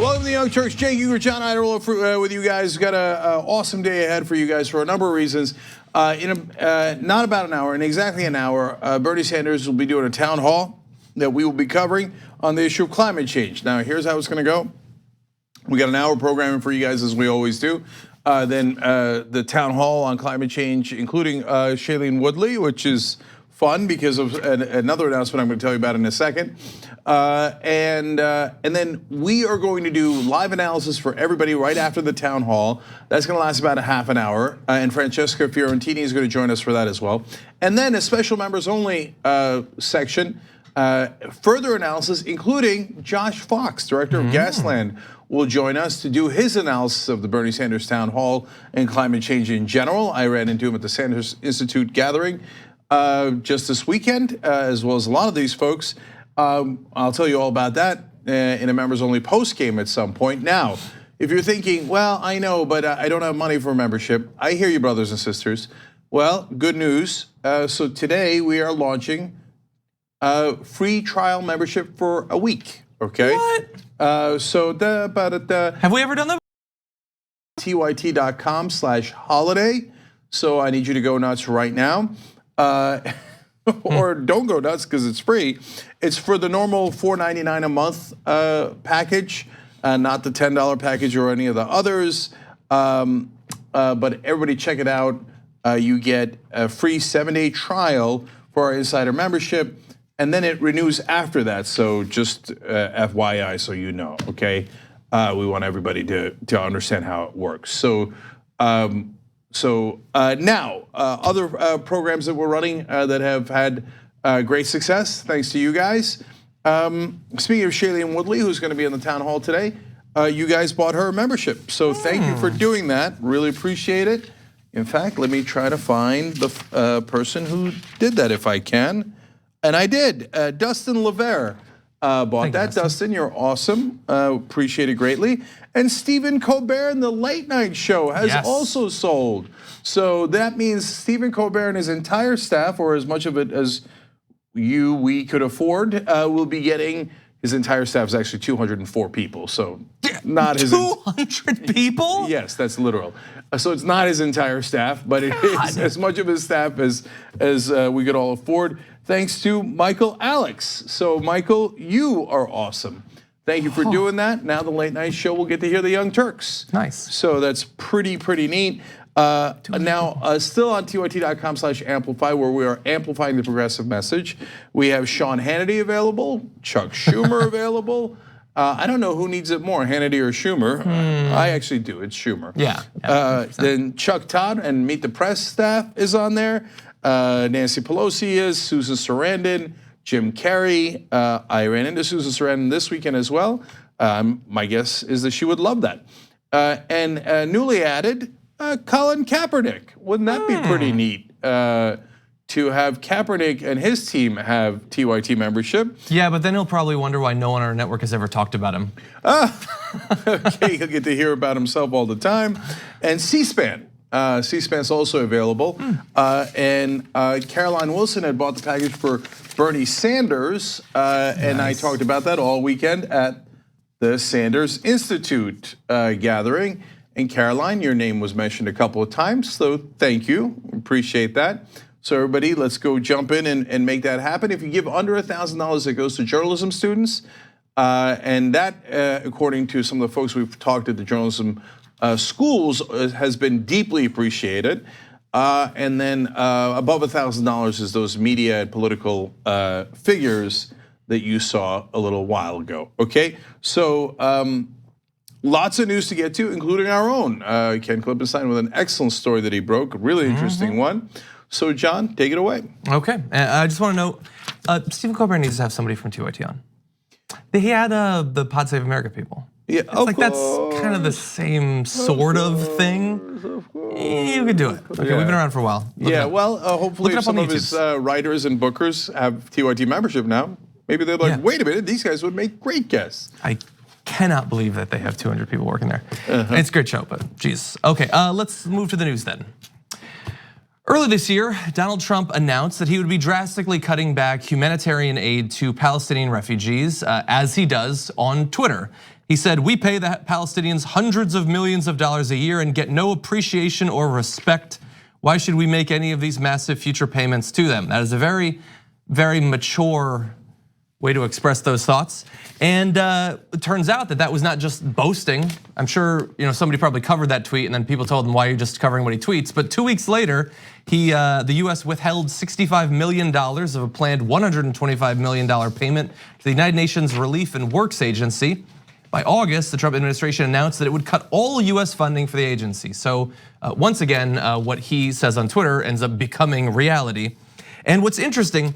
welcome to the Young Turks. Jake Uger, John Idarola with you guys. Got an awesome day ahead for you guys for a number of reasons. Not about an hour, in exactly an hour, Bernie Sanders will be doing a town hall that we will be covering on the issue of climate change. Now, here's how it's going to go. We got an hour programming for you guys, as we always do. Then the town hall on climate change, including Shailene Woodley, which is fun because of another announcement I'm going to tell you about in a second. And then we are going to do live analysis for everybody right after the town hall. That's going to last about a half an hour. And Francesca Fiorentini is going to join us for that as well. And then a special members only section, further analysis, including Josh Fox, director of Gasland, will join us to do his analysis of the Bernie Sanders town hall and climate change in general. I ran into him at the Sanders Institute gathering just this weekend, as well as a lot of these folks. I'll tell you all about that in a members only post game at some point. Now, if you're thinking, well, I know, but I don't have money for a membership. I hear you, brothers and sisters. Well, good news. So today we are launching a free trial membership for a week, okay? What? Have we ever done that? tyt.com/holiday. So I need you to go nuts right now. Or don't go nuts because it's free. It's for the normal $4.99 a month package, not the $10 package or any of the others. But everybody check it out. You get a free 7-day trial for our insider membership, and then it renews after that. So just FYI, so you know, okay? We want everybody to understand how it works. So now, other programs that we're running that have had great success, thanks to you guys. Speaking of Shailene Woodley, who's going to be in the town hall today, you guys bought her a membership. So thank you for doing that. Really appreciate it. In fact, let me try to find the person who did that if I can. And I did. Dustin Levere bought that. Dustin, you're awesome. Appreciate it greatly. And Stephen Colbert in the late night show has also sold. So that means Stephen Colbert and his entire staff, or as much of it as we could afford, will be getting. His entire staff is actually 204 people. So not his 200 people? Yes, that's literal. So it's not his entire staff, but it is as much of his staff as we could all afford. Thanks to Michael Alex. So Michael, you are awesome. Thank you for doing that. Now the late night show will get to hear the Young Turks. Nice. So that's pretty neat. Now, still on tyt.com/amplify, where we are amplifying the progressive message. We have Sean Hannity available, Chuck Schumer available. I don't know who needs it more, Hannity or Schumer. I actually do, it's Schumer. Yeah. Then Chuck Todd and Meet the Press staff is on there. Nancy Pelosi is, Susan Sarandon, Jim Carrey. I ran into Susan Sarandon this weekend as well. My guess is that she would love that. And newly added, Colin Kaepernick. Wouldn't that be pretty neat to have Kaepernick and his team have TYT membership? Yeah, but then he'll probably wonder why no one on our network has ever talked about him. Okay, he'll get to hear about himself all the time. And C-SPAN. C-SPAN's also available. And Caroline Wilson had bought the package for Bernie Sanders. And I talked about that all weekend at the Sanders Institute gathering. And Caroline, your name was mentioned a couple of times, so thank you, appreciate that. So everybody, let's go jump in and make that happen. If you give under $1,000, it goes to journalism students. And that, according to some of the folks we've talked at the journalism schools, has been deeply appreciated. And then above $1,000 is those media and political figures that you saw a little while ago, okay? So, lots of news to get to, including our own. Ken Klippenstein with an excellent story that he broke, a really interesting one. So John, take it away. Okay, I just want to know, Stephen Colbert needs to have somebody from TYT on. He had the Pod Save America people. Yeah, it's like that's kind of the same sort of thing. You could do it. Okay, we've been around for a while. Well, hopefully some of his writers and bookers have TYT membership now. Maybe they're like, wait a minute, these guys would make great guests. I cannot believe that they have 200 people working there. It's a great show, but geez. Okay, let's move to the news then. Early this year, Donald Trump announced that he would be drastically cutting back humanitarian aid to Palestinian refugees, as he does on Twitter. He said, "We pay the Palestinians hundreds of millions of dollars a year and get no appreciation or respect. Why should we make any of these massive future payments to them?" That is a very, very mature way to express those thoughts. And it turns out that that was not just boasting. I'm sure somebody probably covered that tweet and then people told him, "Why are you just covering what he tweets?" But 2 weeks later, the US withheld $65 million of a planned $125 million payment to the United Nations Relief and Works Agency. By August, the Trump administration announced that it would cut all US funding for the agency. So once again, what he says on Twitter ends up becoming reality. And what's interesting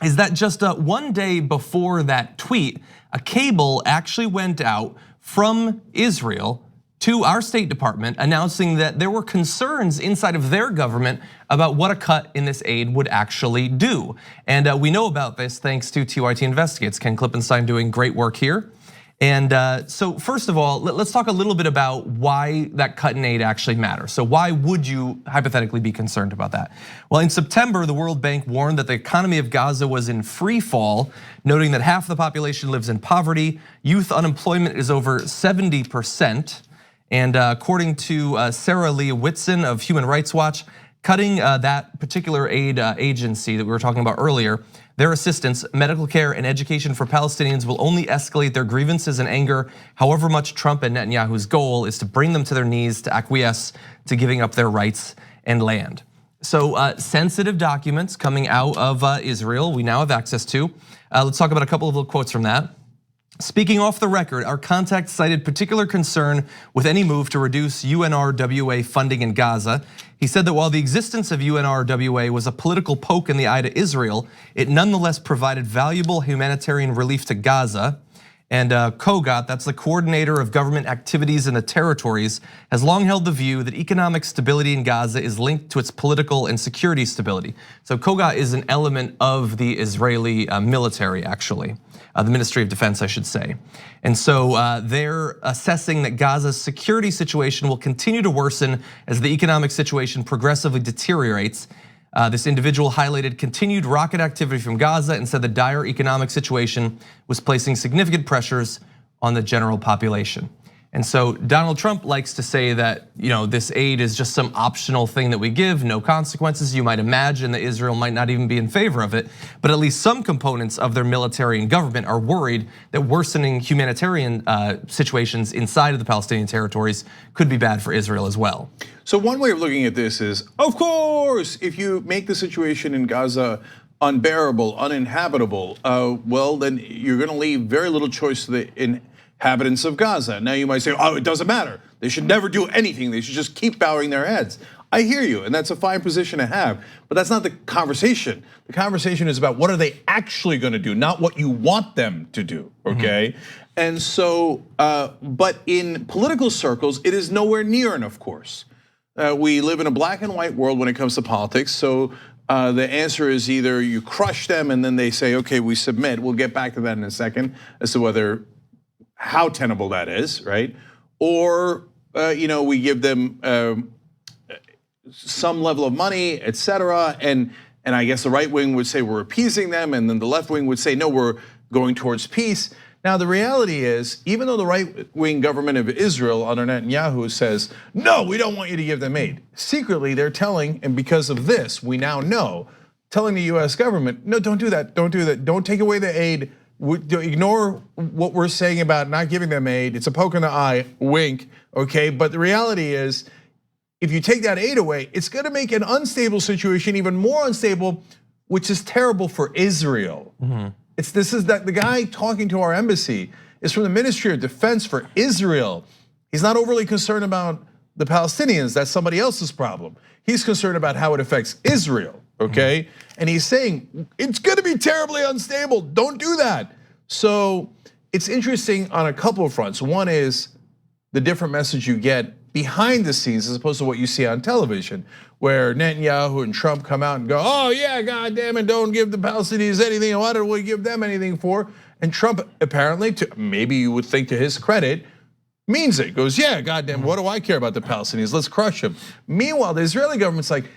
is that just 1 day before that tweet, a cable actually went out from Israel to our State Department announcing that there were concerns inside of their government about what a cut in this aid would actually do. And we know about this thanks to TYT Investigates, Ken Klippenstein doing great work here. And so first of all, let's talk a little bit about why that cut in aid actually matters. So why would you hypothetically be concerned about that? Well, in September, the World Bank warned that the economy of Gaza was in free fall, noting that half the population lives in poverty, youth unemployment is over 70%. And according to Sarah Lee Whitson of Human Rights Watch, cutting that particular aid agency that we were talking about earlier, their assistance, medical care, and education for Palestinians will only escalate their grievances and anger, however much Trump and Netanyahu's goal is to bring them to their knees to acquiesce to giving up their rights and land. So sensitive documents coming out of Israel, we now have access to. Let's talk about a couple of little quotes from that. Speaking off the record, our contact cited particular concern with any move to reduce UNRWA funding in Gaza. He said that while the existence of UNRWA was a political poke in the eye to Israel, it nonetheless provided valuable humanitarian relief to Gaza. And COGAT, that's the Coordinator of Government Activities in the Territories, has long held the view that economic stability in Gaza is linked to its political and security stability. So COGAT is an element of the Israeli military, actually. The Ministry of Defense, I should say. And so they're assessing that Gaza's security situation will continue to worsen as the economic situation progressively deteriorates. This individual highlighted continued rocket activity from Gaza and said the dire economic situation was placing significant pressures on the general population. And so Donald Trump likes to say that this aid is just some optional thing that we give, no consequences. You might imagine that Israel might not even be in favor of it, but at least some components of their military and government are worried that worsening humanitarian situations inside of the Palestinian territories could be bad for Israel as well. So one way of looking at this is, of course, if you make the situation in Gaza unbearable, uninhabitable, well, then you're gonna leave very little choice to the inhabitants of Gaza. Now you might say, oh, it doesn't matter. They should never do anything. They should just keep bowing their heads. I hear you, and that's a fine position to have, but that's not the conversation. The conversation is about what are they actually gonna do, not what you want them to do, okay? And so, but in political circles, it is nowhere near enough, of course. We live in a black and white world when it comes to politics, so the answer is either you crush them and then they say, okay, we submit. We'll get back to that in a second as to how tenable that is, right? Or we give them some level of money, et cetera, and I guess the right wing would say we're appeasing them, and then the left wing would say no, we're going towards peace. Now the reality is, even though the right-wing government of Israel under Netanyahu says, no, we don't want you to give them aid. Secretly, they're telling, and because of this, we now know, telling the US government, no, don't do that, don't do that, don't take away the aid, ignore what we're saying about not giving them aid. It's a poke in the eye, wink, okay? But the reality is, if you take that aid away, it's gonna make an unstable situation even more unstable, which is terrible for Israel. This is the guy talking to our embassy is from the Ministry of Defense for Israel. He's not overly concerned about the Palestinians, that's somebody else's problem. He's concerned about how it affects Israel, okay? And he's saying, it's gonna be terribly unstable, don't do that. So it's interesting on a couple of fronts. One is the different message you get behind the scenes as opposed to what you see on television, where Netanyahu and Trump come out and go, oh yeah, God damn it, don't give the Palestinians anything, why don't we give them anything for? And Trump apparently, maybe you would think to his credit, means it, goes, yeah, goddamn, what do I care about the Palestinians? Let's crush them. Meanwhile, the Israeli government's like,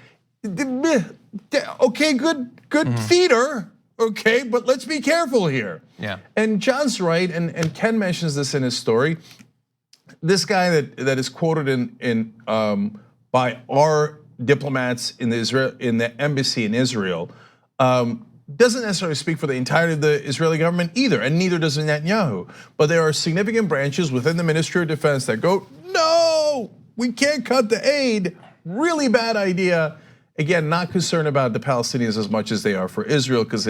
okay, good theater, okay? But let's be careful here. Yeah. And John's right, and Ken mentions this in his story. This guy that is quoted by our diplomats in the embassy in Israel doesn't necessarily speak for the entirety of the Israeli government either, and neither does Netanyahu. But there are significant branches within the Ministry of Defense that go, no, we can't cut the aid. Really bad idea. Again, not concerned about the Palestinians as much as they are for Israel, because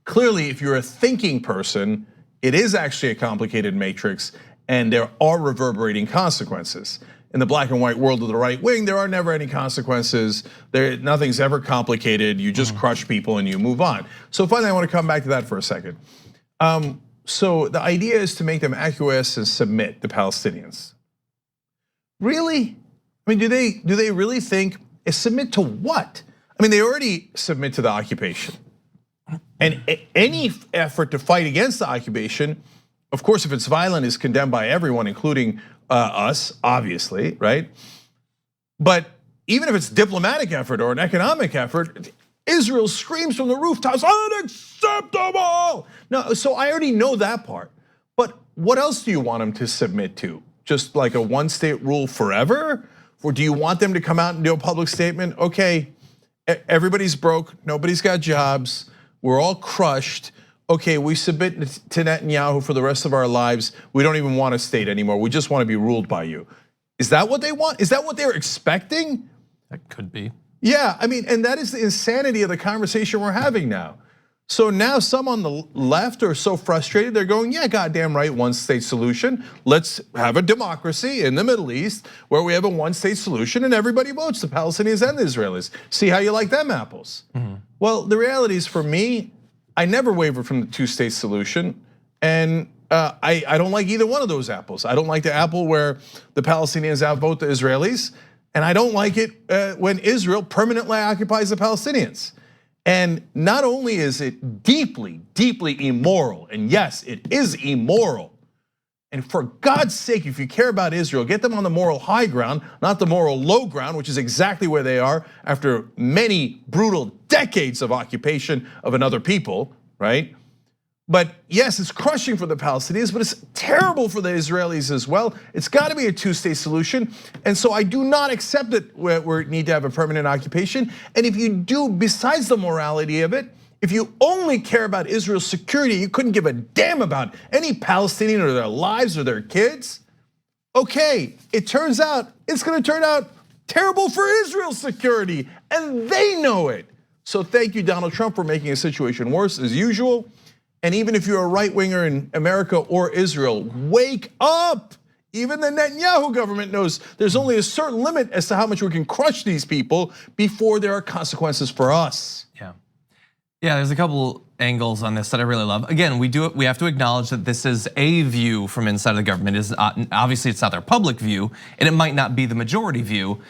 clearly, if you're a thinking person, it is actually a complicated matrix, and there are reverberating consequences. In the black and white world of the right wing, there are never any consequences. Nothing's ever complicated. You just crush people and you move on. So finally, I want to come back to that for a second. So the idea is to make them acquiesce and submit, the Palestinians. Really? I mean, do they really think submit to what? I mean, they already submit to the occupation. And any effort to fight against the occupation, of course, if it's violent, is condemned by everyone, including us, obviously, right? But even if it's a diplomatic effort or an economic effort, Israel screams from the rooftops, unacceptable! No, so I already know that part. But what else do you want them to submit to? Just like a one-state rule forever? Or do you want them to come out and do a public statement? Okay, everybody's broke, nobody's got jobs, we're all crushed. Okay, we submit to Netanyahu for the rest of our lives. We don't even want a state anymore. We just want to be ruled by you. Is that what they want? Is that what they're expecting? That could be. Yeah, I mean, and that is the insanity of the conversation we're having now. So now some on the left are so frustrated, they're going, yeah, goddamn right, one state solution. Let's have a democracy in the Middle East where we have a one state solution and everybody votes, the Palestinians and the Israelis. See how you like them apples. Well, the reality is, for me, I never wavered from the two-state solution, and I don't like either one of those apples. I don't like the apple where the Palestinians outvote the Israelis, and I don't like it when Israel permanently occupies the Palestinians. And not only is it deeply, deeply immoral, and yes, it is immoral. And for God's sake, if you care about Israel, get them on the moral high ground, not the moral low ground, which is exactly where they are after many brutal decades of occupation of another people, right? But yes, it's crushing for the Palestinians, but it's terrible for the Israelis as well. It's got to be a two-state solution. And so I do not accept that we need to have a permanent occupation. And if you do, besides the morality of it, if you only care about Israel's security, you couldn't give a damn about any Palestinian or their lives or their kids. Okay, it turns out, it's gonna turn out terrible for Israel's security, and they know it. So thank you, Donald Trump, for making a situation worse as usual. And even if you're a right winger in America or Israel, wake up. Even the Netanyahu government knows there's only a certain limit as to how much we can crush these people before there are consequences for us. Yeah, there's a couple angles on this that I really love. Again, we have to acknowledge that this is a view from inside the government. Obviously, it's not their public view, and it might not be the majority view.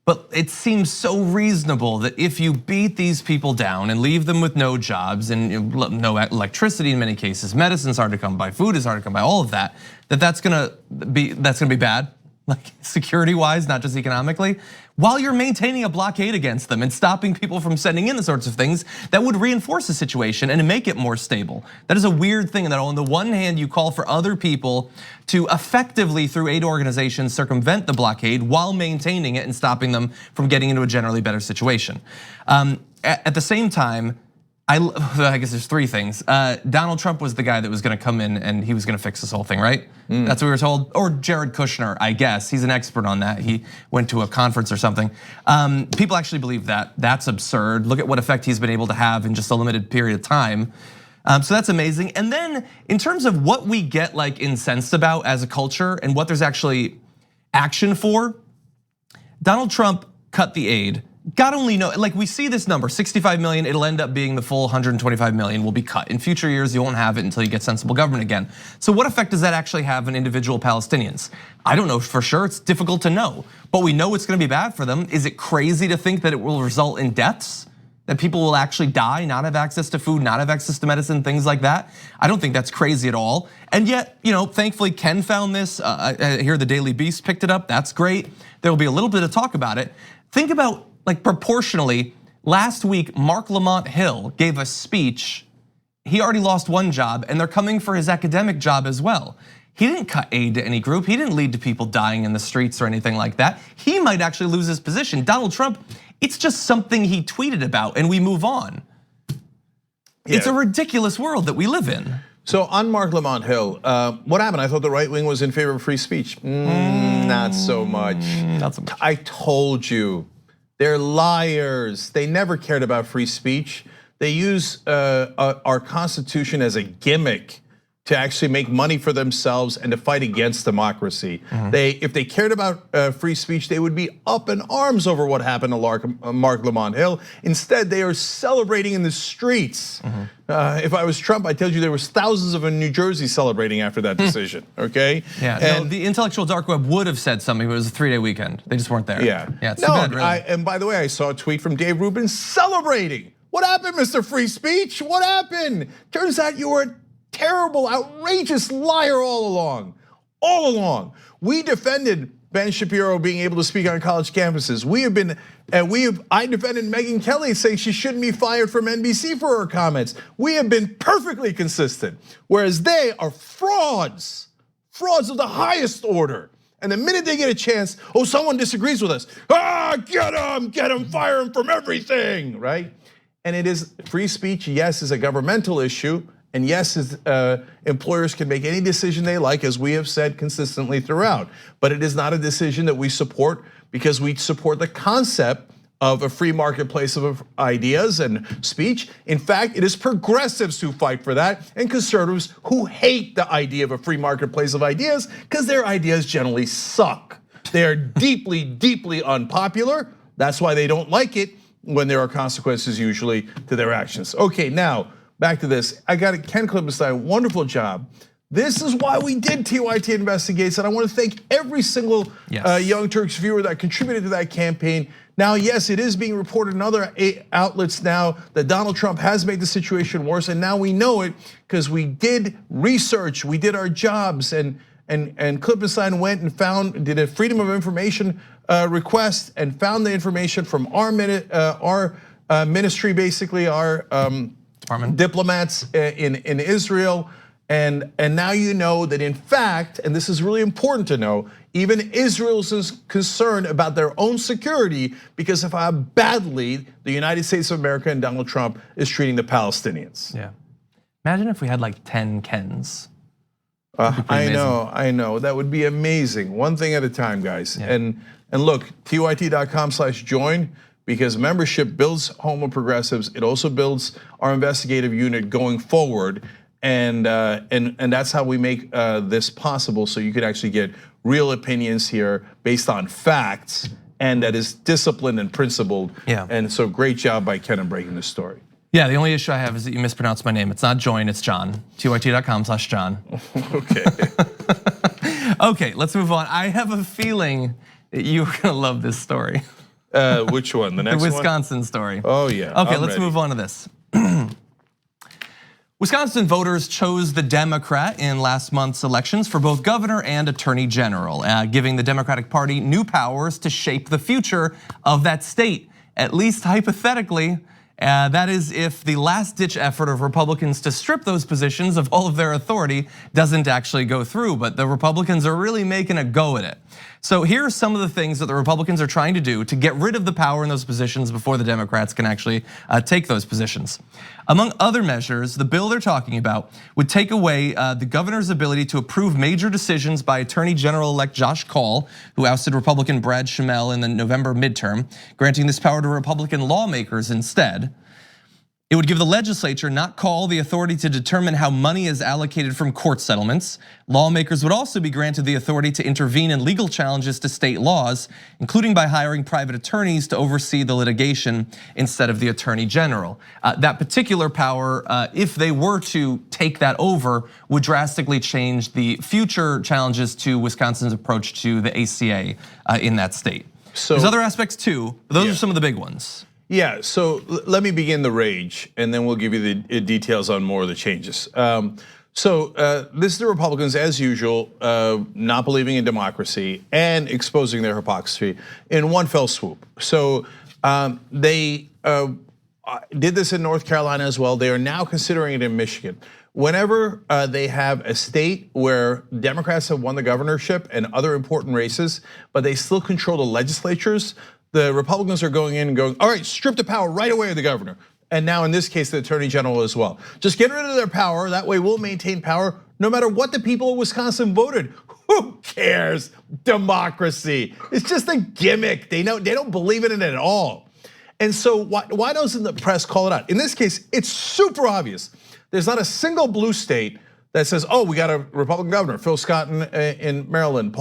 But it seems so reasonable that if you beat these people down and leave them with no jobs and no electricity in many cases, medicine's hard to come by, food is hard to come by, all of that, that's gonna be bad, like security-wise, not just economically, while you're maintaining a blockade against them and stopping people from sending in the sorts of things that would reinforce the situation and make it more stable. That is a weird thing that on the one hand, you call for other people to effectively, through aid organizations, circumvent the blockade while maintaining it and stopping them from getting into a generally better situation. At the same time, I guess there's three things. Donald Trump was the guy that was gonna come in and he was gonna fix this whole thing, right? That's what we were told. Or Jared Kushner, I guess. He's an expert on that. He went to a conference or something. People actually believe that. That's absurd. Look at what effect he's been able to have in just a limited period of time. So that's amazing. And then in terms of what we get like incensed about as a culture and what there's actually action for, Donald Trump cut the aid. God only knows, like we see this number, 65 million, it'll end up being the full 125 million will be cut. In future years, you won't have it until you get sensible government again. So what effect does that actually have on individual Palestinians? I don't know for sure, it's difficult to know, but we know it's gonna be bad for them. Is it crazy to think that it will result in deaths? That people will actually die, not have access to food, not have access to medicine, things like that? I don't think that's crazy at all. And yet, thankfully Ken found this. I hear the Daily Beast picked it up, that's great. There will be a little bit of talk about it. Think about, like proportionally, last week, Mark Lamont Hill gave a speech he already lost one job and they're coming for his academic job as well. He didn't cut aid to any group. He didn't lead to people dying in the streets or anything like that. He might actually lose his position. Donald Trump, it's just something he tweeted about and we move on. Yeah. It's a ridiculous world that we live in. So on Mark Lamont Hill, what happened? I thought the right wing was in favor of free speech. Not so much. Not so much. I told you, they're liars. They never cared about free speech. They use our Constitution as a gimmick to actually make money for themselves and to fight against democracy. If they cared about free speech, they would be up in arms over what happened to Mark Lamont Hill. Instead, they are celebrating in the streets. If I was Trump, I told you there was thousands of in New Jersey celebrating after that decision, okay? Yeah, and the intellectual dark web would have said something, but it was a 3-day weekend. They just weren't there. Yeah, it's too bad, really. And by the way, I saw a tweet from Dave Rubin celebrating. What happened, Mr. Free Speech? What happened? Turns out you were a terrible, outrageous liar all along. All along. We defended Ben Shapiro being able to speak on college campuses. I defended Megyn Kelly saying she shouldn't be fired from NBC for her comments. We have been perfectly consistent, whereas they are frauds of the highest order. And the minute they get a chance, someone disagrees with us. Get him, fire him from everything, right? And it is free speech, yes, is a governmental issue. And yes, employers can make any decision they like, as we have said consistently throughout. But it is not a decision that we support because we support the concept of a free marketplace of ideas and speech. In fact, it is progressives who fight for that and conservatives who hate the idea of a free marketplace of ideas because their ideas generally suck. They are deeply, deeply unpopular. That's why they don't like it when there are consequences usually to their actions. Okay, now, back to this. I got it, Ken Klippenstein, wonderful job. This is why we did TYT Investigates, and I want to thank every single Young Turks viewer that contributed to that campaign. Now, yes, it is being reported in other outlets now that Donald Trump has made the situation worse, and now we know it because we did research, we did our jobs, and Klippenstein went and did a Freedom of Information request and found the information from our ministry, basically our diplomats in Israel, and now you know that in fact, and this is really important to know, even Israel is concerned about their own security because of how badly the United States of America and Donald Trump is treating the Palestinians. Yeah, imagine if we had like 10 Kens. I know, that would be amazing. One thing at a time, guys. Yeah. And look, tyt.com/join. Because membership builds homo progressives, it also builds our investigative unit going forward, and that's how we make this possible. So you could actually get real opinions here based on facts, and that is disciplined and principled. Yeah. And so great job by Ken in breaking this story. Yeah, the only issue I have is that you mispronounced my name. It's not Join, it's John. tyt.com/John. Okay. Okay, let's move on. I have a feeling that you're gonna love this story. Which one? The next one? The Wisconsin story. Oh yeah. Okay, let's move on to this. Wisconsin voters chose the Democrat in last month's elections for both governor and attorney general, giving the Democratic Party new powers to shape the future of that state, at least hypothetically. That is if the last-ditch effort of Republicans to strip those positions of all of their authority doesn't actually go through, but the Republicans are really making a go at it. So here are some of the things that the Republicans are trying to do to get rid of the power in those positions before the Democrats can actually take those positions. Among other measures, the bill they're talking about would take away the governor's ability to approve major decisions by Attorney General-elect Josh Kaul, who ousted Republican Brad Schmel in the November midterm, granting this power to Republican lawmakers instead. It would give the legislature, not Kaul, the authority to determine how money is allocated from court settlements. Lawmakers would also be granted the authority to intervene in legal challenges to state laws, including by hiring private attorneys to oversee the litigation instead of the attorney general. That particular power, if they were to take that over, would drastically change the future challenges to Wisconsin's approach to the ACA in that state. So there's other aspects too, but those are some of the big ones. Yeah, so let me begin the rage, and then we'll give you the details on more of the changes. This is the Republicans, as usual, not believing in democracy and exposing their hypocrisy in one fell swoop. So they did this in North Carolina as well. They are now considering it in Michigan. Whenever they have a state where Democrats have won the governorship and other important races, but they still control the legislatures, the Republicans are going in and going, all right, strip the power right away of the governor. And now in this case, the attorney general as well. Just get rid of their power, that way we'll maintain power no matter what the people of Wisconsin voted. Who cares? Democracy. It's just a gimmick. They don't believe in it at all. And so why doesn't the press call it out? In this case, it's super obvious. There's not a single blue state that says, oh, we got a Republican governor, Phil Scott in Maryland,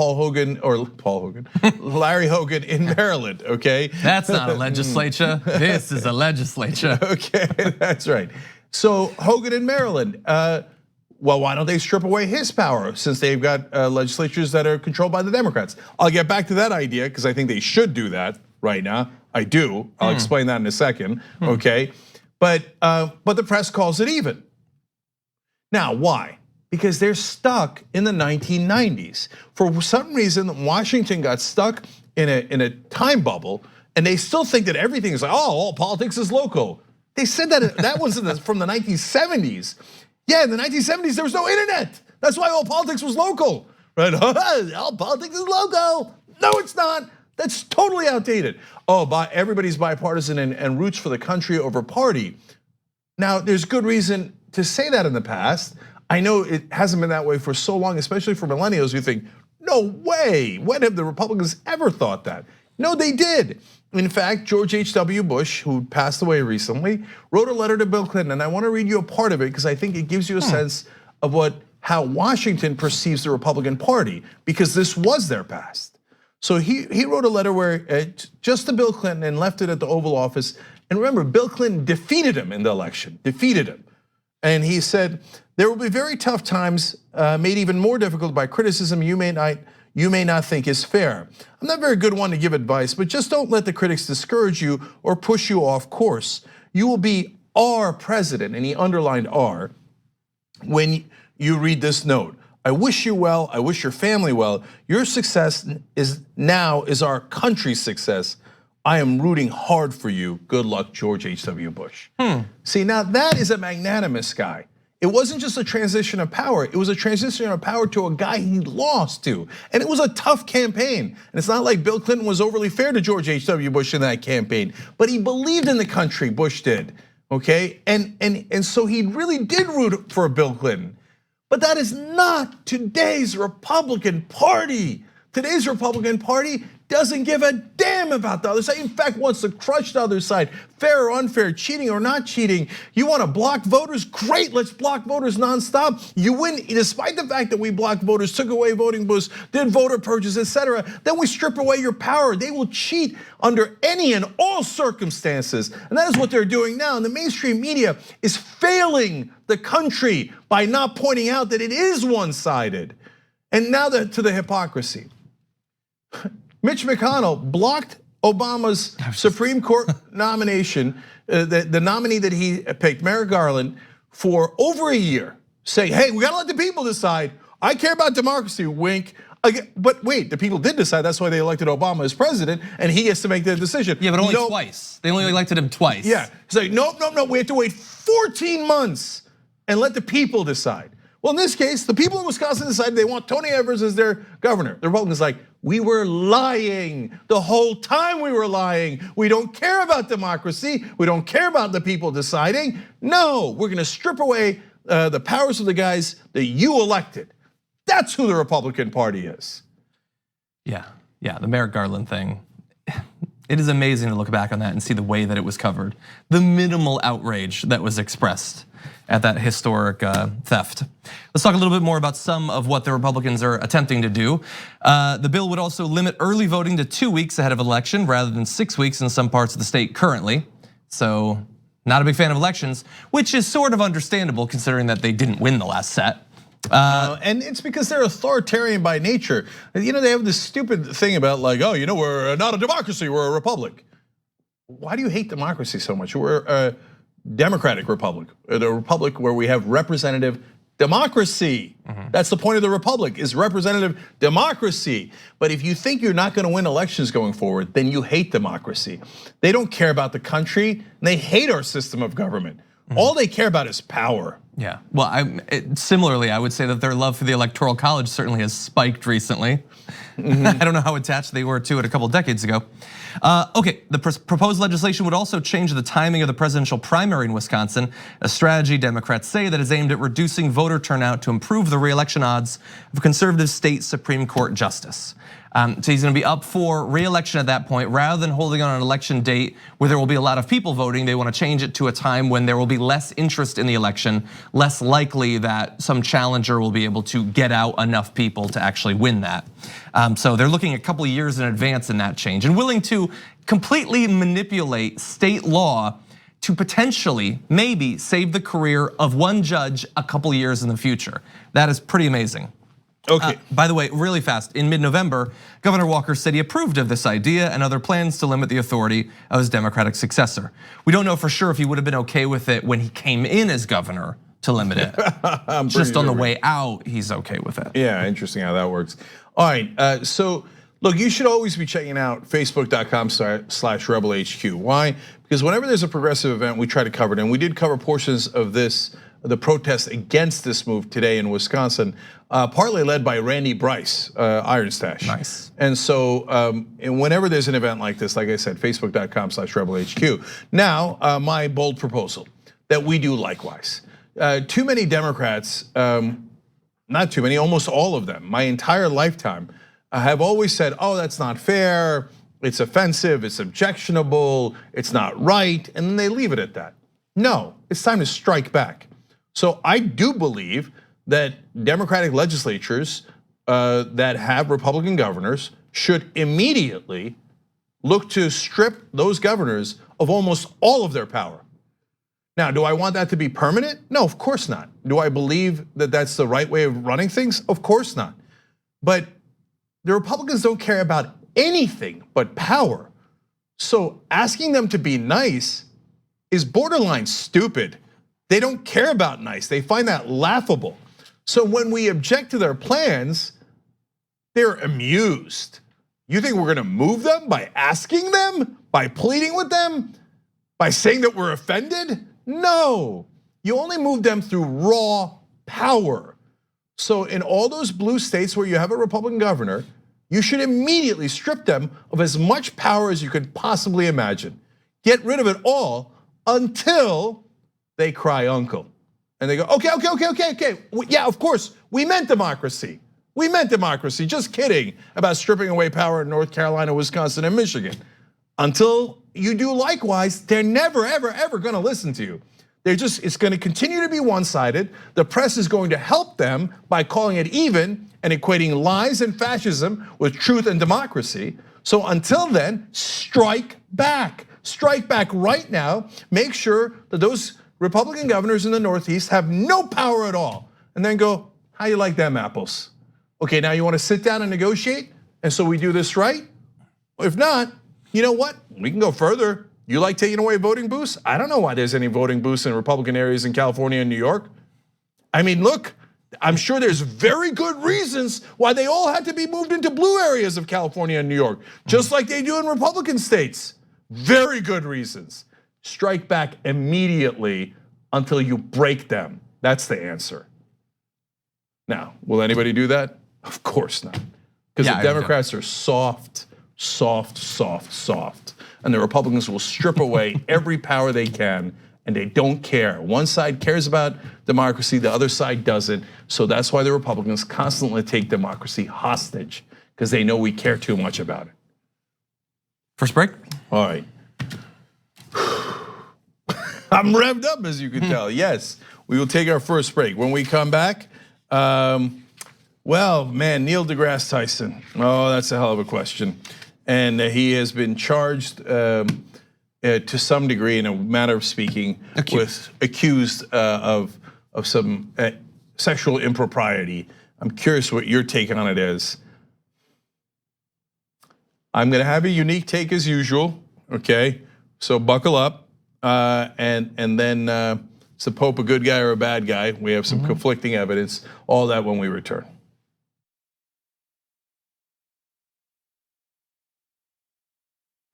Larry Hogan in Maryland, okay? That's not a legislature, this is a legislature. Okay, that's right. So Hogan in Maryland, well, why don't they strip away his power since they've got legislatures that are controlled by the Democrats? I'll get back to that idea because I think they should do that right now. I do, I'll explain that in a second, okay? But the press calls it even. Now, why? Because they're stuck in the 1990s. For some reason, Washington got stuck in a time bubble, and they still think that everything is like, oh, all politics is local. They said that was from the 1970s. Yeah, in the 1970s, there was no internet. That's why all politics was local, right? All politics is local. No, it's not. That's totally outdated. Oh, everybody's bipartisan and roots for the country over party. Now, there's good reason to say that in the past. I know it hasn't been that way for so long, especially for millennials who think, no way, when have the Republicans ever thought that? No, they did. In fact, George H.W. Bush, who passed away recently, wrote a letter to Bill Clinton, and I wanna read you a part of it because I think it gives you a sense of how Washington perceives the Republican Party, because this was their past. So he wrote a letter where just to Bill Clinton and left it at the Oval Office. And remember, Bill Clinton defeated him in the election, defeated him. And he said, there will be very tough times made even more difficult by criticism you may not think is fair. I'm not a very good one to give advice, but just don't let the critics discourage you or push you off course. You will be our president, and he underlined R, when you read this note. I wish you well, I wish your family well. Your success is our country's success. I am rooting hard for you. Good luck, George H.W. Bush. See, now that is a magnanimous guy. It wasn't just a transition of power, it was a transition of power to a guy he lost to. And it was a tough campaign. And it's not like Bill Clinton was overly fair to George H.W. Bush in that campaign, but he believed in the country, Bush did, okay? And so he really did root for Bill Clinton. But that is not today's Republican Party. Today's Republican Party doesn't give a damn about the other side. In fact, wants to crush the other side, fair or unfair, cheating or not cheating. You want to block voters? Great, let's block voters nonstop. You win, despite the fact that we blocked voters, took away voting booths, did voter purges, etc. Then we strip away your power. They will cheat under any and all circumstances. And that is what they're doing now. And the mainstream media is failing the country by not pointing out that it is one-sided. And now to the hypocrisy. Mitch McConnell blocked Obama's Supreme Court nomination, the nominee that he picked, Merrick Garland, for over a year, saying, hey, we gotta let the people decide. I care about democracy, wink. But wait, the people did decide, that's why they elected Obama as president, and he gets to make the decision. Yeah, but only twice. They only elected him twice. Yeah, he's like, no, we have to wait 14 months and let the people decide. Well, in this case, the people in Wisconsin decided they want Tony Evers as their governor. The Republicans like, we were lying. The whole time we were lying. We don't care about democracy. We don't care about the people deciding. No, we're gonna strip away the powers of the guys that you elected. That's who the Republican Party is. Yeah, the Merrick Garland thing. It is amazing to look back on that and see the way that it was covered. The minimal outrage that was expressed at that historic theft. Let's talk a little bit more about some of what the Republicans are attempting to do. The bill would also limit early voting to 2 weeks ahead of election rather than 6 weeks in some parts of the state currently. So not a big fan of elections, which is sort of understandable considering that they didn't win the last set. And it's because they're authoritarian by nature. You know, they have this stupid thing about like, oh, you know, we're not a democracy, we're a republic. Why do you hate democracy so much? We're a democratic republic, the republic where we have representative democracy. That's the point of the republic, is representative democracy. But if you think you're not going to win elections going forward, then you hate democracy. They don't care about the country, and they hate our system of government. All they care about is power. Yeah, well, similarly, I would say that their love for the Electoral College certainly has spiked recently. I don't know how attached they were to it a couple decades ago. Okay, the proposed legislation would also change the timing of the presidential primary in Wisconsin, a strategy Democrats say that is aimed at reducing voter turnout to improve the re-election odds of a conservative state Supreme Court justice. So he's gonna be up for re-election at that point. Rather than holding on an election date where there will be a lot of people voting, they wanna change it to a time when there will be less interest in the election, less likely that some challenger will be able to get out enough people to actually win that. So they're looking a couple of years in advance in that change and willing to completely manipulate state law to potentially, maybe, save the career of one judge a couple years in the future. That is pretty amazing. Okay. By the way, really fast, in mid-November, Governor Walker said he approved of this idea and other plans to limit the authority of his Democratic successor. We don't know for sure if he would have been okay with it when he came in as governor to limit it. Just on the way out, he's okay with it. Yeah, interesting how that works. All right, so look, you should always be checking out facebook.com/rebelhq. Why? Because whenever there's a progressive event, we try to cover it, and we did cover portions of this, the protest against this move today in Wisconsin, partly led by Randy Bryce, Iron Stash. Nice. And so, and whenever there's an event like this, like I said, facebook.com/rebelhq. Now, my bold proposal that we do likewise. Too many Democrats, not too many, almost all of them, my entire lifetime, have always said, oh, that's not fair, it's offensive, it's objectionable, it's not right, and then they leave it at that. No, it's time to strike back. So I do believe that Democratic legislatures that have Republican governors should immediately look to strip those governors of almost all of their power. Now, do I want that to be permanent? No, of course not. Do I believe that that's the right way of running things? Of course not. But the Republicans don't care about anything but power. So asking them to be nice is borderline stupid. They don't care about nice. They find that laughable. So when we object to their plans, they're amused. You think we're gonna move them by asking them, by pleading with them, by saying that we're offended? No, you only move them through raw power. So in all those blue states where you have a Republican governor, you should immediately strip them of as much power as you could possibly imagine. Get rid of it all until they cry uncle. And they go, okay. Yeah, of course, we meant democracy. We meant democracy, just kidding about stripping away power in North Carolina, Wisconsin, and Michigan. Until you do likewise, they're never, ever gonna listen to you. It's gonna continue to be one-sided. The press is going to help them by calling it even and equating lies and fascism with truth and democracy. So until then, strike back. Strike back right now. Make sure that those Republican governors in the Northeast have no power at all. And then go, how you like them apples? Okay, now you wanna sit down and negotiate? And so we do this right? If not, you know what? We can go further. You like taking away voting booths? I don't know why there's any voting booths in Republican areas in California and New York. I mean, look, I'm sure there's very good reasons why they all had to be moved into blue areas of California and New York, just like they do in Republican states. Very good reasons. Strike back immediately until you break them. That's the answer. Now, will anybody do that? Of course not. Because the Democrats are soft. And the Republicans will strip away every power they can, and they don't care. One side cares about democracy, the other side doesn't. So that's why the Republicans constantly take democracy hostage, because they know we care too much about it. First break? All right. I'm revved up, as you can tell. Yes, we will take our first break. When we come back, well, man, Neil deGrasse Tyson. Oh, that's a hell of a question. And he has been charged to some degree, in a matter of speaking, accused of some sexual impropriety. I'm curious what your take on it is. I'm gonna have a unique take as usual, okay? So buckle up, and then Is the Pope a good guy or a bad guy? We have some conflicting evidence. All that when we return.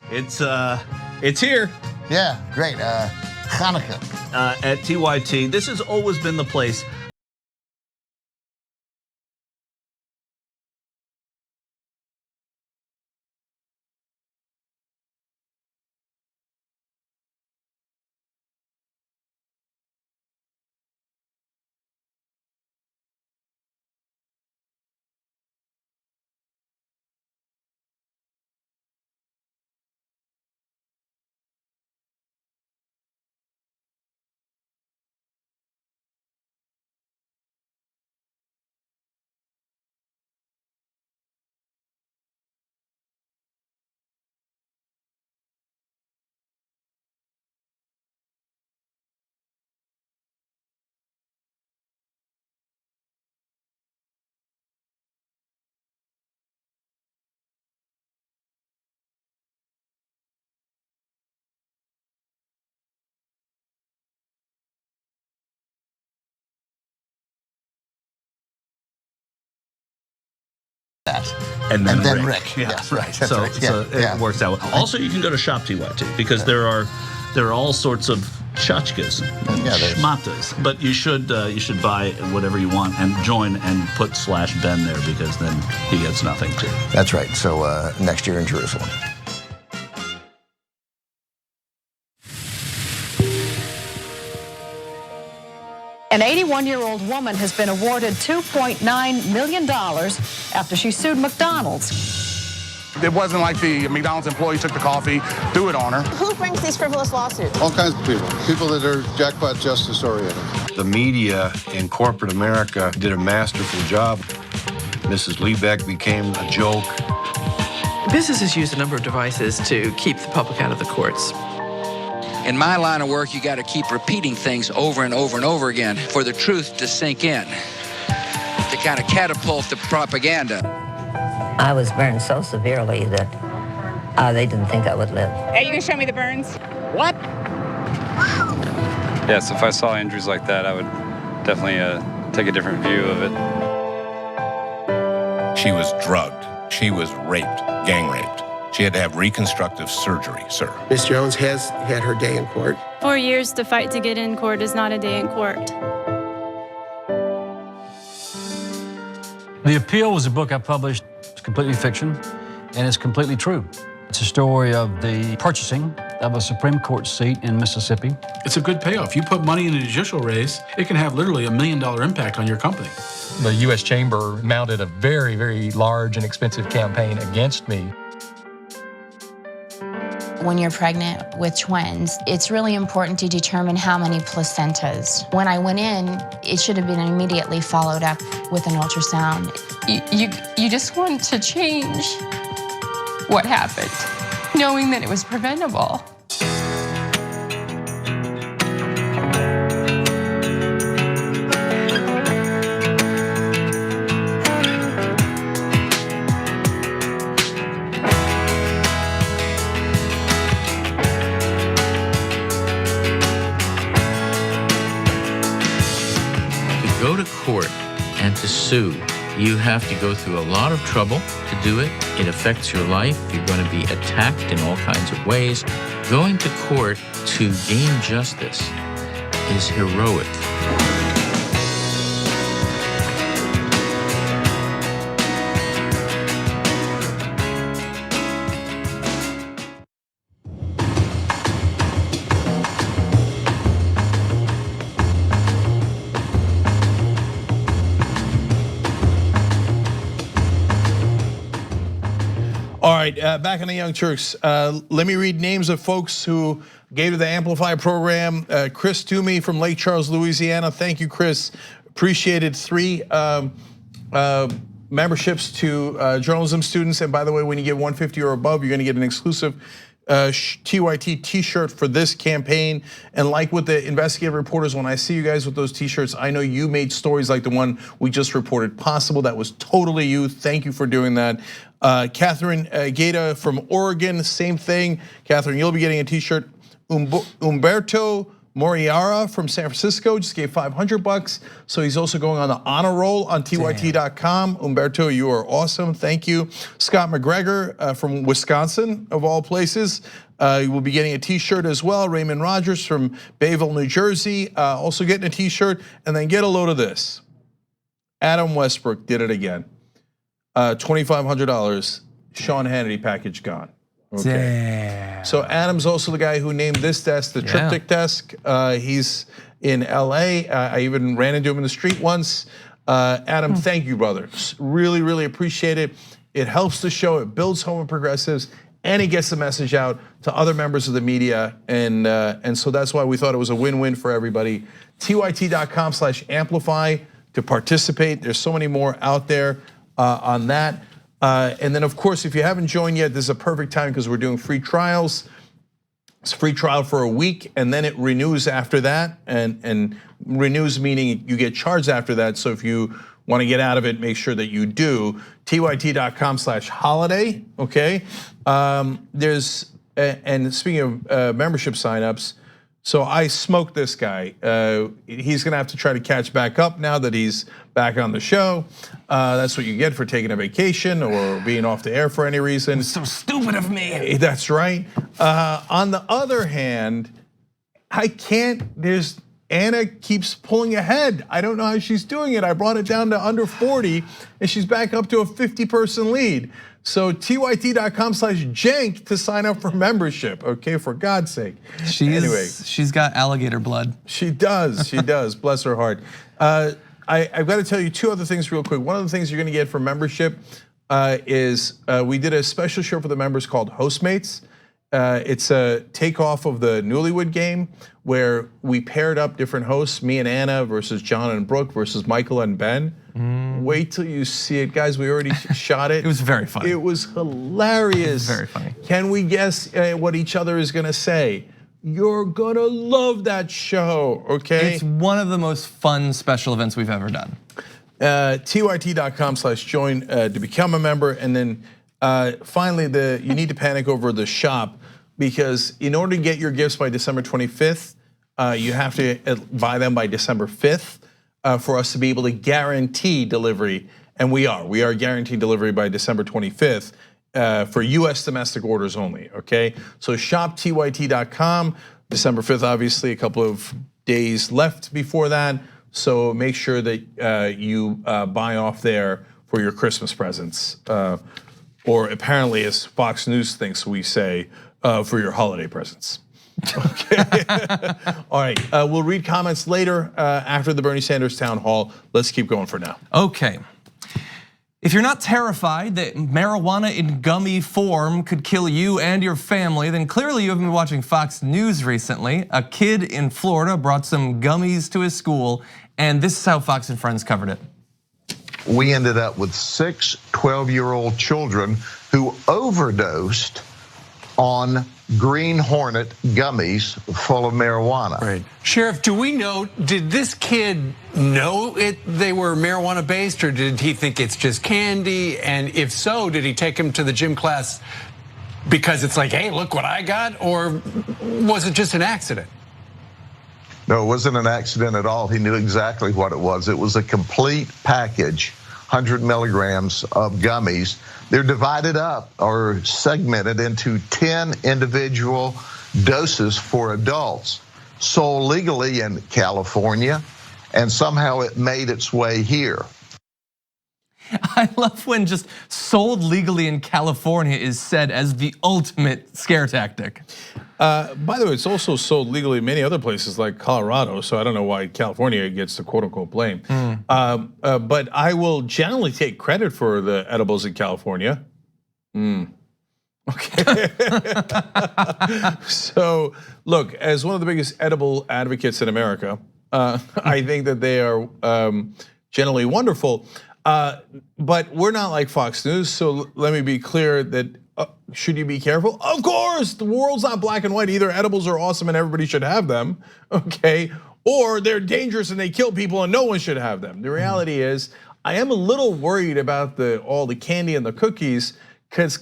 It's here. Yeah, great. Hanukkah. At TYT. This has always been the place. And then Rick. Yeah, right. So, right. so yeah. it works that way. Also, you can go to Shop TYT because there are all sorts of tchotchkes, schmatas. But you should buy whatever you want and join and put /Ben there because then he gets nothing too. That's right. So next year in Jerusalem. An 81-year-old woman has been awarded $2.9 million after she sued McDonald's. It wasn't like the McDonald's employee took the coffee, threw it on her. Who brings these frivolous lawsuits? All kinds of people that are jackpot justice oriented. The media in corporate America did a masterful job. Mrs. Liebeck became a joke. Businesses use a number of devices to keep the public out of the courts. In my line of work, you got to keep repeating things over and over and over again for the truth to sink in, to kind of catapult the propaganda. I was burned so severely that they didn't think I would live. Are you going to show me the burns? What? Yes, if I saw injuries like that, I would definitely take a different view of it. She was drugged. She was raped, gang raped. She had to have reconstructive surgery, sir. Ms. Jones has had her day in court. 4 years to fight to get in court is not a day in court. The Appeal was a book I published. It's completely fiction, and it's completely true. It's a story of the purchasing of a Supreme Court seat in Mississippi. It's a good payoff. You put money in a judicial race, it can have literally $1 million impact on your company. The U.S. Chamber mounted a very, very large and expensive campaign against me. When you're pregnant with twins, it's really important to determine how many placentas. When I went in, it should have been immediately followed up with an ultrasound. You just want to change what happened, knowing that it was preventable. Go to court and to sue, you have to go through a lot of trouble to do it. It affects your life. You're going to be attacked in all kinds of ways. Going to court to gain justice is heroic. All right, back on the Young Turks. Let me read names of folks who gave to the Amplify program. Chris Toomey from Lake Charles, Louisiana. Thank you, Chris. Appreciated 3 memberships to journalism students. And by the way, when you get 150 or above, you're gonna get an exclusive TYT t-shirt for this campaign. And like with the investigative reporters, when I see you guys with those t-shirts, I know you made stories like the one we just reported possible. That was totally you. Thank you for doing that. Catherine Gaeta from Oregon, same thing. Catherine, you'll be getting a t-shirt. Umberto Moriara from San Francisco just gave $500. So he's also going on the honor roll on tyt.com. Umberto, you are awesome. Thank you. Scott McGregor from Wisconsin, of all places. You will be getting a t-shirt as well. Raymond Rogers from Bayville, New Jersey, also getting a t-shirt. And then get a load of this. Adam Westbrook did it again. $2,500, Sean Hannity package gone. Okay. Damn. So Adam's also the guy who named this desk the Triptych desk. He's in LA. I even ran into him in the street once. Adam, thank you, brother. Really, really appreciate it. It helps the show. It builds Homo Progressives, and it gets the message out to other members of the media. And so that's why we thought it was a win-win for everybody. tyt.com/amplify to participate. There's so many more out there on that. And then of course, if you haven't joined yet, this is a perfect time because we're doing free trials. It's a free trial for a week and then it renews after that. And renews meaning you get charged after that. So if you want to get out of it, make sure that you do. tyt.com/holiday, okay? And speaking of membership signups, so I smoked this guy. He's gonna have to try to catch back up now that he's back on the show. That's what you get for taking a vacation or being off the air for any reason. So stupid of me. That's right. On the other hand, I can't, Anna keeps pulling ahead. I don't know how she's doing it. I brought it down to under 40 and she's back up to a 50-person lead. So tyt.com/jank to sign up for membership, okay, for God's sake. She's got alligator blood. She does, bless her heart. I've got to tell you two other things real quick. One of the things you're gonna get for membership is we did a special show for the members called Hostmates. It's a takeoff of the Newlywed Game where we paired up different hosts, me and Anna versus John and Brooke versus Michael and Ben. Wait till you see it, guys. We already shot it. It was very funny. It was hilarious. It was very funny. Can we guess what each other is gonna say? You're gonna love that show, okay? It's one of the most fun special events we've ever done. tyt.com/join to become a member, and then finally, you need to panic over the shop because in order to get your gifts by December 25th, you have to buy them by December 5th for us to be able to guarantee delivery, and we are guaranteed delivery by December 25th for US domestic orders only, okay? So shop tyt.com, December 5th, obviously a couple of days left before that, so make sure that you buy off there for your Christmas presents. Or apparently, as Fox News thinks we say, for your holiday presents. Okay, all right, we'll read comments later after the Bernie Sanders town hall. Let's keep going for now. Okay, if you're not terrified that marijuana in gummy form could kill you and your family, then clearly you haven't been watching Fox News recently. A kid in Florida brought some gummies to his school, and this is how Fox and Friends covered it. We ended up with 6 12-year-old children who overdosed on Green Hornet gummies full of marijuana. Right. Sheriff, do we know, did this kid know they were marijuana based, or did he think it's just candy? And if so, did he take him to the gym class because it's like, hey, look what I got? Or was it just an accident? No, it wasn't an accident at all. He knew exactly what it was. It was a complete package, 100 milligrams of gummies. They're divided up or segmented into 10 individual doses for adults, sold legally in California, and somehow it made its way here. I love when just sold legally in California is said as the ultimate scare tactic. By the way, it's also sold legally in many other places like Colorado, so I don't know why California gets the quote unquote blame. But I will generally take credit for the edibles in California. Okay. So look, as one of the biggest edible advocates in America, I think that they are generally wonderful. But we're not like Fox News, so let me be clear that should you be careful? Of course, the world's not black and white. Either edibles are awesome and everybody should have them, okay? Or they're dangerous and they kill people and no one should have them. The reality is, I am a little worried about all the candy and the cookies, because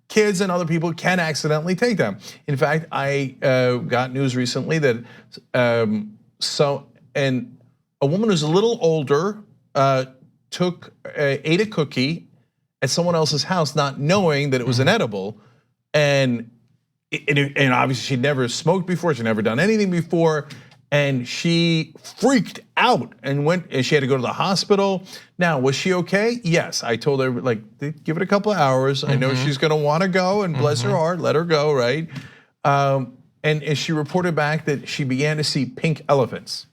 kids and other people can accidentally take them. In fact, I got news recently that a woman who's a little older ate a cookie at someone else's house, not knowing that it was an edible, and obviously she'd never smoked before, she'd never done anything before, and she freaked out and she had to go to the hospital. Now, was she okay? Yes, I told her, like, give it a couple of hours. I know she's gonna wanna go, and bless her heart, let her go, right? And she reported back that she began to see pink elephants.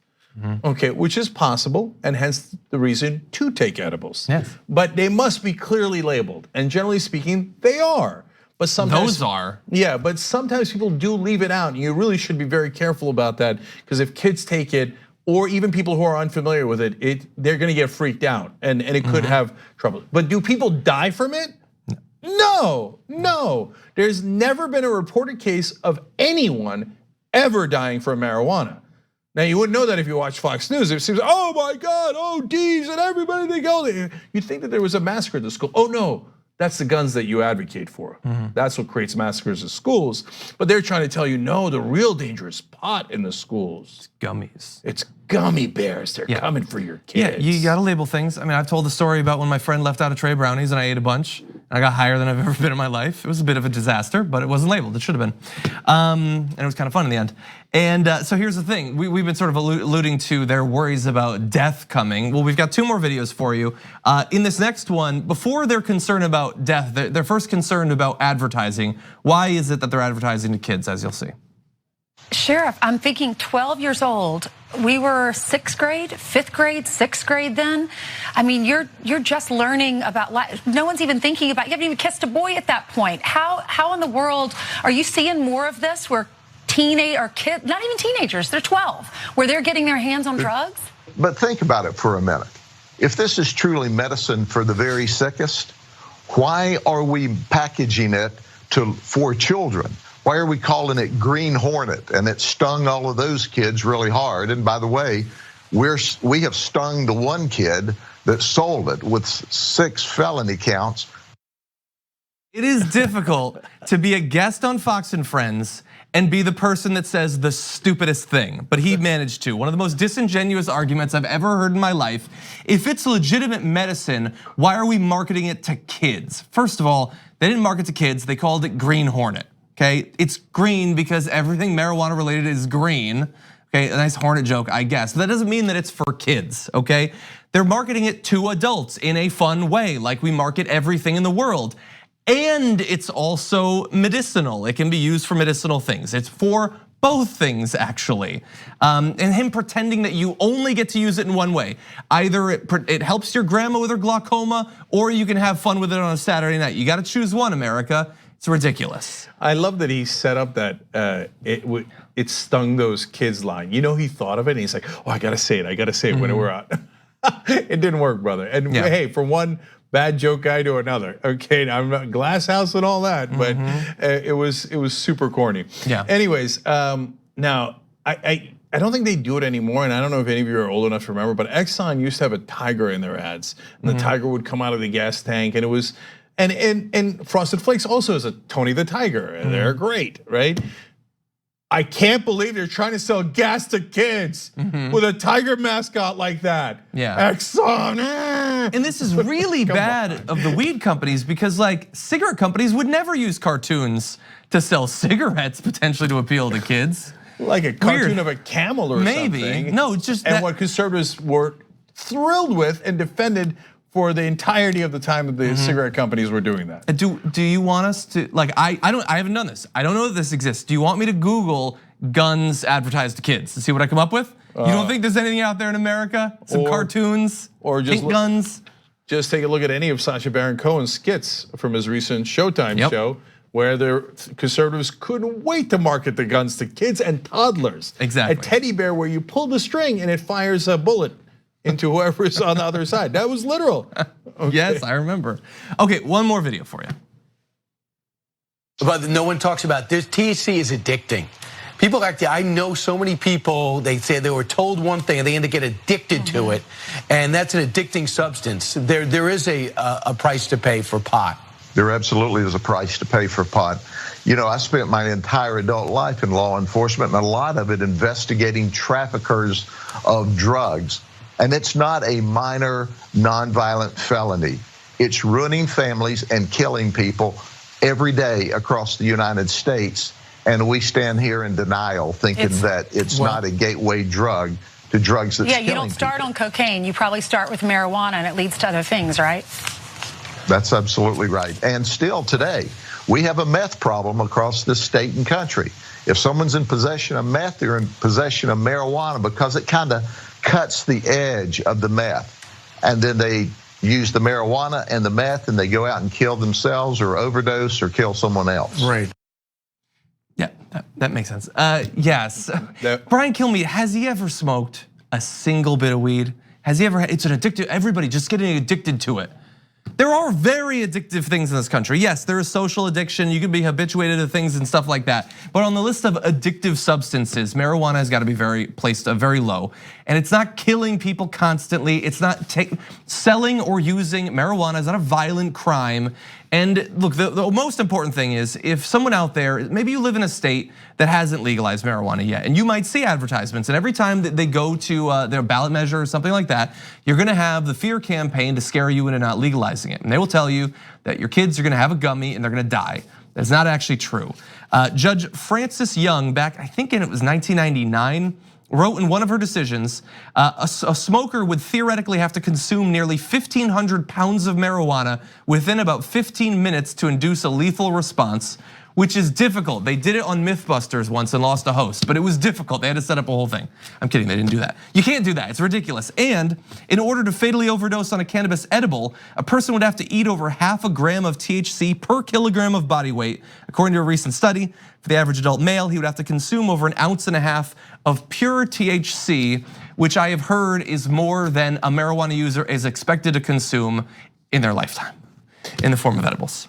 Okay, which is possible, and hence the reason to take edibles. Yes. But they must be clearly labeled, and generally speaking, they are. But sometimes those are. Yeah, but sometimes people do leave it out, and you really should be very careful about that, because if kids take it, or even people who are unfamiliar with it, they're gonna get freaked out, and it could have trouble. But do people die from it? No. There's never been a reported case of anyone ever dying from marijuana. Now, you wouldn't know that if you watch Fox News. It seems, oh my God, ODs and everybody, they go there. You'd think that there was a massacre at the school. Oh no, that's the guns that you advocate for. That's what creates massacres at schools. But they're trying to tell you, no, the real danger is pot in the schools. It's gummies. It's gummy bears, they're coming for your kids. Yeah, you gotta label things. I mean, I've told the story about when my friend left out a tray of brownies and I ate a bunch. And I got higher than I've ever been in my life. It was a bit of a disaster, but it wasn't labeled, it should have been. And it was kind of fun in the end. And so here's the thing, we've been sort of alluding to their worries about death coming. Well, we've got 2 more videos for you. In this next one, before they're concerned about death, they're first concerned about advertising. Why is it that they're advertising to kids, as you'll see? Sheriff, I'm thinking 12 years old. We were 6th grade, 5th grade, 6th grade then. I mean, you're just learning about life. No one's even thinking about, you haven't even kissed a boy at that point. How in the world are you seeing more of this where kids, not even teenagers, they're 12, where they're getting their hands on drugs? But think about it for a minute. If this is truly medicine for the very sickest, why are we packaging it for children? Why are we calling it Green Hornet? And it stung all of those kids really hard. And by the way, we have stung the one kid that sold it with 6 felony counts. It is difficult to be a guest on Fox and Friends and be the person that says the stupidest thing, but he managed to. One of the most disingenuous arguments I've ever heard in my life. If it's legitimate medicine, why are we marketing it to kids? First of all, they didn't market to kids, they called it Green Hornet. Okay, it's green because everything marijuana related is green. Okay, a nice hornet joke, I guess. But that doesn't mean that it's for kids, okay? They're marketing it to adults in a fun way, like we market everything in the world. And it's also medicinal. It can be used for medicinal things. It's for both things, actually. And him pretending that you only get to use it in one way. Either it helps your grandma with her glaucoma, or you can have fun with it on a Saturday night. You gotta choose one, America. It's ridiculous. I love that he set up that it stung those kids line. You know, he thought of it and he's like, oh, I gotta say it when we're out. It didn't work, brother. And hey, from one bad joke guy to another. Okay, I'm not Glass House and all that, but it was super corny. Yeah. Anyways, now I don't think they do it anymore, and I don't know if any of you are old enough to remember, but Exxon used to have a tiger in their ads, and the tiger would come out of the gas tank, and it was. And Frosted Flakes also is a Tony the Tiger, and they're great, right? I can't believe they're trying to sell gas to kids with a tiger mascot like that. Yeah. Exxon. And this is really bad of the weed companies, because like cigarette companies would never use cartoons to sell cigarettes potentially to appeal to kids. Like a cartoon of a camel or something. Maybe. No, it's just and what conservatives were thrilled with and defended for the entirety of the time that the cigarette companies were doing that. Do you want us to, like, I haven't done this. I don't know that this exists. Do you want me to Google guns advertised to kids to see what I come up with? You don't think there's anything out there in America? Some cartoons, or just pink guns? Just take a look at any of Sacha Baron Cohen's skits from his recent Showtime show, where the conservatives couldn't wait to market the guns to kids and toddlers. Exactly. A teddy bear where you pull the string and it fires a bullet into whoever's on the other side. That was literal. Okay. Yes, I remember. Okay, one more video for you. But no one talks about this. THC is addicting. People I know so many people, they say they were told one thing and they end up getting addicted to it. And that's an addicting substance. There is a price to pay for pot. There absolutely is a price to pay for pot. You know, I spent my entire adult life in law enforcement, and a lot of it investigating traffickers of drugs. And it's not a minor nonviolent felony. It's ruining families and killing people every day across the United States. And we stand here in denial, thinking that it's not a gateway drug to drugs that's killing you don't start on cocaine. You probably start with marijuana, and it leads to other things, right? That's absolutely right. And still today, we have a meth problem across this state and country. If someone's in possession of meth, they're in possession of marijuana because it kind of cuts the edge of the meth. And then they use the marijuana and the meth, and they go out and kill themselves or overdose or kill someone else. Right. Yeah, that makes sense. Yes. Brian Kilmeade, has he ever smoked a single bit of weed? Has he ever, it's an addictive, everybody just getting addicted to it. There are very addictive things in this country. Yes, there is social addiction. You can be habituated to things and stuff like that. But on the list of addictive substances, marijuana has got to be placed very low. And it's not killing people constantly. It's not selling or using marijuana is not a violent crime. And look, the most important thing is if someone out there, maybe you live in a state that hasn't legalized marijuana yet, and you might see advertisements, and every time that they go to their ballot measure or something like that, you're gonna have the fear campaign to scare you into not legalizing it. And they will tell you that your kids are gonna have a gummy and they're gonna die. That's not actually true. Judge Frances Young, back I think it was 1999, wrote in one of her decisions, a smoker would theoretically have to consume nearly 1,500 pounds of marijuana within about 15 minutes to induce a lethal response, which is difficult. They did it on Mythbusters once and lost a host, but it was difficult. They had to set up a whole thing. I'm kidding, they didn't do that. You can't do that, it's ridiculous. And in order to fatally overdose on a cannabis edible, a person would have to eat over half a gram of THC per kilogram of body weight. According to a recent study, for the average adult male, he would have to consume over 1.5 ounces of pure THC, which I have heard is more than a marijuana user is expected to consume in their lifetime in the form of edibles.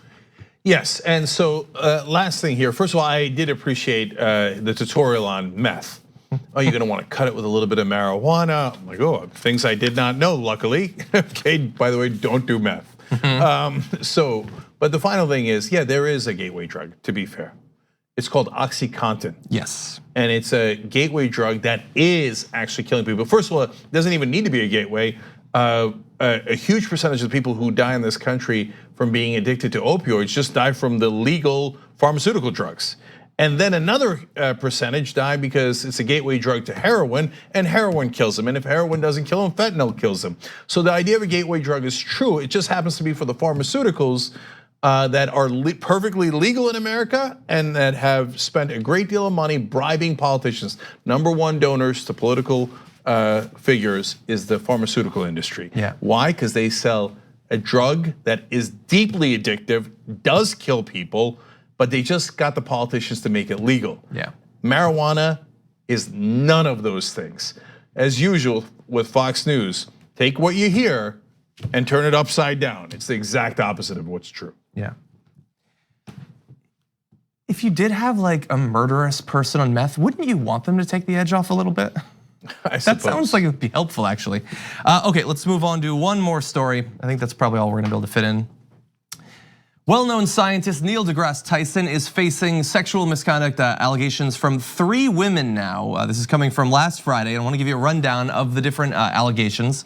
Yes, and so last thing here. First of all, I did appreciate the tutorial on meth. Oh, you're gonna want to cut it with a little bit of marijuana. I'm like, oh, things I did not know, luckily. Okay, by the way, don't do meth. But the final thing is, yeah, there is a gateway drug, to be fair. It's called OxyContin. Yes. And it's a gateway drug that is actually killing people. First of all, it doesn't even need to be a gateway. A huge percentage of the people who die in this country from being addicted to opioids just die from the legal pharmaceutical drugs. And then another percentage die because it's a gateway drug to heroin, and heroin kills them. And if heroin doesn't kill them, fentanyl kills them. So the idea of a gateway drug is true. It just happens to be for the pharmaceuticals that are perfectly legal in America and that have spent a great deal of money bribing politicians. Number one donors to political figures is the pharmaceutical industry. Yeah. Why? Because they sell a drug that is deeply addictive, does kill people, but they just got the politicians to make it legal. Yeah. Marijuana is none of those things. As usual with Fox News, take what you hear and turn it upside down. It's the exact opposite of what's true. Yeah. If you did have like a murderous person on meth, wouldn't you want them to take the edge off a little bit? That sounds like it would be helpful, actually. Okay, let's move on to one more story. I think that's probably all we're gonna be able to fit in. Well-known scientist Neil deGrasse Tyson is facing sexual misconduct allegations from 3 women now. This is coming from last Friday. I want to give you a rundown of the different allegations.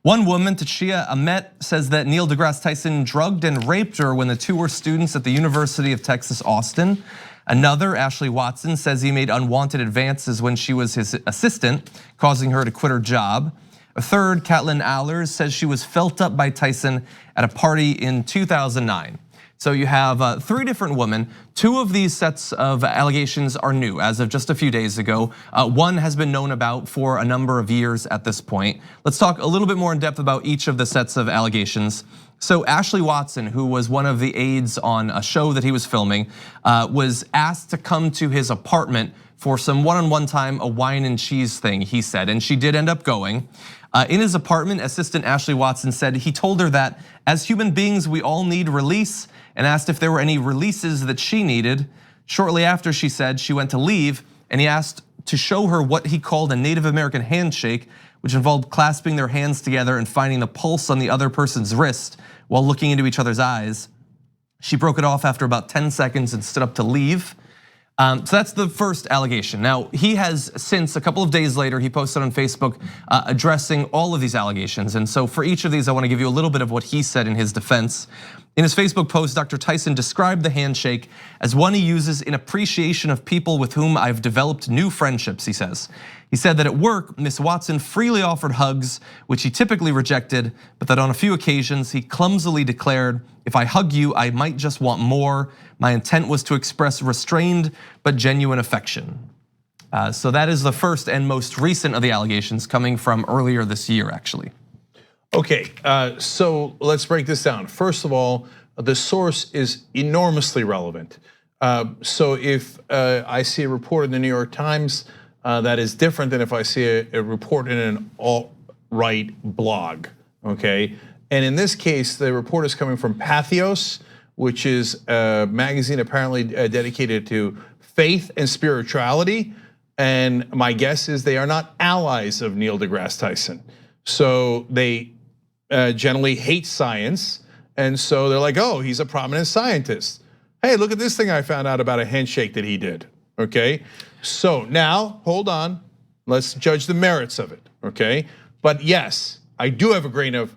One woman, Tachia Ahmet, says that Neil deGrasse Tyson drugged and raped her when the two were students at the University of Texas, Austin. Another, Ashley Watson, says he made unwanted advances when she was his assistant, causing her to quit her job. A third, Caitlin Allers, says she was felt up by Tyson at a party in 2009. So you have 3 different women. 2 of these sets of allegations are new as of just a few days ago. One has been known about for a number of years at this point. Let's talk a little bit more in depth about each of the sets of allegations. So Ashley Watson, who was one of the aides on a show that he was filming, was asked to come to his apartment for some one-on-one time, a wine and cheese thing, he said, and she did end up going. In his apartment, assistant Ashley Watson said he told her that as human beings, we all need release, and asked if there were any releases that she needed. Shortly after, she said she went to leave, and he asked to show her what he called a Native American handshake, which involved clasping their hands together and finding the pulse on the other person's wrist while looking into each other's eyes. She broke it off after about 10 seconds and stood up to leave. So that's the first allegation. Now, he has since, a couple of days later, he posted on Facebook addressing all of these allegations. And so for each of these, I want to give you a little bit of what he said in his defense. In his Facebook post, Dr. Tyson described the handshake as one he uses in appreciation of people with whom I've developed new friendships, he says. He said that at work, Ms. Watson freely offered hugs, which he typically rejected, but that on a few occasions, he clumsily declared, if I hug you, I might just want more. My intent was to express restrained but genuine affection. So that is the first and most recent of the allegations coming from earlier this year, actually. Okay, so let's break this down. First of all, the source is enormously relevant. So if I see a report in the New York Times that is different than if I see a report in an alt-right blog, okay? And in this case, the report is coming from Pathos, which is a magazine apparently dedicated to faith and spirituality. And my guess is they are not allies of Neil deGrasse Tyson. So they generally hate science. And so they're like, oh, he's a prominent scientist. Hey, look at this thing I found out about a handshake that he did, okay? So now, hold on, let's judge the merits of it, okay? But yes, I do have a grain of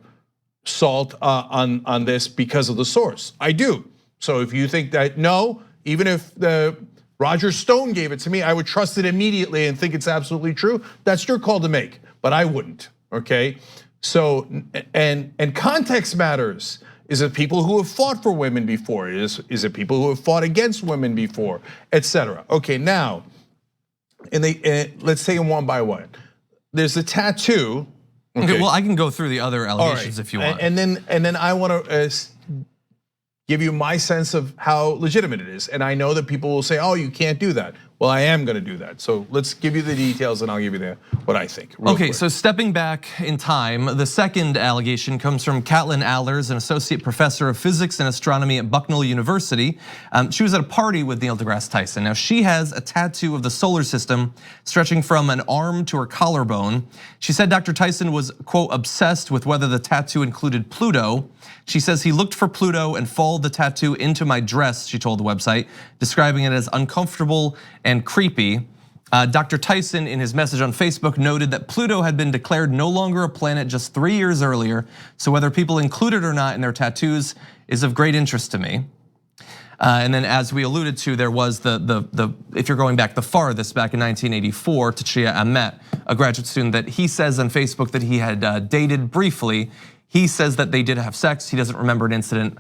salt on this because of the source, I do. So if you think that, no, even if Roger Stone gave it to me, I would trust it immediately and think it's absolutely true, that's your call to make, but I wouldn't, okay? So, and context matters. Is it people who have fought for women before? Is it people who have fought against women before, etc.? Okay, now, let's take them one by one. There's a tattoo. Okay, well, I can go through the other allegations if you want. And then I want to give you my sense of how legitimate it is. And I know that people will say, oh, you can't do that. Well, I am gonna do that. So let's give you the details and I'll give you what I think. Okay, so stepping back in time, the second allegation comes from Caitlin Allers, an associate professor of physics and astronomy at Bucknell University. She was at a party with Neil deGrasse Tyson. Now she has a tattoo of the solar system stretching from an arm to her collarbone. She said Dr. Tyson was, quote, obsessed with whether the tattoo included Pluto. She says he looked for Pluto and followed the tattoo into my dress, she told the website, describing it as uncomfortable and creepy. Dr. Tyson, in his message on Facebook, noted that Pluto had been declared no longer a planet just 3 years earlier, so whether people include it or not in their tattoos is of great interest to me. And then, as we alluded to, there was if you're going back the farthest, back in 1984, Tachia Ahmet, a graduate student that he says on Facebook that he had dated briefly. He says that they did have sex. He doesn't remember an incident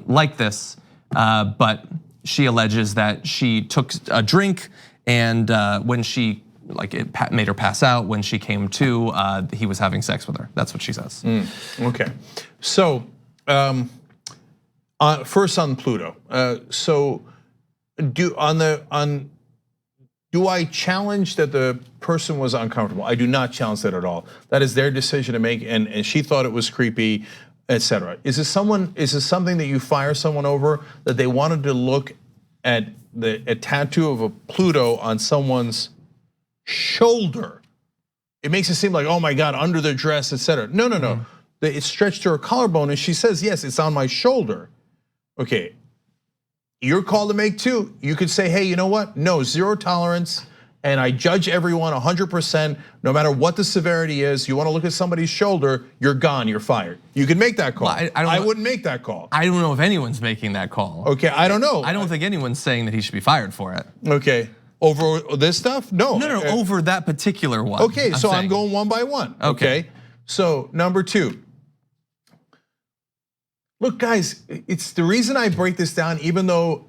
like this, but she alleges that she took a drink and when she, it made her pass out, when she came to, he was having sex with her. That's what she says. Okay, so first on Pluto. So do I challenge that the person was uncomfortable? I do not challenge that at all. That is their decision to make, and she thought it was creepy, etc. Is this something that you fire someone over, that they wanted to look at a tattoo of a Pluto on someone's shoulder? It makes it seem like, oh my God, under the dress, etc. No. It's stretched to her collarbone, and she says, yes, it's on my shoulder. Okay. Your call to make too. You could say, hey, you know what? No, zero tolerance, and I judge everyone 100%, no matter what the severity is. You want to look at somebody's shoulder, you're gone, you're fired. You can make that call. Well, I wouldn't make that call. I don't know if anyone's making that call. Okay, I don't know. I don't think anyone's saying that he should be fired for it. Okay, over this stuff? No. No, over that particular one. Okay, so I'm going one by one. Okay, so number two. Look, guys, it's the reason I break this down, even though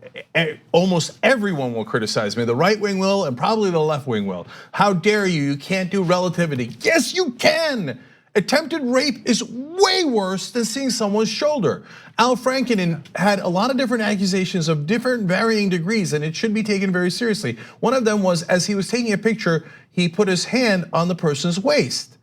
almost everyone will criticize me. The right wing will, and probably the left wing will. How dare you? You can't do relativity. Yes, you can. Attempted rape is way worse than seeing someone's shoulder. Al Franken had a lot of different accusations of different varying degrees, and it should be taken very seriously. One of them was, as he was taking a picture, he put his hand on the person's waist.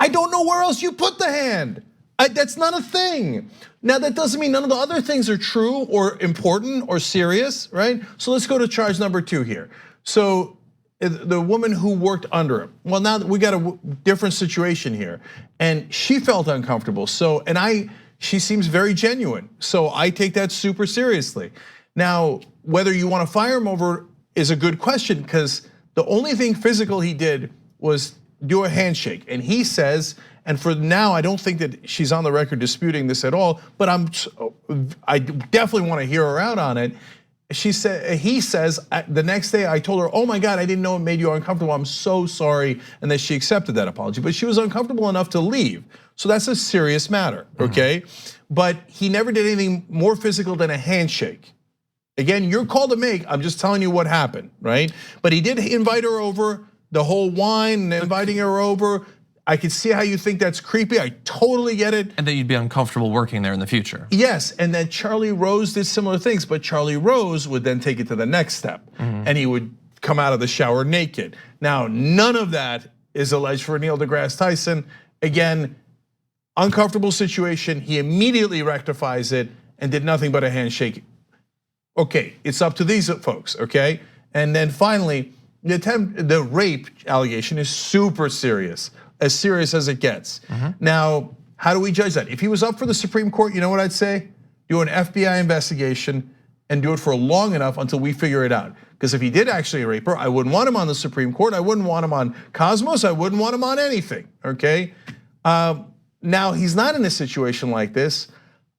I don't know where else you put the hand. That's not a thing. Now that doesn't mean none of the other things are true or important or serious, right? So let's go to charge number 2 here. So the woman who worked under him. Well, now we got a different situation here, and she felt uncomfortable. So, and I she seems very genuine. So I take that super seriously. Now, whether you want to fire him over is a good question, because the only thing physical he did was do a handshake. And he says, and for now, I don't think that she's on the record disputing this at all, but I definitely want to hear her out on it. He says, the next day I told her, oh my God, I didn't know it made you uncomfortable. I'm so sorry. And then she accepted that apology, but she was uncomfortable enough to leave. So that's a serious matter, okay? But he never did anything more physical than a handshake. Again, your call to make, I'm just telling you what happened, right? But he did invite her over, the whole wine and inviting her over. I can see how you think that's creepy. I totally get it. And that you'd be uncomfortable working there in the future. Yes, and then Charlie Rose did similar things, but Charlie Rose would then take it to the next step, and he would come out of the shower naked. Now, none of that is alleged for Neil deGrasse Tyson. Again, uncomfortable situation, he immediately rectifies it and did nothing but a handshake. Okay, it's up to these folks, okay? And then finally, the rape allegation is super serious as it gets. Now, how do we judge that? If he was up for the Supreme Court, you know what I'd say? Do an FBI investigation and do it for long enough until we figure it out. Because if he did actually rape her, I wouldn't want him on the Supreme Court. I wouldn't want him on Cosmos. I wouldn't want him on anything, okay? Now, he's not in a situation like this.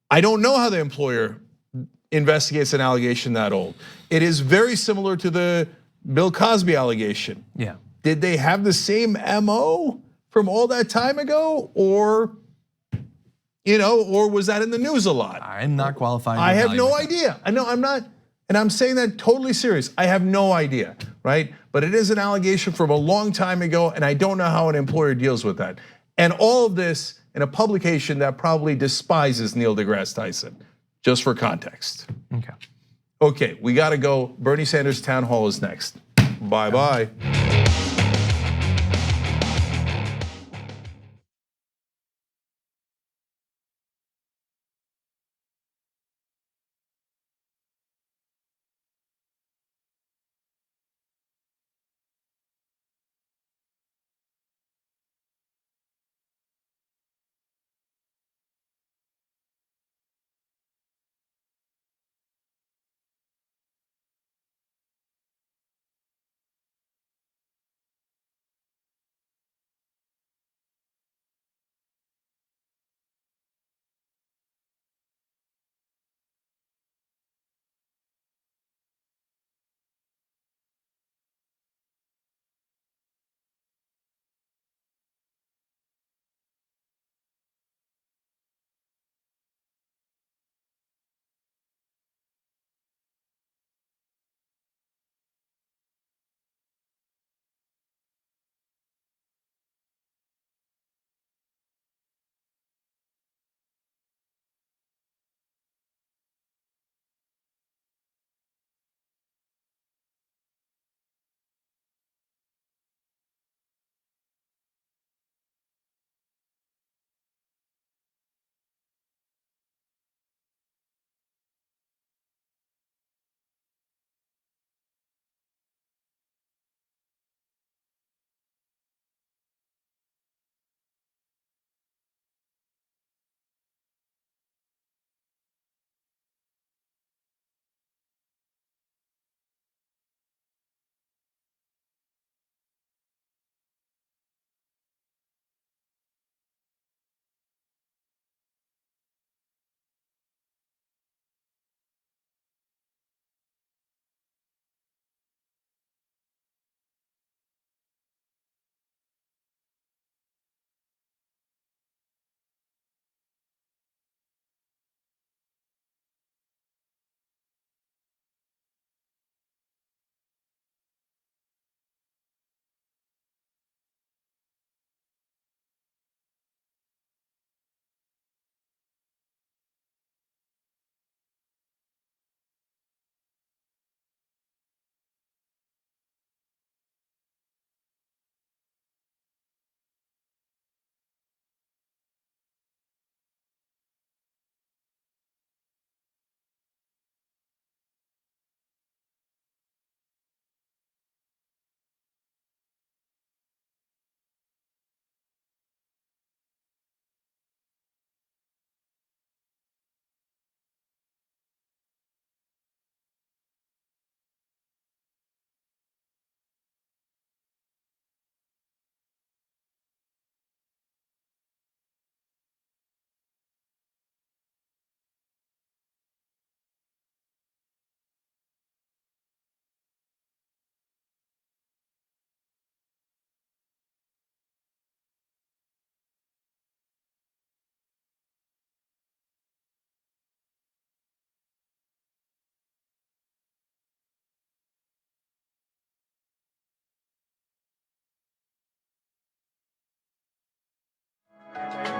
I don't know how the employer investigates an allegation that old. It is very similar to the Bill Cosby allegation. Yeah. Did they have the same MO from all that time ago, or was that in the news a lot? I'm not qualified. I have no idea. I know I'm not, and I'm saying that totally serious. I have no idea, right? But it is an allegation from a long time ago, and I don't know how an employer deals with that. And all of this in a publication that probably despises Neil deGrasse Tyson, just for context. Okay, we gotta go. Bernie Sanders town hall is next. Bye-bye.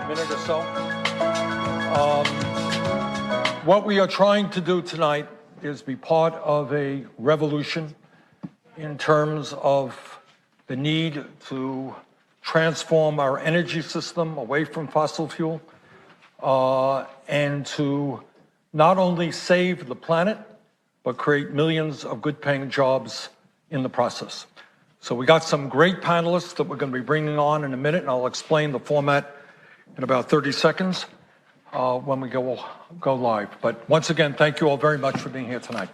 minute or so. What we are trying to do tonight is be part of a revolution in terms of the need to transform our energy system away from fossil fuel and to not only save the planet, but create millions of good-paying jobs in the process. So we got some great panelists that we're going to be bringing on in a minute, and I'll explain the format in about 30 seconds when we go live. But once again, thank you all very much for being here tonight.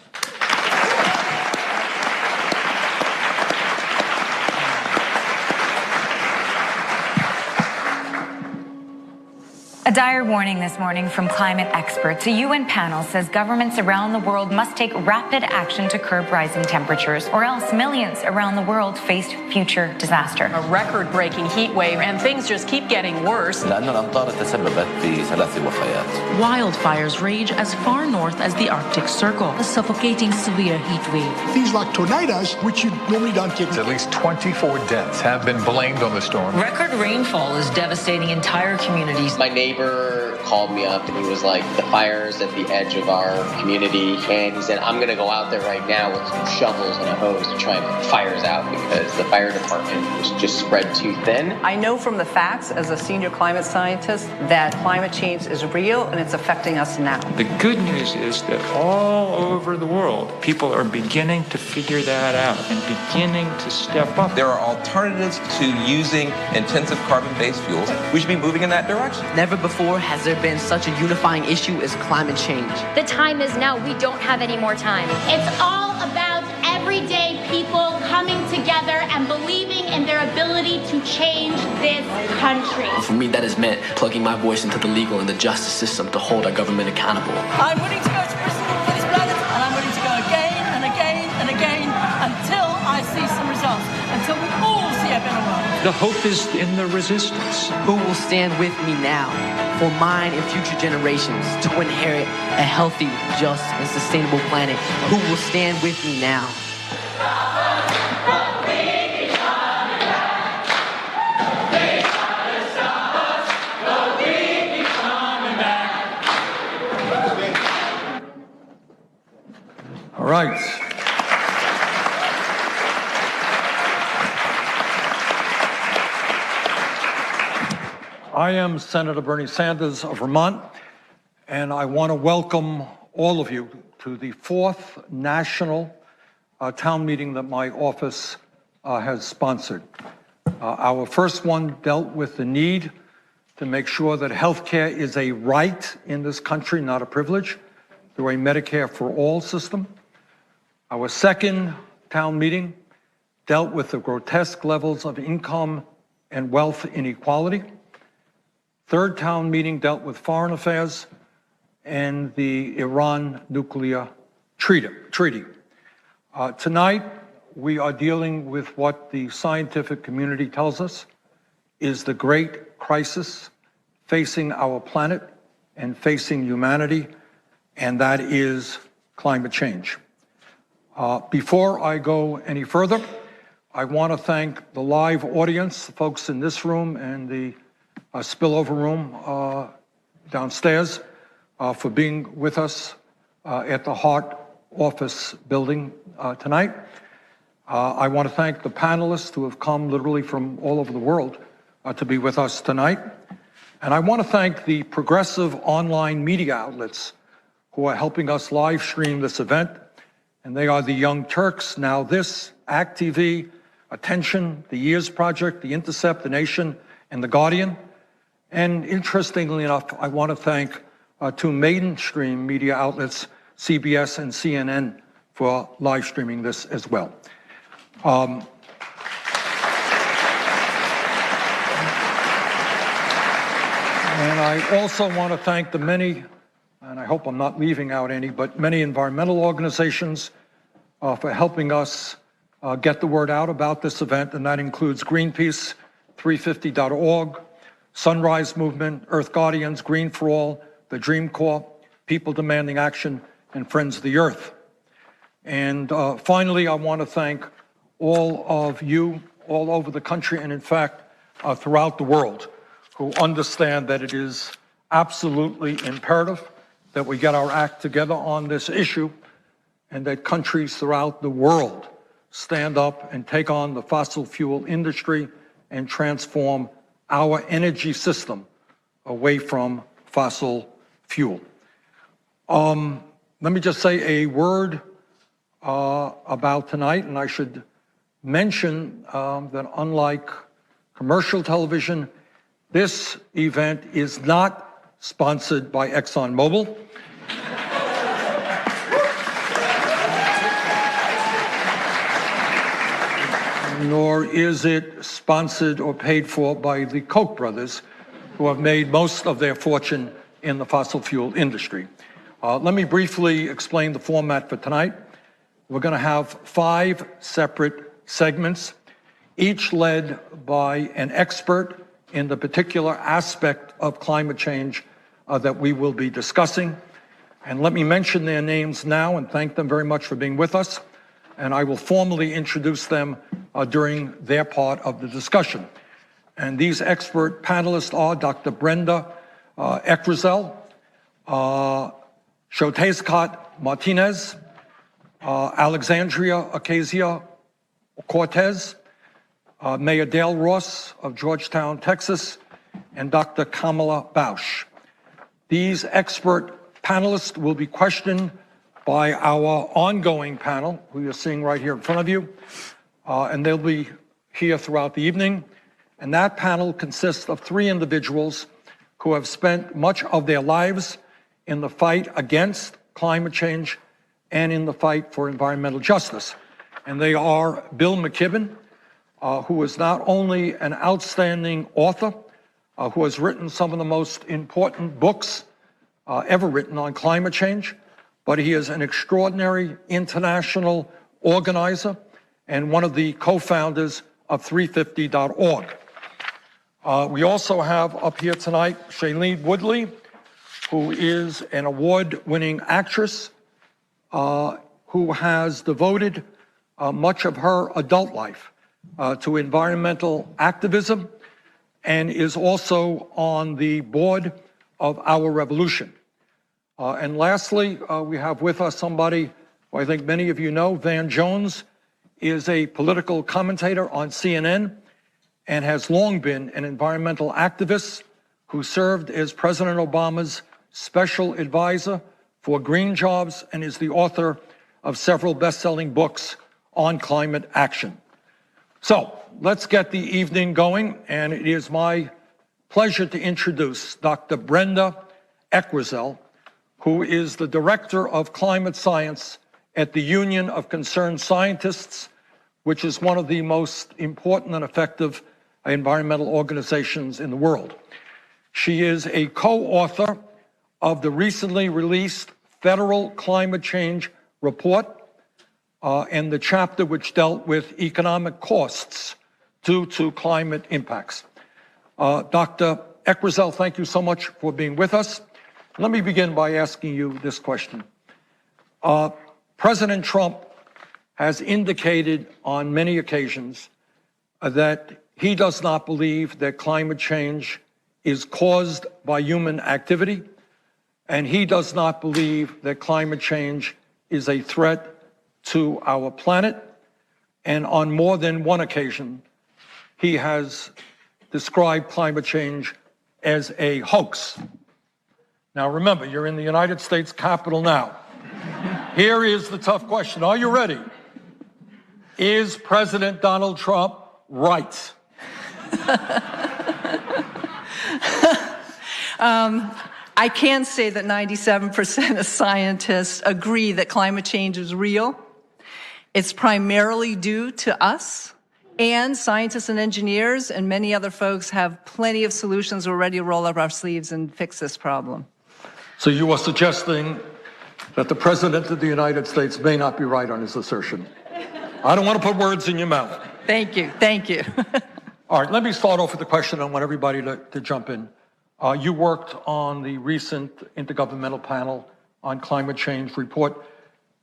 A dire warning this morning from climate experts. A UN panel says governments around the world must take rapid action to curb rising temperatures, or else millions around the world face future disaster. A record-breaking heat wave, and things just keep getting worse. لأن الأمطار تسببت بثلاث وفيات. Wildfires rage as far north as the Arctic Circle, a suffocating severe heat wave. Things like tornadoes, which you normally don't get. At least 24 deaths have been blamed on the storm. Record rainfall is devastating entire communities. My neighbor called me up and he was like, the fire's at the edge of our community, and he said, I'm gonna go out there right now with some shovels and a hose to try and put fires out because the fire department was just spread too thin. I know from the facts as a senior climate scientist that climate change is real and it's affecting us now. The good news is that all over the world, people are beginning to figure that out and beginning to step up. There are alternatives to using intensive carbon-based fuels. We should be moving in that direction. Never before has there been such a unifying issue as climate change. The time is now. We don't have any more time. It's all about everyday people coming together and believing in their ability to change this country. For me, that has meant plugging my voice into the legal and the justice system to hold our government accountable. I'm willing to go to prison for this planet, and I'm willing to go again and again and again until I see some results, until we all see a better world. The hope is in the resistance. Who will stand with me now for mine and future generations to inherit a healthy, just, and sustainable planet? Who will stand with me now? All right. I am Senator Bernie Sanders of Vermont, and I want to welcome all of you to the 4th national town meeting that my office has sponsored. Our first one dealt with the need to make sure that health care is a right in this country, not a privilege, through a Medicare for All system. Our second town meeting dealt with the grotesque levels of income and wealth inequality. Third town meeting dealt with foreign affairs and the Iran nuclear treaty. Tonight, we are dealing with what the scientific community tells us is the great crisis facing our planet and facing humanity, and that is climate change. Before I go any further, I want to thank the live audience, the folks in this room and the spillover room downstairs for being with us at the Hart office building tonight. I want to thank the panelists who have come literally from all over the world to be with us tonight. And I want to thank the progressive online media outlets who are helping us live stream this event. And they are the Young Turks, Now This, ACT TV, Attention, The Years Project, The Intercept, The Nation, and The Guardian. And interestingly enough, I want to thank two mainstream media outlets, CBS and CNN, for live streaming this as well. And I also want to thank the many, and I hope I'm not leaving out any, but many environmental organizations for helping us get the word out about this event, and that includes Greenpeace, 350.org, Sunrise Movement, Earth Guardians, Green for All, the Dream Corps, People Demanding Action, and Friends of the Earth. And finally, I want to thank all of you all over the country and, in fact, throughout the world who understand that it is absolutely imperative that we get our act together on this issue and that countries throughout the world stand up and take on the fossil fuel industry and transform our energy system away from fossil fuel. Let me just say a word about tonight, and I should mention that unlike commercial television, this event is not sponsored by ExxonMobil. Nor is it sponsored or paid for by the Koch brothers, who have made most of their fortune in the fossil fuel industry. Let me briefly explain the format for tonight. We're going to have 5 separate segments, each led by an expert in the particular aspect of climate change that we will be discussing. And let me mention their names now and thank them very much for being with us. And I will formally introduce them during their part of the discussion. And these expert panelists are Dr. Brenda Eckerzel, Cortese Martinez, Alexandria Acacio Cortese, Mayor Dale Ross of Georgetown, Texas, and Dr. Kamala Bausch. These expert panelists will be questioned by our ongoing panel, who you're seeing right here in front of you, and they'll be here throughout the evening. And that panel consists of 3 individuals who have spent much of their lives in the fight against climate change and in the fight for environmental justice. And they are Bill McKibben, who is not only an outstanding author, who has written some of the most important books ever written on climate change, but he is an extraordinary international organizer and one of the co-founders of 350.org. We also have up here tonight Shailene Woodley, who is an award-winning actress who has devoted much of her adult life to environmental activism and is also on the board of Our Revolution. And lastly, we have with us somebody who I think many of you know. Van Jones is a political commentator on CNN and has long been an environmental activist who served as President Obama's special advisor for green jobs and is the author of several best-selling books on climate action. So let's get the evening going, and it is my pleasure to introduce Dr. Brenda Eckerzel, who is the Director of Climate Science at the Union of Concerned Scientists, which is one of the most important and effective environmental organizations in the world. She is a co-author of the recently released Federal Climate Change Report and the chapter which dealt with economic costs due to climate impacts. Dr. Eckerzel, thank you so much for being with us. Let me begin by asking you this question. President Trump has indicated on many occasions that he does not believe that climate change is caused by human activity, and he does not believe that climate change is a threat to our planet. And on more than one occasion, he has described climate change as a hoax. Now remember, you're in the United States Capitol now. Here is the tough question. Are you ready? Is President Donald Trump right? I can say that 97% of scientists agree that climate change is real. It's primarily due to us, and scientists and engineers and many other folks have plenty of solutions. We're ready to roll up our sleeves and fix this problem. So you are suggesting that the President of the United States may not be right on his assertion. I don't want to put words in your mouth. Thank you. Thank you. All right, let me start off with the question. I want everybody to jump in. You worked on the recent Intergovernmental Panel on Climate Change report.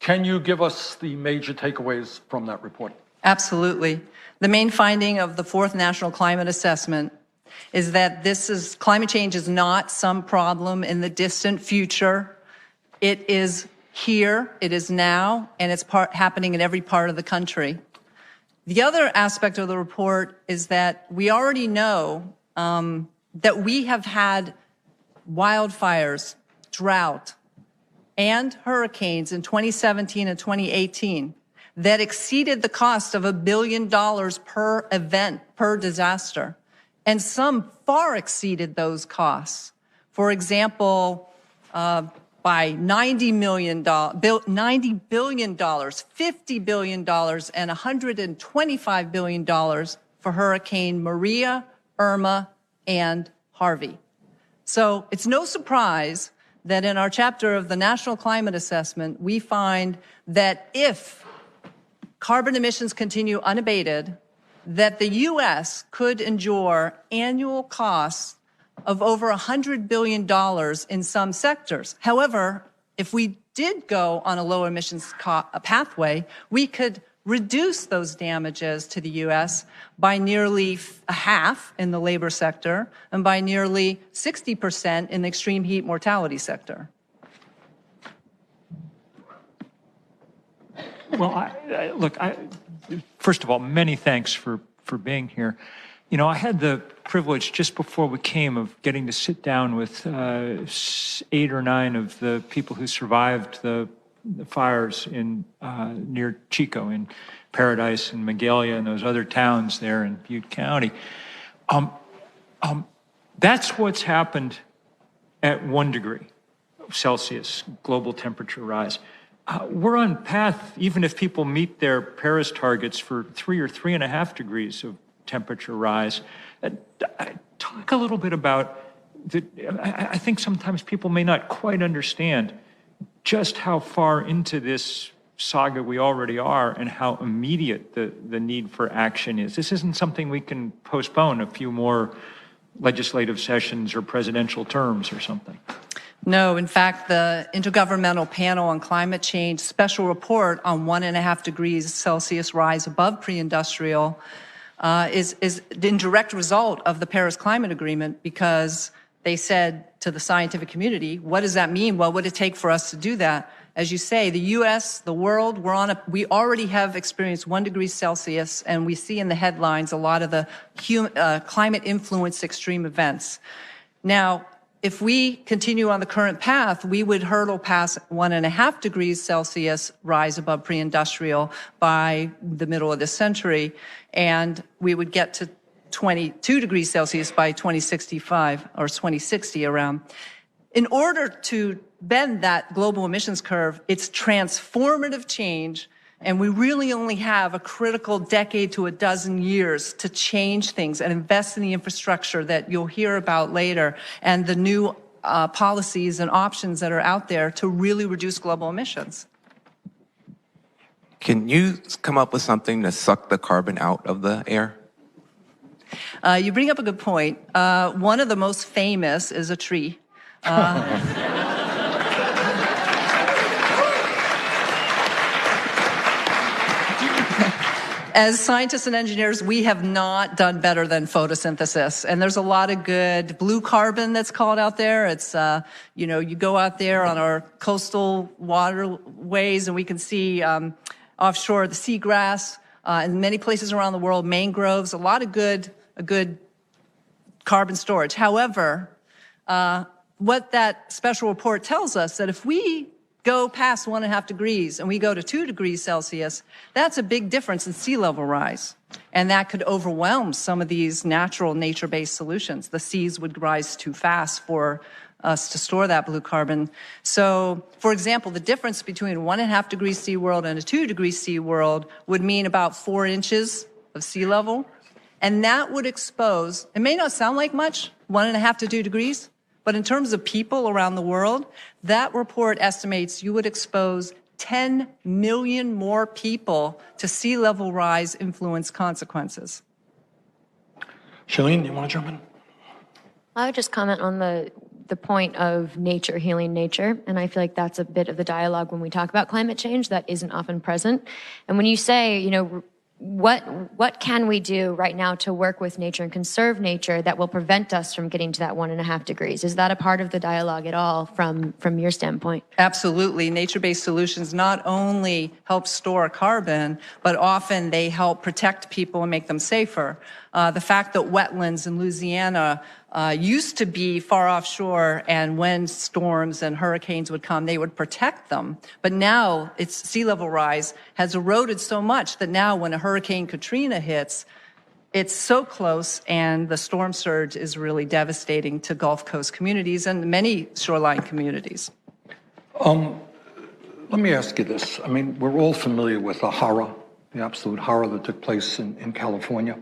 Can you give us the major takeaways from that report? Absolutely. The main finding of the 4th National Climate Assessment is that climate change is not some problem in the distant future. It is here, it is now, and it's happening in every part of the country. The other aspect of the report is that we already know that we have had wildfires, drought, and hurricanes in 2017 and 2018 that exceeded the cost of $1 billion per event, per disaster. And some far exceeded those costs. For example, by $90 billion, $50 billion, and $125 billion for Hurricane Maria, Irma, and Harvey. So it's no surprise that in our chapter of the National Climate Assessment, we find that if carbon emissions continue unabated, that the U.S. could endure annual costs of over $100 billion in some sectors. However, if we did go on a low emissions pathway, we could reduce those damages to the U.S. by nearly a half in the labor sector and by nearly 60% in the extreme heat mortality sector. Well, look, first of all, many thanks for being here. You know, I had the privilege just before we came of getting to sit down with 8 or 9 of the people who survived the fires in near Chico, in Paradise and Magalia and those other towns there in Butte County. That's what's happened at 1 degree Celsius global temperature rise. We're on path, even if people meet their Paris targets, for 3 or 3.5 degrees of temperature rise. Talk a little bit about I think sometimes people may not quite understand just how far into this saga we already are and how immediate the need for action is. This isn't something we can postpone a few more legislative sessions or presidential terms or something. No, in fact, the Intergovernmental Panel on Climate Change special report on 1.5 degrees Celsius rise above pre-industrial is in direct result of the Paris Climate Agreement, because they said to the scientific community, what does that mean? What would it take for us to do that? As you say, the U.S., the world, we already have experienced 1 degree Celsius, and we see in the headlines a lot of the climate-influenced extreme events. Now, if we continue on the current path, we would hurdle past 1.5 degrees Celsius rise above pre-industrial by the middle of this century, and we would get to 22 degrees Celsius by 2065 or 2060 around. In order to bend that global emissions curve, it's transformative change, and we really only have a critical decade to a dozen years to change things and invest in the infrastructure that you'll hear about later and the new policies and options that are out there to really reduce global emissions. Can you come up with something to suck the carbon out of the air? You bring up a good point. One of the most famous is a tree. As scientists and engineers, we have not done better than photosynthesis. And there's a lot of good blue carbon that's called out there. It's, you go out there on our coastal waterways and we can see offshore the seagrass, in many places around the world, mangroves, a lot of good carbon storage. However, what that special report tells us that if we go past 1.5 degrees and we go to 2 degrees Celsius, that's a big difference in sea level rise. And that could overwhelm some of these natural nature-based solutions. The seas would rise too fast for us to store that blue carbon. So, for example, the difference between 1.5 degrees sea world and a 2 degree sea world would mean about 4 inches of sea level. And that would expose, it may not sound like much, 1.5 to 2 degrees, but in terms of people around the world, that report estimates you would expose 10 million more people to sea level rise influence consequences. Shilene, you want to jump in? I would just comment on the point of nature healing nature, and I feel like that's a bit of the dialogue when we talk about climate change that isn't often present. And when you say, what can we do right now to work with nature and conserve nature that will prevent us from getting to that 1.5 degrees? Is that a part of the dialogue at all from your standpoint? Absolutely. Nature-based solutions not only help store carbon, but often they help protect people and make them safer. The fact that wetlands in Louisiana used to be far offshore, and when storms and hurricanes would come, they would protect them. But now its sea level rise has eroded so much that now when a Hurricane Katrina hits, it's so close, and the storm surge is really devastating to Gulf Coast communities and many shoreline communities. Let me ask you this. I mean, we're all familiar with the horror, the absolute horror that took place in California.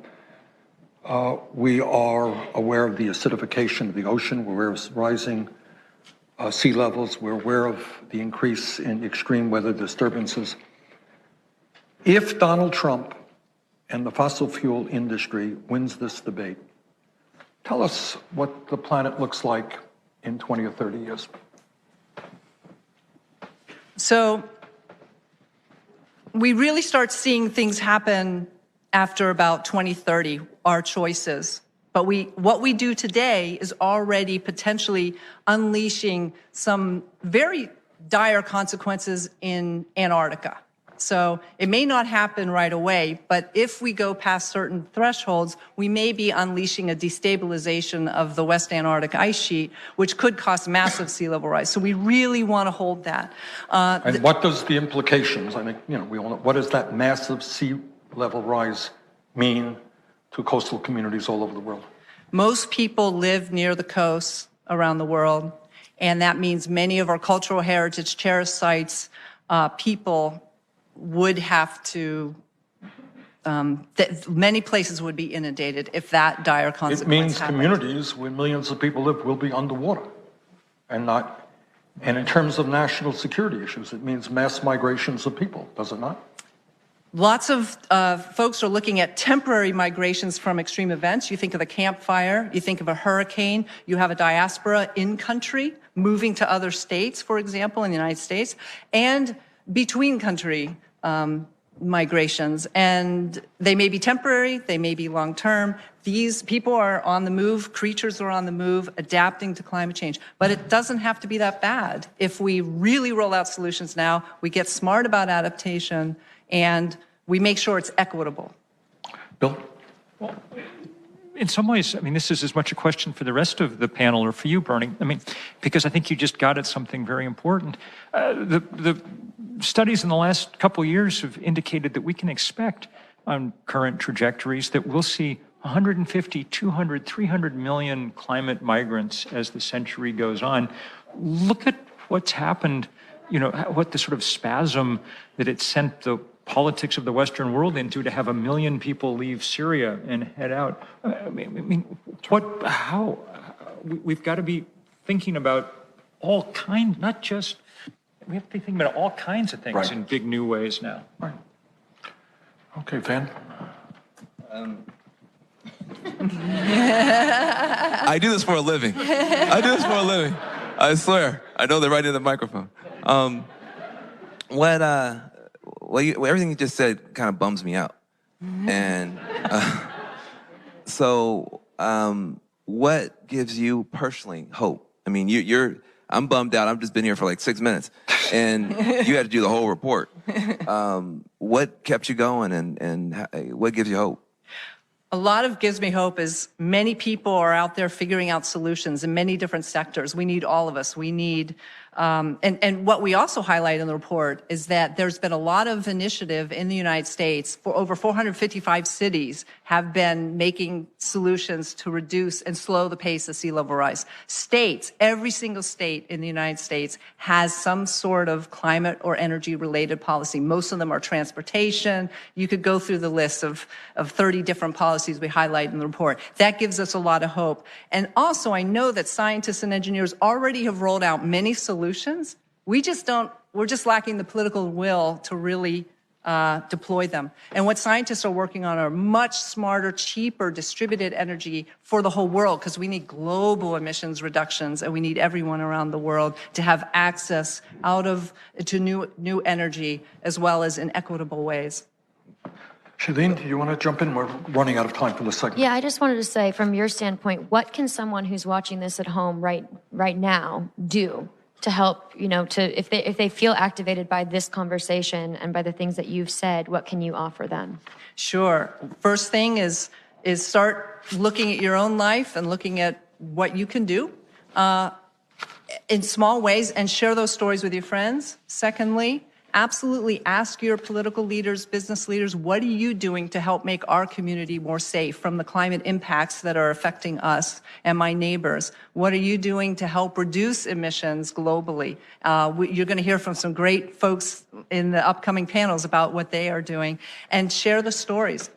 We are aware of the acidification of the ocean. We're aware of rising sea levels. We're aware of the increase in extreme weather disturbances. If Donald Trump and the fossil fuel industry wins this debate, tell us what the planet looks like in 20 or 30 years. So we really start seeing things happen after about 2030, our choices. But what we do today is already potentially unleashing some very dire consequences in Antarctica. So it may not happen right away, but if we go past certain thresholds, we may be unleashing a destabilization of the West Antarctic ice sheet, which could cause massive sea level rise. So we really want to hold that. And what does the implications, I mean, you know, we all know, what does that massive sea level rise mean to coastal communities all over the world? Most people live near the coast around the world, and that means many of our cultural heritage cherished sites, people would have to, many places would be inundated if that dire consequence It means happened. Communities where millions of people live will be underwater and not, and in terms of national security issues, it means mass migrations of people, does it not? Lots of folks are looking at temporary migrations from extreme events. You think of a campfire, you think of a hurricane, you have a diaspora in country moving to other states, for example, in the United States, and between country migrations. And they may be temporary, they may be long-term. These people are on the move, creatures are on the move, adapting to climate change. But it doesn't have to be that bad. If we really roll out solutions now, we get smart about adaptation, and we make sure it's equitable. Bill? Well, in some ways, I mean, this is as much a question for the rest of the panel or for you, Bernie. I mean, because I think you just got at something very important. The studies in the last couple of years have indicated that we can expect on current trajectories that we'll see 150, 200, 300 million climate migrants as the century goes on. Look at what's happened, you know, what the sort of spasm that it sent the politics of the Western world into to have 1 million people leave Syria and head out. I mean, we've got to be thinking about all kinds, not just, we have to be thinking about all kinds of things in big new ways now. Right. Okay, Van. I do this for a living. I swear. I know they're right in the microphone. Everything you just said kind of bums me out. And so what gives you personally hope? I mean, I'm bummed out. I've just been here for like 6 minutes, and you had to do the whole report. What kept you going, and what gives you hope? A lot of gives me hope is many people are out there figuring out solutions in many different sectors. We need all of us. We need, and what we also highlight in the report is that there's been a lot of initiative in the United States. For over 455 cities have been making solutions to reduce and slow the pace of sea level rise. States, every single state in the United States has some sort of climate or energy related policy. Most of them are transportation. You could go through the list of 30 different policies we highlight in the report. That gives us a lot of hope. And also, I know that scientists and engineers already have rolled out many solutions. We're just lacking the political will to really deploy them. And what scientists are working on are much smarter, cheaper, distributed energy for the whole world, because we need global emissions reductions, and we need everyone around the world to have access to new energy, as well as in equitable ways. Shailene, do you want to jump in? We're running out of time for this segment. Yeah, I just wanted to say, from your standpoint, what can someone who's watching this at home right now do to help, if they feel activated by this conversation and by the things that you've said, what can you offer them? Sure. First thing is start looking at your own life and looking at what you can do in small ways and share those stories with your friends. Secondly, absolutely ask your political leaders, business leaders, what are you doing to help make our community more safe from the climate impacts that are affecting us and my neighbors? What are you doing to help reduce emissions globally? You're going to hear from some great folks in the upcoming panels about what they are doing, and share the stories.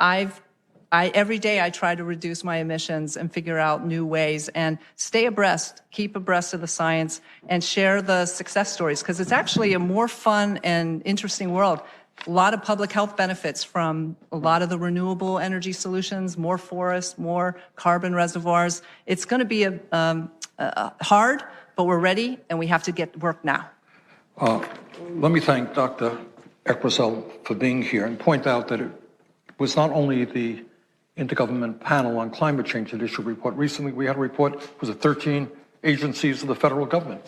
Every day I try to reduce my emissions and figure out new ways and stay abreast, keep abreast of the science, and share the success stories, because it's actually a more fun and interesting world. A lot of public health benefits from a lot of the renewable energy solutions, more forests, more carbon reservoirs. It's going to be hard, but we're ready and we have to get to work now. Let me thank Dr. Ecclesall for being here and point out that it was not only the Intergovernmental Panel on Climate Change that issued a report. Recently, we had a report, was it 13 agencies of the federal government?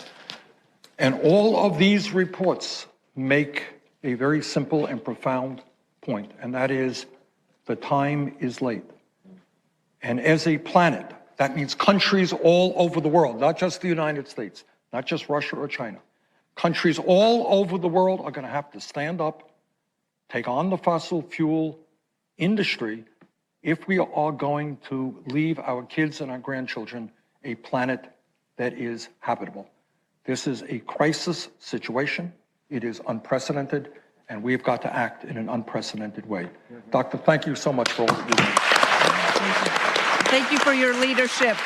And all of these reports make a very simple and profound point, and that is the time is late. And as a planet, that means countries all over the world, not just the United States, not just Russia or China. Countries all over the world are going to have to stand up, take on the fossil fuel industry if we are going to leave our kids and our grandchildren a planet that is habitable. This is a crisis situation. It is unprecedented, and we've got to act in an unprecedented way. Doctor, thank you so much for all that you're doing. Thank you for your leadership.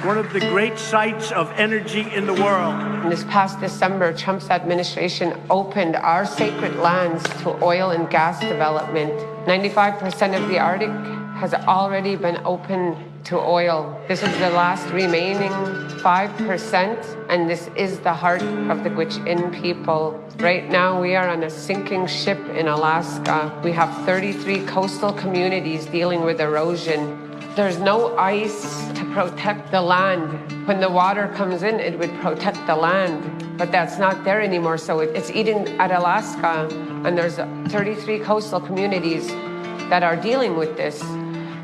One of the great sites of energy in the world. This past December, Trump's administration opened our sacred lands to oil and gas development. 95% of the Arctic has already been open to oil. This is the last remaining 5%, and this is the heart of the Gwich'in people. Right now, we are on a sinking ship in Alaska. We have 33 coastal communities dealing with erosion. There's no ice to protect the land. When the water comes in, it would protect the land, but that's not there anymore. So it's eating at Alaska, and there's 33 coastal communities that are dealing with this.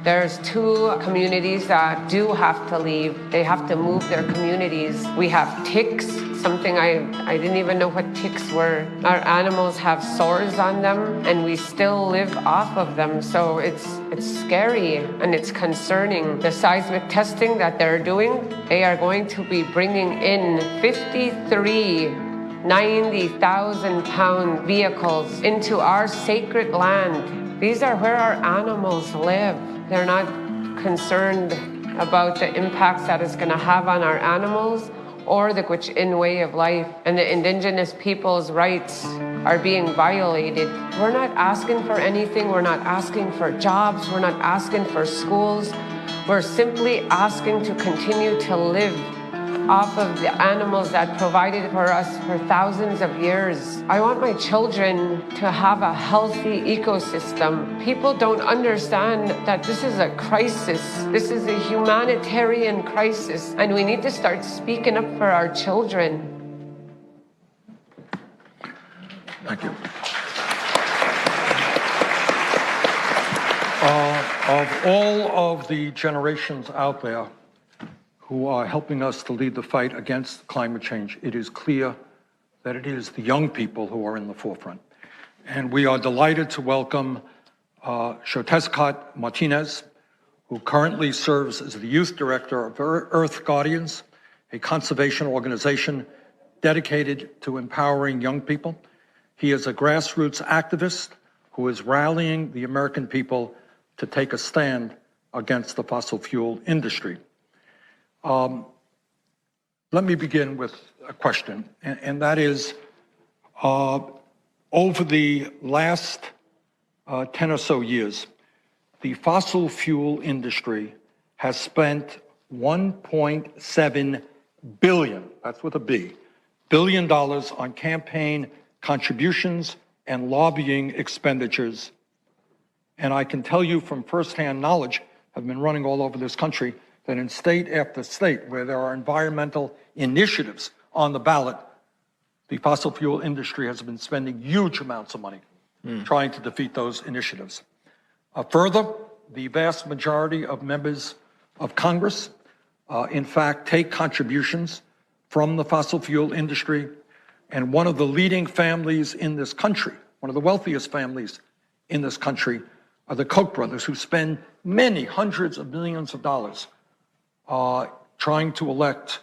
There's 2 communities that do have to leave. They have to move their communities. We have ticks, something I didn't even know what ticks were. Our animals have sores on them, and we still live off of them. So it's scary and it's concerning. The seismic testing that they're doing, they are going to be bringing in 53 90,000-pound vehicles into our sacred land. These are where our animals live. They're not concerned about the impacts that it's going to have on our animals or the Gwich'in way of life, and the indigenous people's rights are being violated. We're not asking for anything. We're not asking for jobs. We're not asking for schools. We're simply asking to continue to live off of the animals that provided for us for thousands of years. I want my children to have a healthy ecosystem. People don't understand that this is a crisis. This is a humanitarian crisis, and we need to start speaking up for our children. Thank you. Of all of the generations out there who are helping us to lead the fight against climate change, it is clear that it is the young people who are in the forefront. And we are delighted to welcome Cortese Martinez, who currently serves as the youth director of Earth Guardians, a conservation organization dedicated to empowering young people. He is a grassroots activist who is rallying the American people to take a stand against the fossil fuel industry. Let me begin with a question, and that is, over the last 10 or so years, the fossil fuel industry has spent $1.7 billion, that's with a B, billion on campaign contributions and lobbying expenditures. And I can tell you from firsthand knowledge, I've been running all over this country, that in state after state where there are environmental initiatives on the ballot, the fossil fuel industry has been spending huge amounts of money trying to defeat those initiatives. Further, the vast majority of members of Congress, in fact, take contributions from the fossil fuel industry. And one of the leading families in this country, one of the wealthiest families in this country, are the Koch brothers, who spend many hundreds of millions of dollars trying to elect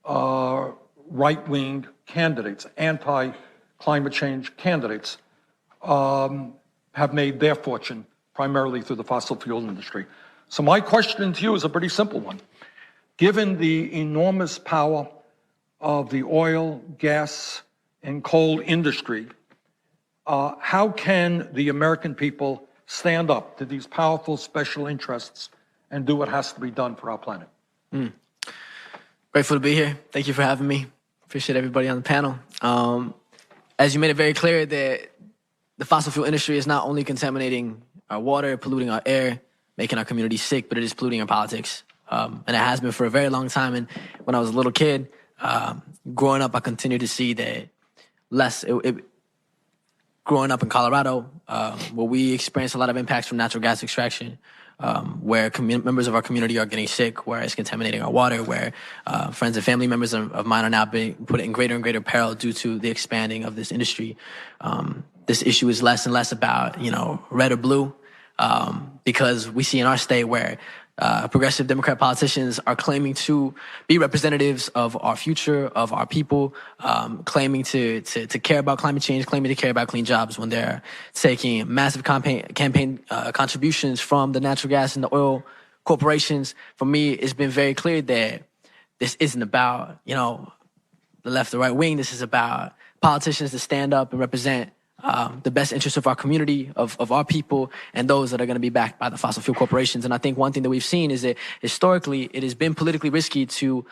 right-wing candidates, anti-climate change candidates, have made their fortune primarily through the fossil fuel industry. So my question to you is a pretty simple one. Given the enormous power of the oil, gas, and coal industry, how can the American people stand up to these powerful special interests and do what has to be done for our planet? Grateful to be here. Thank you for having me. Appreciate everybody on the panel. As you made it very clear that the fossil fuel industry is not only contaminating our water, polluting our air, making our communities sick, but it is polluting our politics. And it has been for a very long time. And when I was a little kid, growing up, I continued to see that growing up in Colorado, where we experienced a lot of impacts from natural gas extraction, where members of our community are getting sick, where it's contaminating our water, where friends and family members of mine are now being put in greater and greater peril due to the expanding of this industry. This issue is less and less about, red or blue, because we see in our state where progressive Democrat politicians are claiming to be representatives of our future, of our people, claiming to care about climate change, claiming to care about clean jobs, when they're taking massive campaign contributions from the natural gas and the oil corporations. For me, it's been very clear that this isn't about, the left or right wing. This is about politicians that stand up and represent the best interests of our community, of our people, and those that are going to be backed by the fossil fuel corporations. And I think one thing that we've seen is that historically it has been politically risky to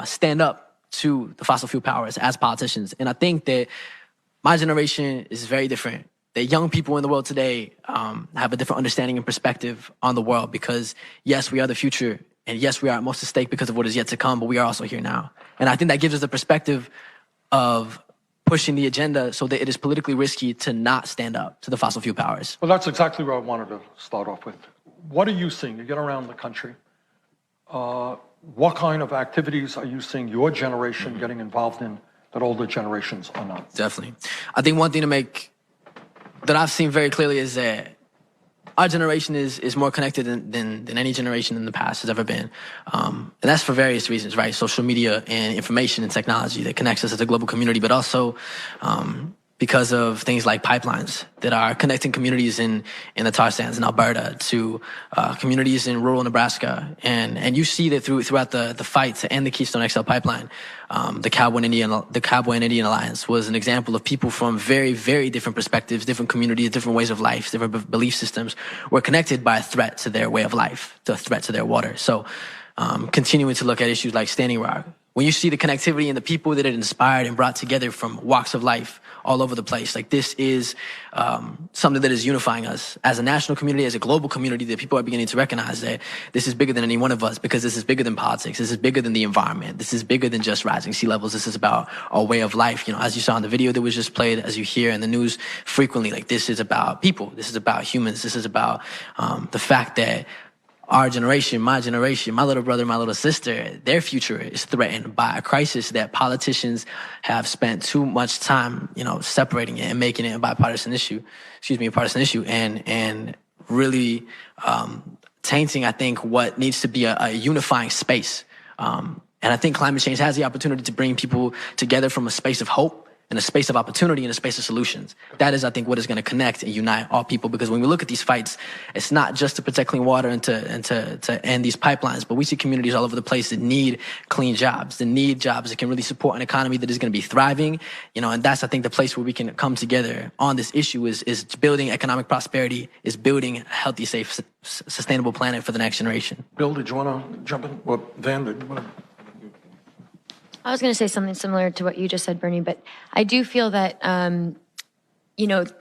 stand up to the fossil fuel powers as politicians. And I think that my generation is very different. That young people in the world today have a different understanding and perspective on the world, because yes, we are the future, and yes, we are at most at stake because of what is yet to come, but we are also here now. And I think that gives us a perspective of pushing the agenda so that it is politically risky to not stand up to the fossil fuel powers. Well, that's exactly where I wanted to start off with. What are you seeing? You get around the country. What kind of activities are you seeing your generation getting involved in that older generations are not? Definitely. I think one thing that I've seen very clearly is that our generation is more connected than any generation in the past has ever been. And that's for various reasons, right? Social media and information and technology that connects us as a global community, but also because of things like pipelines that are connecting communities in the tar sands in Alberta to communities in rural Nebraska. And you see that throughout the fight to end the Keystone XL pipeline, the Cowboy and Indian Alliance was an example of people from very, very different perspectives, different communities, different ways of life, different belief systems were connected by a threat to their way of life, to a threat to their water. So continuing to look at issues like Standing Rock, when you see the connectivity and the people that it inspired and brought together from walks of life all over the place, like this is something that is unifying us as a national community, as a global community, that people are beginning to recognize that this is bigger than any one of us, because this is bigger than politics. This is bigger than the environment. This is bigger than just rising sea levels. This is about our way of life. As you saw in the video that was just played, as you hear in the news frequently, like this is about people. This is about humans. This is about the fact that our generation, my little brother, my little sister, their future is threatened by a crisis that politicians have spent too much time, separating it and making it a partisan issue, and really tainting, I think, what needs to be a unifying space. And I think climate change has the opportunity to bring people together from a space of hope, in a space of opportunity, in a space of solutions. That is, I think, what is going to connect and unite all people. Because when we look at these fights, it's not just to protect clean water and to end these pipelines, but we see communities all over the place that need clean jobs, that need jobs that can really support an economy that is going to be thriving. And that's, I think, the place where we can come together on this issue is building economic prosperity, is building a healthy, safe, sustainable planet for the next generation. Bill, did you want to jump in? Well, Van, did you want to? I was going to say something similar to what you just said, Bernie, but I do feel that,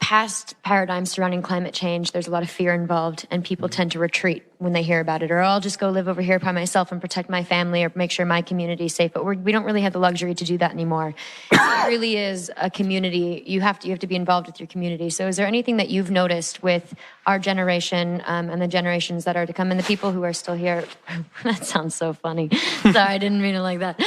past paradigms surrounding climate change, there's a lot of fear involved, and people tend to retreat when they hear about it, or I'll just go live over here by myself and protect my family or make sure my community is safe. But we don't really have the luxury to do that anymore. It really is a community. You have to be involved with your community. So is there anything that you've noticed with our generation and the generations that are to come and the people who are still here? That sounds so funny. Sorry, I didn't mean it like that.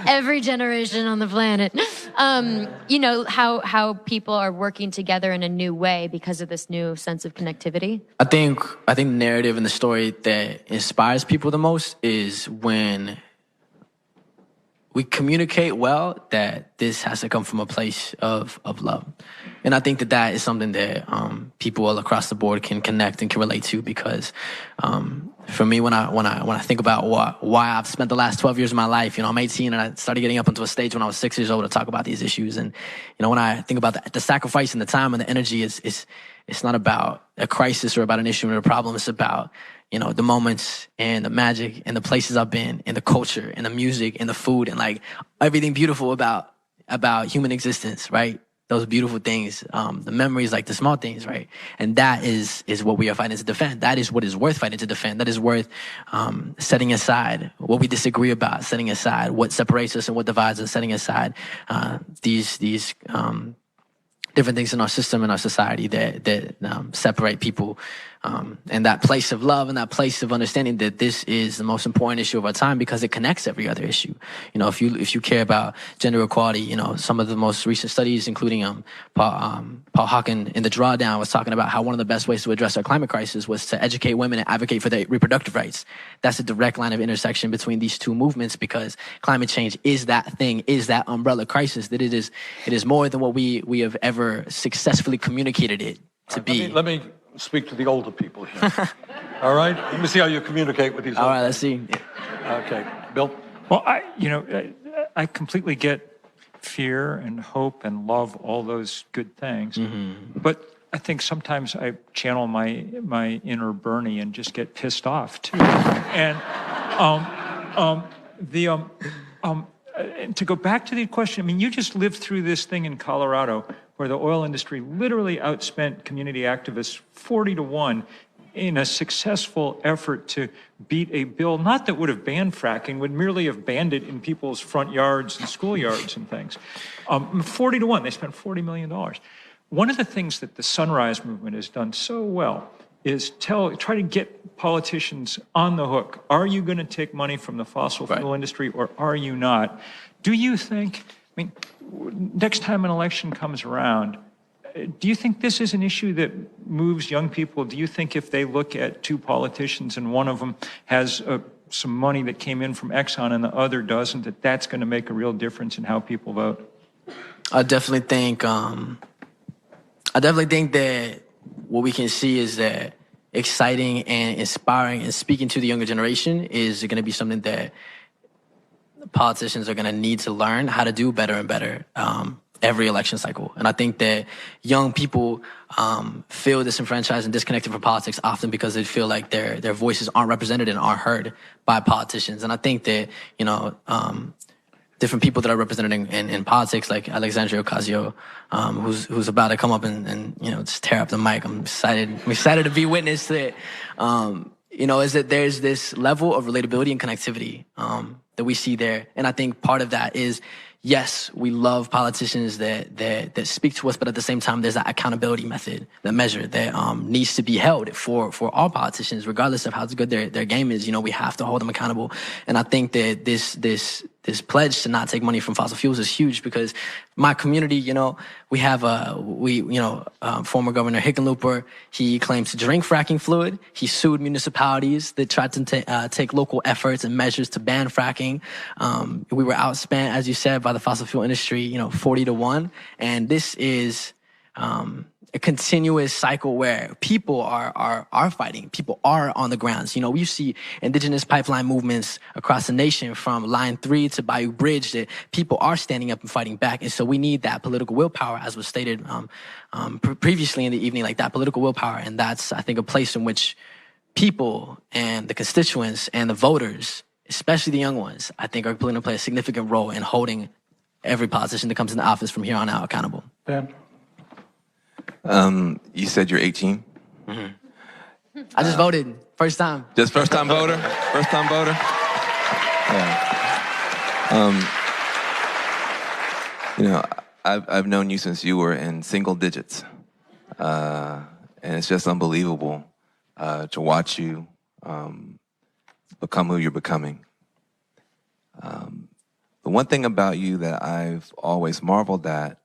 Every generation on the planet. How people are working together in a new way because of this new sense of connectivity? I think the narrative and the story that inspires people the most is when we communicate well that this has to come from a place of love. And I think that is something that people all across the board can connect and can relate to, because for me, when I think about why I've spent the last 12 years of my life, I'm 18 and I started getting up onto a stage when I was 6 years old to talk about these issues. And when I think about the sacrifice and the time and the energy, it's not about a crisis or about an issue or a problem. It's about the moments and the magic and the places I've been and the culture and the music and the food and like everything beautiful about human existence, right? Those beautiful things, the memories, like the small things, right? And that is what we are fighting to defend. That is what is worth fighting to defend. That is worth setting aside what we disagree about, setting aside what separates us and what divides us, setting aside these different things in our system and our society that separate people. And that place of love and that place of understanding that this is the most important issue of our time because it connects every other issue. If you care about gender equality, some of the most recent studies, including Paul Hawken in The Drawdown, was talking about how one of the best ways to address our climate crisis was to educate women and advocate for their reproductive rights. That's a direct line of intersection between these two movements, because climate change is that thing, is that umbrella crisis, that it is more than what we have ever successfully communicated it to be. Let me speak to the older people here. All right? Let me see how you communicate with these older people. All right, let's see. Okay. Bill? Well, I completely get fear and hope and love, all those good things. Mm-hmm. But I think sometimes I channel my inner Bernie and just get pissed off too. And to go back to the question, you just lived through this thing in Colorado where the oil industry literally outspent community activists 40-1 in a successful effort to beat a bill, not that would have banned fracking, would merely have banned it in people's front yards and schoolyards and things. 40-1, they spent $40 million. One of the things that the Sunrise Movement has done so well is try to get politicians on the hook. Are you going to take money from the fossil fuel industry or are you not? Do you think, next time an election comes around, do you think this is an issue that moves young people? Do you think if they look at two politicians and one of them has some money that came in from Exxon and the other doesn't, that's going to make a real difference in how people vote? I definitely think that what we can see is that exciting and inspiring and speaking to the younger generation is going to be something that politicians are going to need to learn how to do better and better every election cycle. And I think that young people feel disenfranchised and disconnected from politics often because they feel like their voices aren't represented and aren't heard by politicians. And I think that, different people that are represented in politics, like Alexandria Acacio, who's about to come up and just tear up the mic. I'm excited to be witness to it. Is that there's this level of relatability and connectivity that we see there. And I think part of that is, yes, we love politicians that speak to us, but at the same time, there's that accountability method, that measure that needs to be held for all politicians, regardless of how good their game is. We have to hold them accountable. And I think that this pledge to not take money from fossil fuels is huge, because my community, we have former Governor Hickenlooper. He claims to drink fracking fluid. He sued municipalities that tried to take local efforts and measures to ban fracking. We were outspent, as you said, by the fossil fuel industry, 40-1. And this is a continuous cycle where people are fighting. People are on the grounds. You see indigenous pipeline movements across the nation, from Line 3 to Bayou Bridge, that people are standing up and fighting back. And so we need that political willpower, as was stated previously in the evening, like that political willpower. And that's, I think, a place in which people and the constituents and the voters especially the young ones, I think are going to play a significant role in holding every politician that comes into office from here on out accountable. Ben? You said you're 18? Mm-hmm. I just voted, first time. Just first time voter? First time voter? Yeah. You know, I've known you since you were in single digits. And it's just unbelievable to watch you become who you're becoming. The one thing about you that I've always marveled at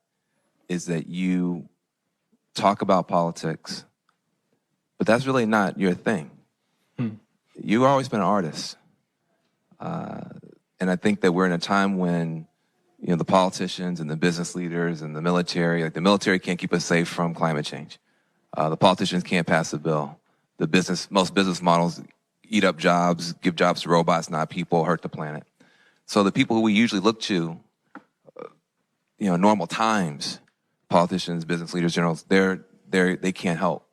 is that you talk about politics, but that's really not your thing. You've always been an artist. And I think that we're in a time when, you know, the politicians and the business leaders and the military, like the military can't keep us safe from climate change. The politicians can't pass a bill. Most business models eat up jobs, give jobs to robots, not people, hurt the planet. So the people who we usually look to, you know, normal times, politicians, business leaders, generals, they can't help.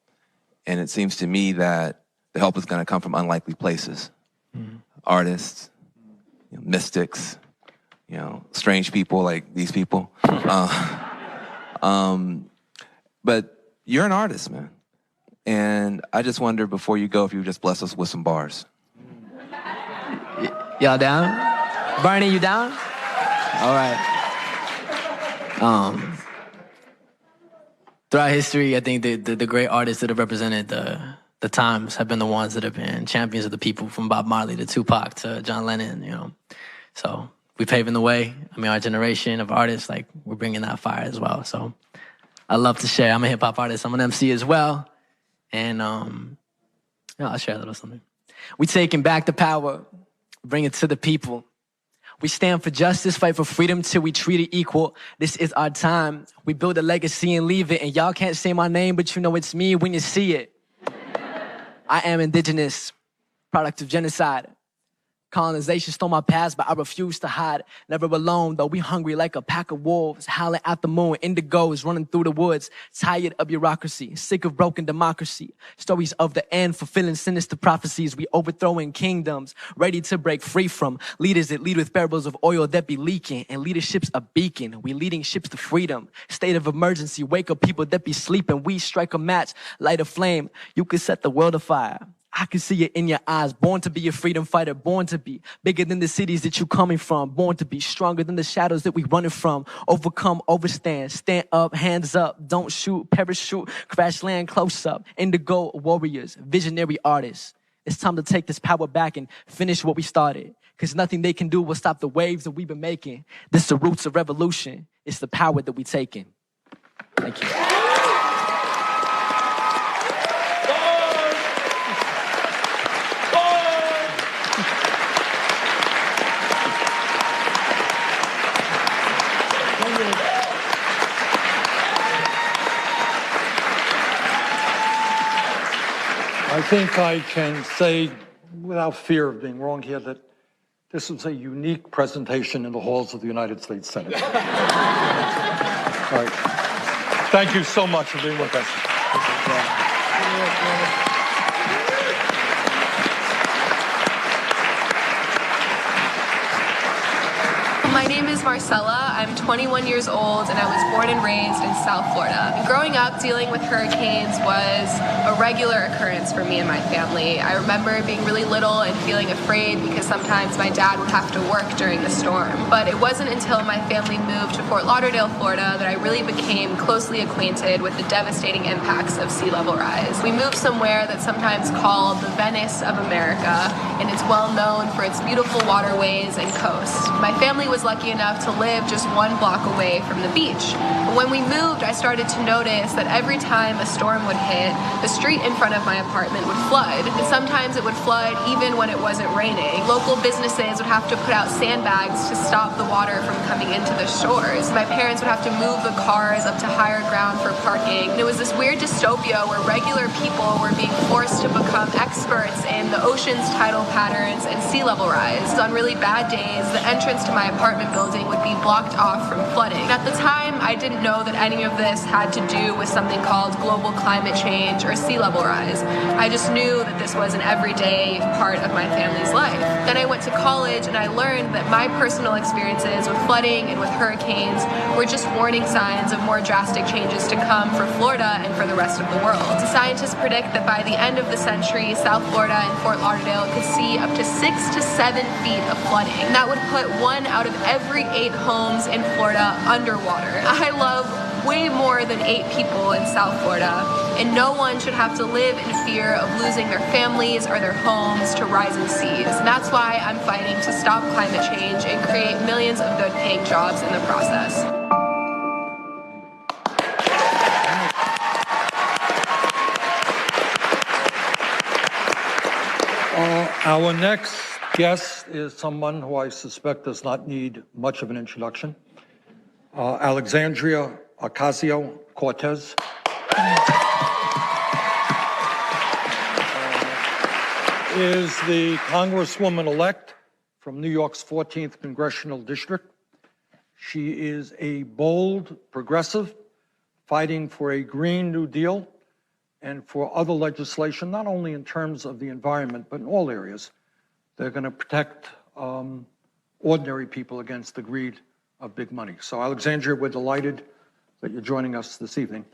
And it seems to me that the help is going to come from unlikely places. Mm-hmm. Artists, you know, mystics, you know, strange people like these people. But you're an artist, man. And I just wonder, before you go, if you would just bless us with some bars. Y'all down? Bernie, you down? All right. Throughout history, I think the great artists that have represented the times have been the ones that have been champions of the people, from Bob Marley to Tupac to John Lennon, you know. So we're paving the way. I mean, our generation of artists, like, we're bringing that fire as well. So I love to share. I'm a hip-hop artist. I'm an MC as well. And yeah, I'll share a little something. We taking back the power, bring it to the people. We stand for justice, fight for freedom till we treat it equal. This is our time. We build a legacy and leave it. And y'all can't say my name, but you know it's me when you see it. I am indigenous, product of genocide. Colonization stole my past, but I refuse to hide. Never alone, though we hungry like a pack of wolves, howling at the moon, indigos running through the woods. Tired of bureaucracy, sick of broken democracy. Stories of the end, fulfilling sinister prophecies. We overthrowing kingdoms, ready to break free from leaders that lead with barrels of oil that be leaking. And leadership's a beacon, we leading ships to freedom. State of emergency, wake up people that be sleeping. We strike a match, light a flame. You can set the world afire. I can see it in your eyes. Born to be a freedom fighter, born to be bigger than the cities that you coming from. Born to be stronger than the shadows that we running from. Overcome, overstand, stand up, hands up. Don't shoot, parachute, crash land close up. Indigo warriors, visionary artists. It's time to take this power back and finish what we started. Cause nothing they can do will stop the waves that we've been making. This is the roots of revolution. It's the power that we taking. Thank you. I think I can say, without fear of being wrong here, that this was a unique presentation in the halls of the United States Senate. All right. Thank you so much for being with us. My name is Marcella. I'm 21 years old, and I was born and raised in South Florida. Growing up, dealing with hurricanes was a regular occurrence for me and my family. I remember being really little and feeling afraid because sometimes my dad would have to work during the storm. But it wasn't until my family moved to Fort Lauderdale, Florida, that I really became closely acquainted with the devastating impacts of sea level rise. We moved somewhere that's sometimes called the Venice of America, and it's well known for its beautiful waterways and coast. My family was lucky enough to live just 1 block away from the beach. But when we moved, I started to notice that every time a storm would hit, the street in front of my apartment would flood. And sometimes it would flood even when it wasn't raining. Local businesses would have to put out sandbags to stop the water from coming into the shores. My parents would have to move the cars up to higher ground for parking. And it was this weird dystopia where regular people were being forced to become experts in the ocean's tidal patterns and sea level rise. On really bad days, the entrance to my apartment apartment building would be blocked off from flooding. At the time, I didn't know that any of this had to do with something called global climate change or sea level rise. I just knew that this was an everyday part of my family's life. Then I went to college and I learned that my personal experiences with flooding and with hurricanes were just warning signs of more drastic changes to come for Florida and for the rest of the world. So scientists predict that by the end of the century, South Florida and Fort Lauderdale could see up to 6 to 7 feet of flooding. And that would put 1 out of every 8 homes in Florida underwater. I love way more than 8 people in South Florida, and no one should have to live in fear of losing their families or their homes to rising seas. And that's why I'm fighting to stop climate change and create millions of good-paying jobs in the process. Our next guest is someone who I suspect does not need much of an introduction. Alexandria Acacio Cortese. Is the Congresswoman-elect from New York's 14th Congressional District. She is a bold progressive fighting for a Green New Deal and for other legislation, not only in terms of the environment, but in all areas. They're going to protect ordinary people against the greed of big money. So Alexandria, we're delighted that you're joining us this evening.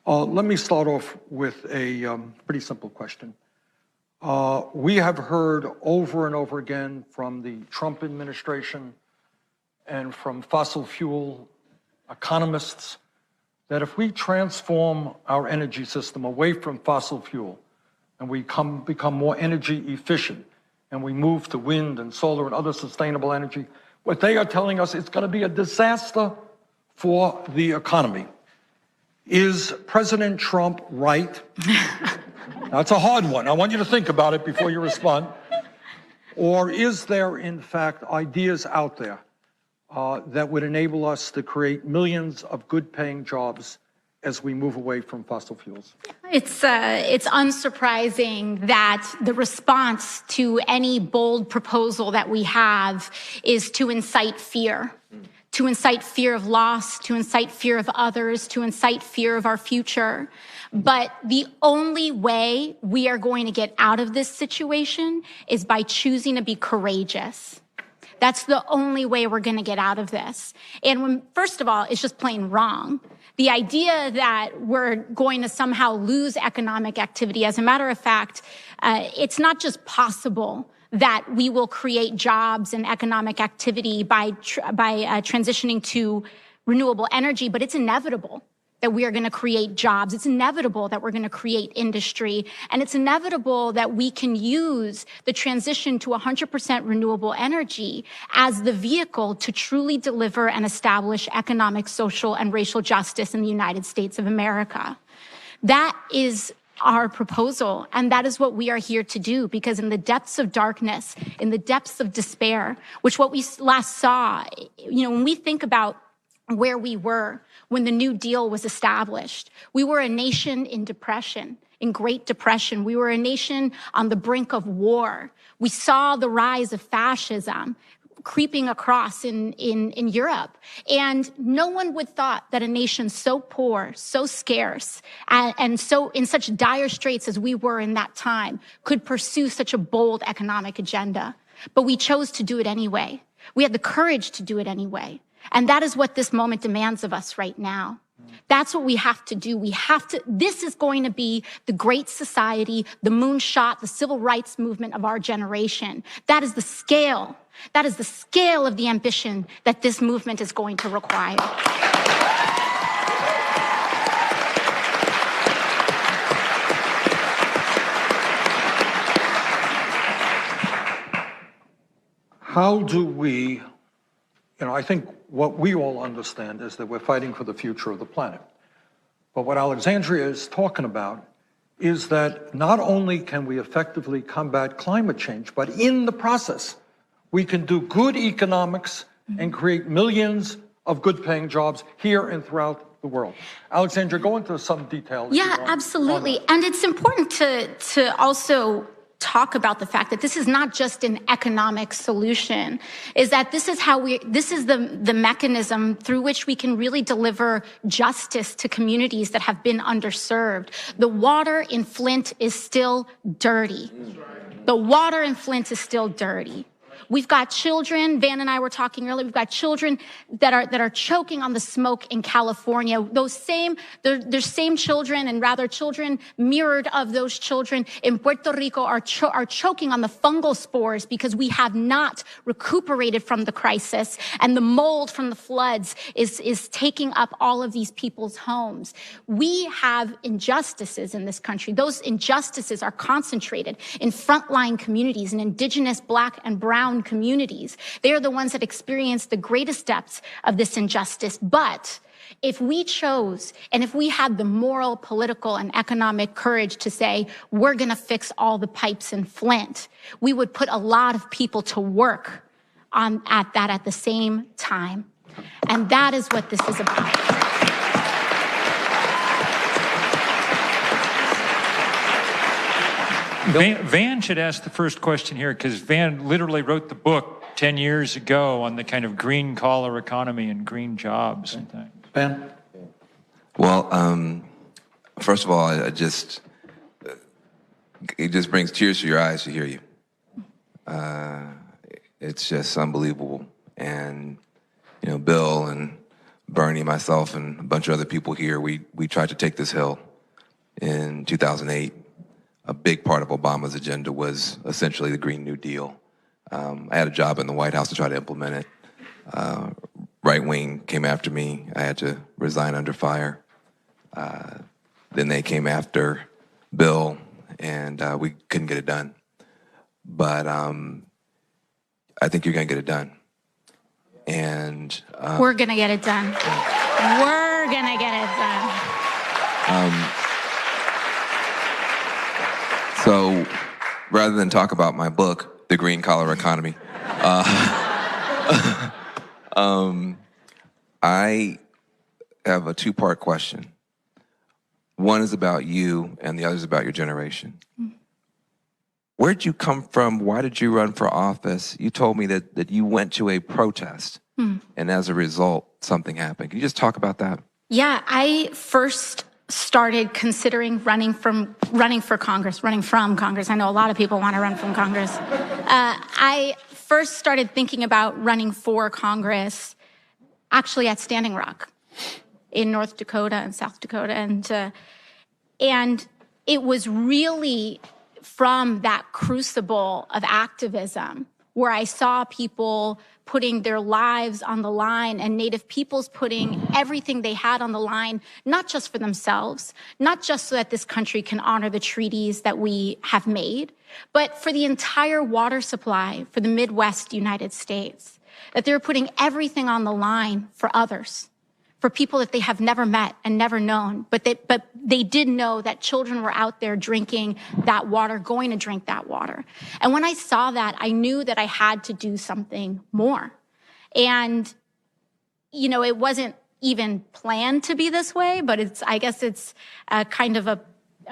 Let me start off with a pretty simple question. We have heard over and over again from the Trump administration and from fossil fuel economists that if we transform our energy system away from fossil fuel and we become more energy efficient and we move to wind and solar and other sustainable energy, what they are telling us is going to be a disaster for the economy. Is President Trump right? That's a hard one. I want you to think about it before you respond. Or is there, in fact, ideas out there that would enable us to create millions of good-paying jobs as we move away from fossil fuels? It's unsurprising that the response to any bold proposal that we have is to incite fear. To incite fear of loss, to incite fear of others, to incite fear of our future. But the only way we are going to get out of this situation is by choosing to be courageous. That's the only way we're going to get out of this. And first of all, it's just plain wrong. The idea that we're going to somehow lose economic activity, as a matter of fact, it's not just possible that we will create jobs and economic activity by transitioning to renewable energy, but it's inevitable that we are going to create jobs. It's inevitable that we're going to create industry. And it's inevitable that we can use the transition to 100% renewable energy as the vehicle to truly deliver and establish economic, social, and racial justice in the United States of America. That is our proposal, and that is what we are here to do, because in the depths of darkness, in the depths of despair, which what we last saw, when we think about where we were when the New Deal was established, we were a nation in depression, in Great Depression. We were a nation on the brink of war. We saw the rise of fascism creeping across in Europe. And no one would thought that a nation so poor, so scarce, and so in such dire straits as we were in that time could pursue such a bold economic agenda. But we chose to do it anyway. We had the courage to do it anyway. And that is what this moment demands of us right now. That's what we have to do. This is going to be the great society, the moonshot, the civil rights movement of our generation. That is the scale. That is the scale of the ambition that this movement is going to require. How do we, I think what we all understand is that we're fighting for the future of the planet. But what Alexandria is talking about is that not only can we effectively combat climate change, but in the process, we can do good economics and create millions of good-paying jobs here and throughout the world. Alexandria, go into some detail. Yeah, absolutely. And it's important to also talk about the fact that this is not just an economic solution, is that this is the mechanism through which we can really deliver justice to communities that have been underserved. The water in Flint is still dirty. The water in Flint is still dirty. We've got children, Van and I were talking earlier, we've got children that are choking on the smoke in California. Those same children, and rather children mirrored of those children in Puerto Rico are choking on the fungal spores because we have not recuperated from the crisis, and the mold from the floods is taking up all of these people's homes. We have injustices in this country. Those injustices are concentrated in frontline communities, in indigenous, Black, and brown communities. They are the ones that experience the greatest depths of this injustice. But if we chose, and if we had the moral, political, and economic courage to say, we're going to fix all the pipes in Flint, we would put a lot of people to work at the same time. And that is what this is about. Van should ask the first question here, because Van literally wrote the book 10 years ago on the kind of green collar economy and green jobs and things. Van? Well, first of all, it just brings tears to your eyes to hear you. It's just unbelievable. And, you know, Bill and Bernie, myself, and a bunch of other people here, we tried to take this hill in 2008. A big part of Obama's agenda was essentially the Green New Deal. I had a job in the White House to try to implement it. Right wing came after me. I had to resign under fire. Then they came after Bill, and we couldn't get it done. But I think you're going to get it done. And we're going to get it done. We're going to get it done. So rather than talk about my book, The Green Collar Economy, I have a two-part question. One is about you, and the other is about your generation. Where'd you come from? Why did you run for office? You told me that you went to a protest, and as a result, something happened. Can you just talk about that? Yeah, I first started considering running from Congress. I know a lot of people want to run from Congress. I first started thinking about running for Congress actually at Standing Rock in North Dakota and South Dakota. And it was really from that crucible of activism where I saw people putting their lives on the line and Native peoples putting everything they had on the line, not just for themselves, not just so that this country can honor the treaties that we have made, but for the entire water supply for the Midwest United States, that they're putting everything on the line for others, for people that they have never met and never known, but they did know that children were out there drinking that water, going to drink that water. And when I saw that, I knew that I had to do something more. And, you know, it wasn't even planned to be this way, but I guess it's a kind of a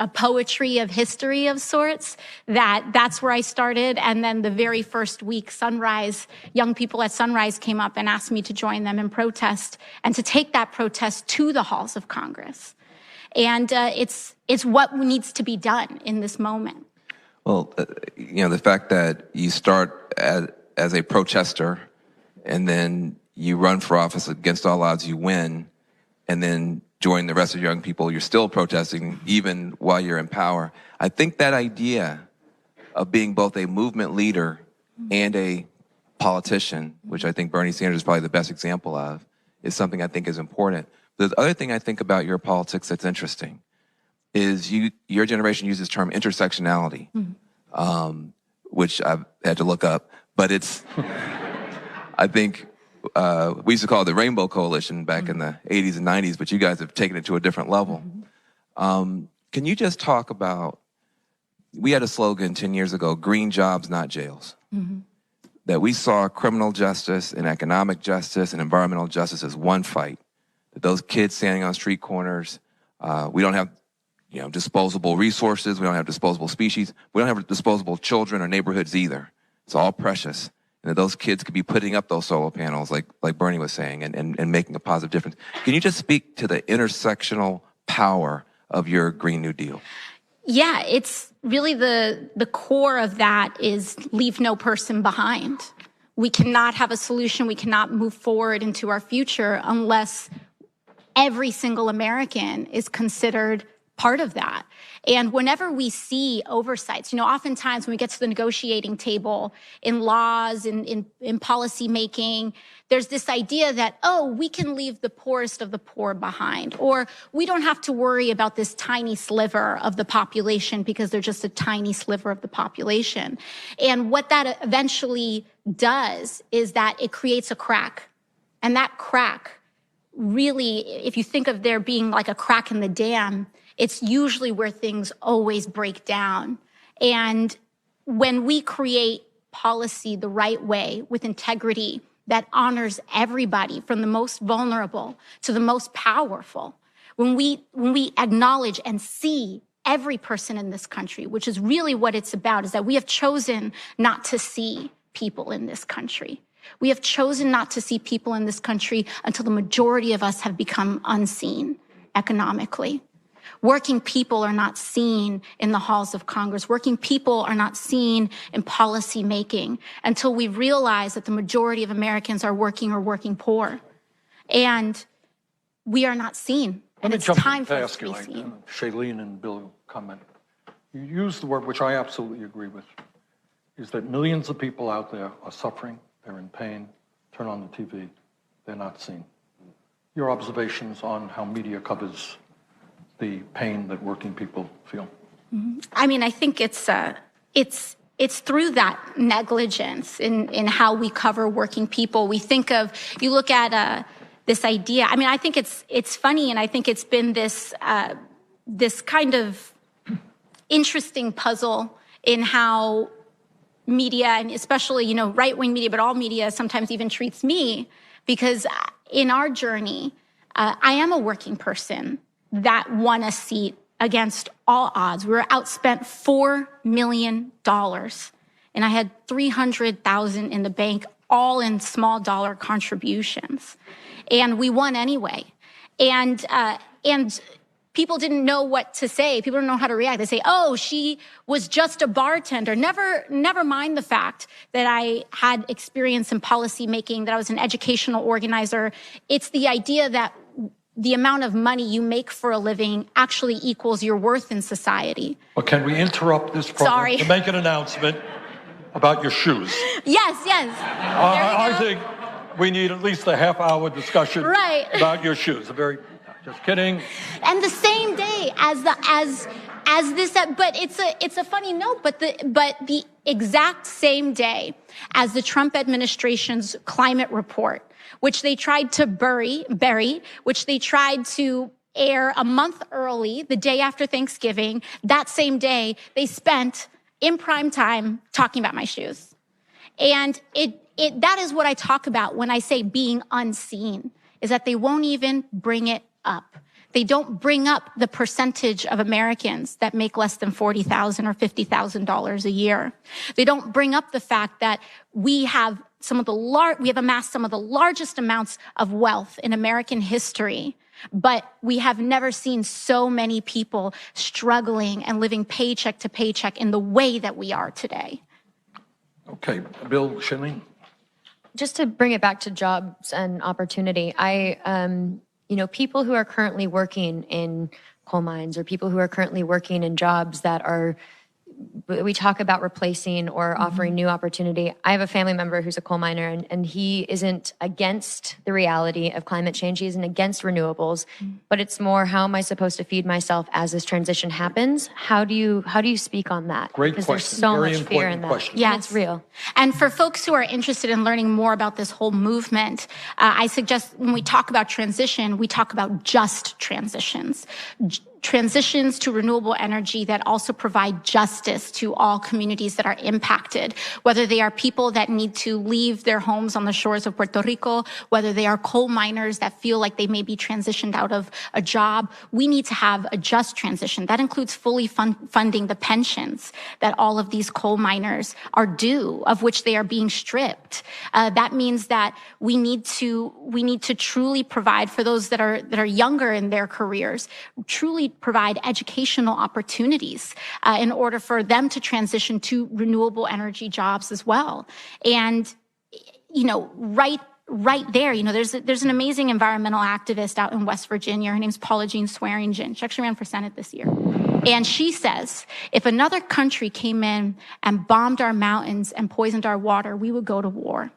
poetry of history of sorts, that's where I started. And then the very first week, Sunrise, young people at Sunrise came up and asked me to join them in protest and to take that protest to the halls of Congress. And it's what needs to be done in this moment. Well, you know, the fact that you start as a protester and then you run for office against all odds, you win, and then join the rest of young people, you're still protesting even while you're in power. I think that idea of being both a movement leader and a politician, which I think Bernie Sanders is probably the best example of, is something I think is important. The other thing I think about your politics that's interesting is your generation uses the term intersectionality, which I've had to look up, but it's, I think, we used to call it the Rainbow Coalition back in the 80s and 90s, but you guys have taken it to a different level. Can you just talk about, we had a slogan 10 years ago, green jobs, not jails. That we saw criminal justice and economic justice and environmental justice as one fight. That those kids standing on street corners, we don't have disposable resources. We don't have disposable species. We don't have disposable children or neighborhoods either. It's all precious. And that those kids could be putting up those solar panels, like Bernie was saying, and making a positive difference. Can you just speak to the intersectional power of your Green New Deal? Yeah, it's really the core of that is leave no person behind. We cannot have a solution. We cannot move forward into our future unless every single American is considered part of that. And whenever we see oversights, oftentimes when we get to the negotiating table in laws, in policy making, there's this idea that, we can leave the poorest of the poor behind, or we don't have to worry about this tiny sliver of the population because they're just a tiny sliver of the population. And what that eventually does is that it creates a crack. And that crack really, if you think of there being like a crack in the dam, it's usually where things always break down. And when we create policy the right way with integrity that honors everybody from the most vulnerable to the most powerful, when we acknowledge and see every person in this country, which is really what it's about, is that we have chosen not to see people in this country. We have chosen not to see people in this country until the majority of us have become unseen economically. Working people are not seen in the halls of Congress. Working people are not seen in policy making until we realize that the majority of Americans are working or working poor. And we are not seen. And it's time for us to be seen. Shailene and Bill comment. You used the word, which I absolutely agree with, is that millions of people out there are suffering, they're in pain, turn on the TV, they're not seen. Your observations on how media covers the pain that working people feel? I mean, I think it's through that negligence in how we cover working people. We think of, you look at this idea. I mean, I think it's funny, and I think it's been this kind of interesting puzzle in how media, and especially right-wing media, but all media sometimes even treats me, because in our journey, I am a working person that won a seat against all odds. We were outspent $4 million, and I had $300,000 in the bank, all in small dollar contributions, and we won anyway. And people didn't know what to say. People didn't know how to react. They say, she was just a bartender. Never mind the fact that I had experience in policy making, that I was an educational organizer. It's the idea that the amount of money you make for a living actually equals your worth in society. Well, can we interrupt this program to make an announcement about your shoes? Yes. I think we need at least a half-hour discussion about your shoes. Just kidding. And the same day as this, but it's a funny note, but the exact same day as the Trump administration's climate report, which they tried to bury, which they tried to air a month early, the day after Thanksgiving, that same day, they spent in prime time talking about my shoes. And that is what I talk about when I say being unseen, is that they won't even bring it up. They don't bring up the percentage of Americans that make less than $40,000 or $50,000 a year. They don't bring up the fact that we have amassed some of the largest amounts of wealth in American history, but we have never seen so many people struggling and living paycheck to paycheck in the way that we are today. Okay, Bill, Shailene? Just to bring it back to jobs and opportunity, people who are currently working in coal mines, or people who are currently working in jobs that we talk about replacing or offering new opportunity. I have a family member who's a coal miner, and he isn't against the reality of climate change. He isn't against renewables, but it's more, how am I supposed to feed myself as this transition happens? How do you speak on that? Great question. Because there's so much fear in that. Question. Yeah, it's real. And for folks who are interested in learning more about this whole movement, I suggest when we talk about transition, we talk about just transitions. transitions to renewable energy that also provide justice to all communities that are impacted, whether they are people that need to leave their homes on the shores of Puerto Rico, whether they are coal miners that feel like they may be transitioned out of a job. We need to have a just transition. That includes fully funding the pensions that all of these coal miners are due, of which they are being stripped. That means that we need to truly provide for those that are younger in their careers, truly provide educational opportunities in order for them to transition to renewable energy jobs as well. And, right there, there's an amazing environmental activist out in West Virginia. Her name's Paula Jean Swearingen. She actually ran for Senate this year. And she says, if another country came in and bombed our mountains and poisoned our water, we would go to war.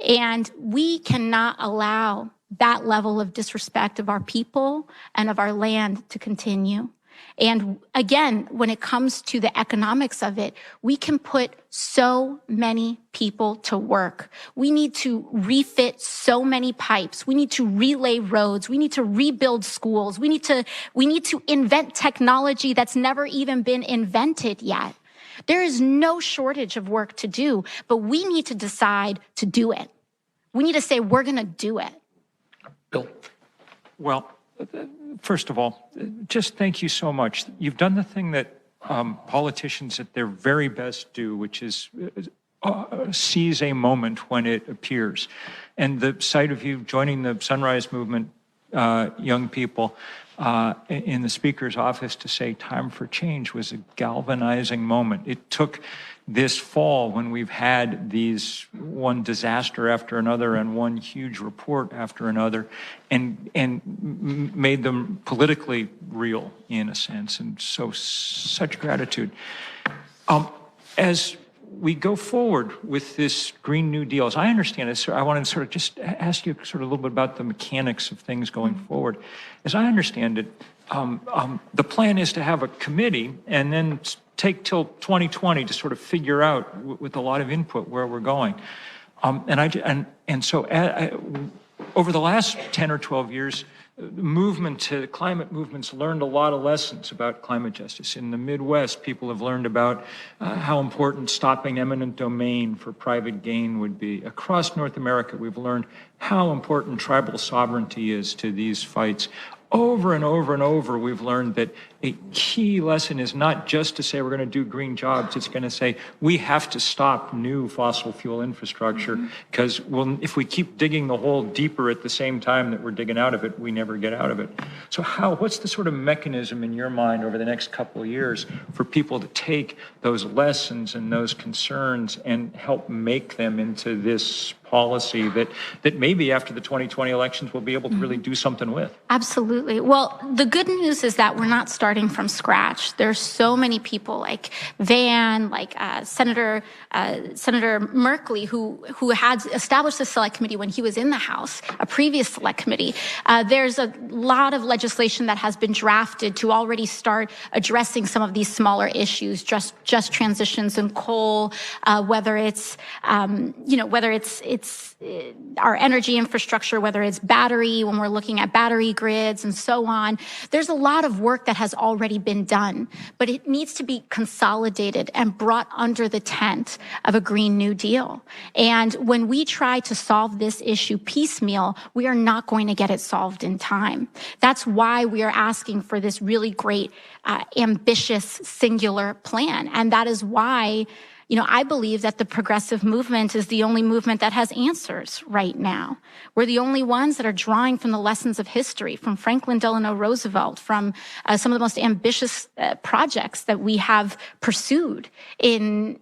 And we cannot allow that level of disrespect of our people and of our land to continue. And again, when it comes to the economics of it, we can put so many people to work. We need to refit so many pipes. We need to relay roads. We need to rebuild schools. We need to invent technology that's never even been invented yet. There is no shortage of work to do, but we need to decide to do it. We need to say, we're going to do it. Bill? Well, first of all, just thank you so much. You've done the thing that politicians at their very best do, which is seize a moment when it appears. And the sight of you joining the Sunrise Movement young people in the Speaker's office to say time for change was a galvanizing moment. It took this fall, when we've had these one disaster after another and one huge report after another, and made them politically real in a sense, and so such gratitude. As we go forward with this Green New Deal, as I understand it, I want to sort of just ask you sort of a little bit about the mechanics of things going forward. As I understand it, the plan is to have a committee and then take till 2020 to sort of figure out with a lot of input where we're going. So over the last 10 or 12 years, climate movements learned a lot of lessons about climate justice. In the Midwest, people have learned about how important stopping eminent domain for private gain would be. Across North America, we've learned how important tribal sovereignty is to these fights. Over and over and over, we've learned that a key lesson is not just to say we're going to do green jobs. It's going to say we have to stop new fossil fuel infrastructure, because if we keep digging the hole deeper at the same time that we're digging out of it, we never get out of it. So what's the sort of mechanism in your mind over the next couple of years for people to take those lessons and those concerns and help make them into this policy that maybe after the 2020 elections we'll be able to really do something with? Absolutely. Well, the good news is that we're not starting from scratch. There's so many people like Van, like Senator Merkley, who had established the select committee when he was in the House, a previous select committee. There's a lot of legislation that has been drafted to already start addressing some of these smaller issues, just transitions in coal, whether it's our energy infrastructure, whether it's battery, when we're looking at battery grids and so on. There's a lot of work that has already been done, but it needs to be consolidated and brought under the tent of a Green New Deal. And when we try to solve this issue piecemeal, we are not going to get it solved in time. That's why we are asking for this really great, ambitious, singular plan. And that is why I believe that the progressive movement is the only movement that has answers right now. We're the only ones that are drawing from the lessons of history, from Franklin Delano Roosevelt, from some of the most ambitious projects that we have pursued in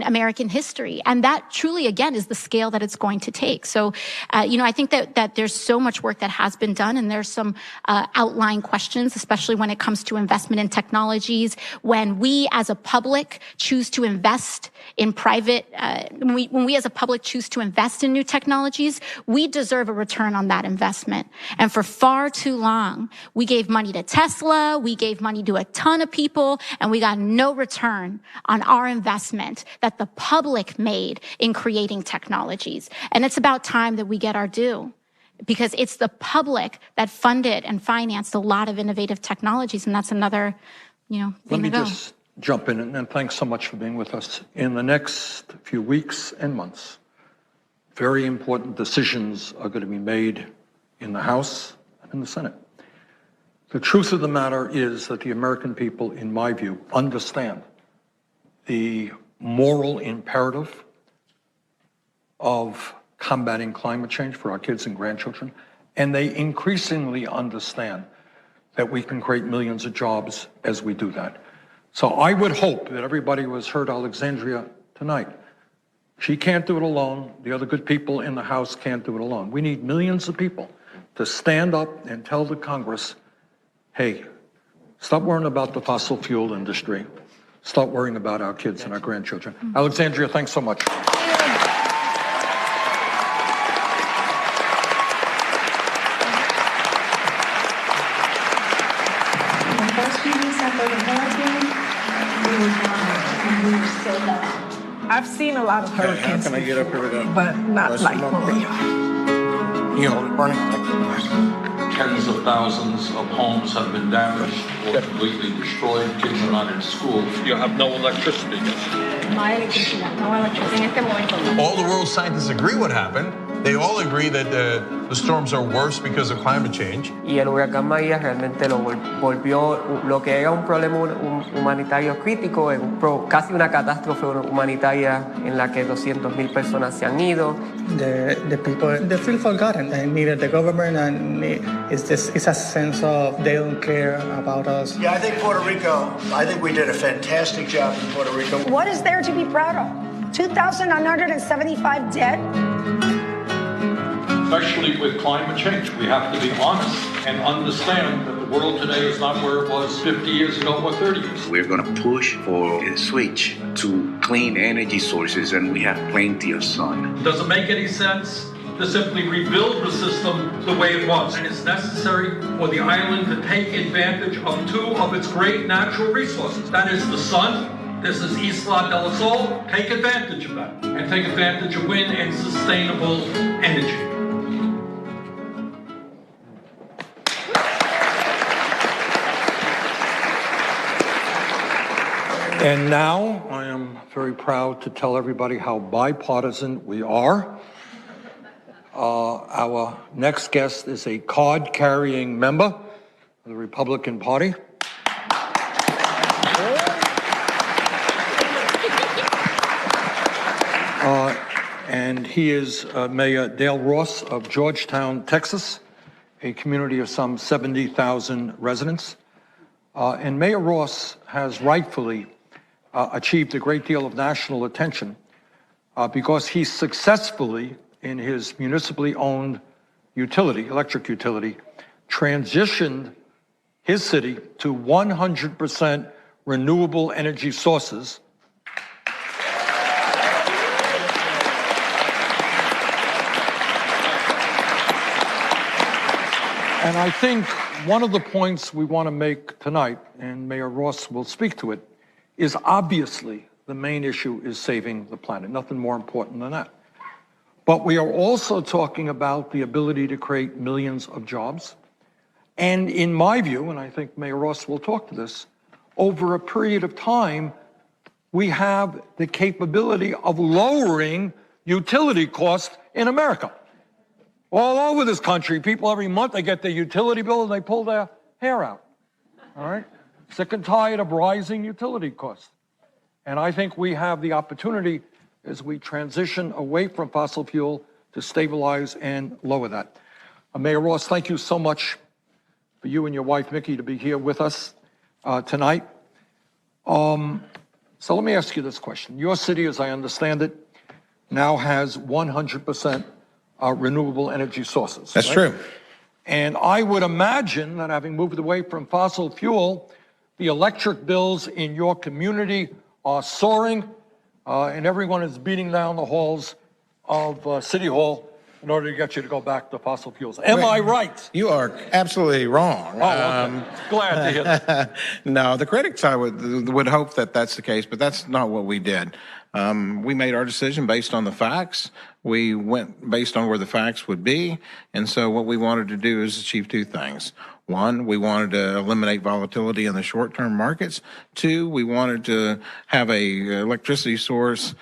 American history. And that truly, again, is the scale that it's going to take. So, I think that there's so much work that has been done, and there's some outlying questions, especially when it comes to investment in technologies. When we as a public choose to invest in when we as a public choose to invest in new technologies, we deserve a return on that investment. And for far too long, we gave money to Tesla, we gave money to a ton of people, and we got no return on our investment that the public made in creating technologies. And it's about time that we get our due. because it's the public that funded and financed a lot of innovative technologies, and that's another, thing Let me to go. just jump in, and thanks so much for being with us. In the next few weeks and months, very important decisions are going to be made in the House and in the Senate. The truth of the matter is that the American people, in my view, understand the moral imperative of combating climate change for our kids and grandchildren, and they increasingly understand that we can create millions of jobs as we do that. So I would hope that everybody who has heard Alexandria tonight, she can't do it alone. The other good people in the House can't do it alone. We need millions of people to stand up and tell the Congress, hey, stop worrying about the fossil fuel industry. Start worrying about our kids and our grandchildren. Alexandria, thanks so much. I've seen a lot of hurricanes, How can I get up here without? but not like Maria. You hold it, Bernie. Tens of thousands of homes have been damaged or completely destroyed. Kids are not in school. You have no electricity. No hay electricidad, no hay electricidad. En este momento no. All the world scientists agree what happened. They all agree that the storms are worse because of climate change. Y el huracán María realmente lo volvió lo que era un problema humanitario crítico en casi una catástrofe humanitaria en la que 200,000 personas se han ido. The people, they feel forgotten, and neither the government and it's a sense of they don't care about us. Yeah, I think Puerto Rico, I think we did a fantastic job in Puerto Rico. What is there to be proud of? 2,975 dead? Especially with climate change, we have to be honest and understand that the world today is not where it was 50 years ago or 30 years ago. We're going to push for a switch to clean energy sources, and we have plenty of sun. Does it make any sense to simply rebuild the system the way it was? And it's necessary for the island to take advantage of two of its great natural resources. That is the sun. This is Isla del Sol. Take advantage of that and take advantage of wind and sustainable energy. And now I am very proud to tell everybody how bipartisan we are. Our next guest is a card-carrying member of the Republican Party. And he is Mayor Dale Ross of Georgetown, Texas, a community of some 70,000 residents. And Mayor Ross has rightfully achieved a great deal of national attention because he successfully, in his municipally owned utility, electric utility, transitioned his city to 100% renewable energy sources. And I think one of the points we want to make tonight, and Mayor Ross will speak to it, is obviously the main issue is saving the planet. Nothing more important than that. But we are also talking about the ability to create millions of jobs. And in my view, and I think Mayor Ross will talk to this, over a period of time, we have the capability of lowering utility costs in America. All over this country, people every month, they get their utility bill and they pull their hair out, all right? Sick and tired of rising utility costs. And I think we have the opportunity as we transition away from fossil fuel to stabilize and lower that. Mayor Ross, thank you so much for you and your wife, Mickey, to be here with us tonight. So let me ask you this question. Your city, as I understand it, now has 100% renewable energy sources. That's right? true. And I would imagine that having moved away from fossil fuel, the electric bills in your community are soaring, and everyone is beating down the halls of City Hall in order to get you to go back to fossil fuels. Am I right? You are absolutely wrong. Oh, okay. Glad to hear that. No, the critics, I would hope that that's the case, but that's not what we did. We made our decision based on the facts. We went based on where the facts would be. And so what we wanted to do is achieve two things. One, we wanted to eliminate volatility in the short-term markets. Two, we wanted to have a electricity source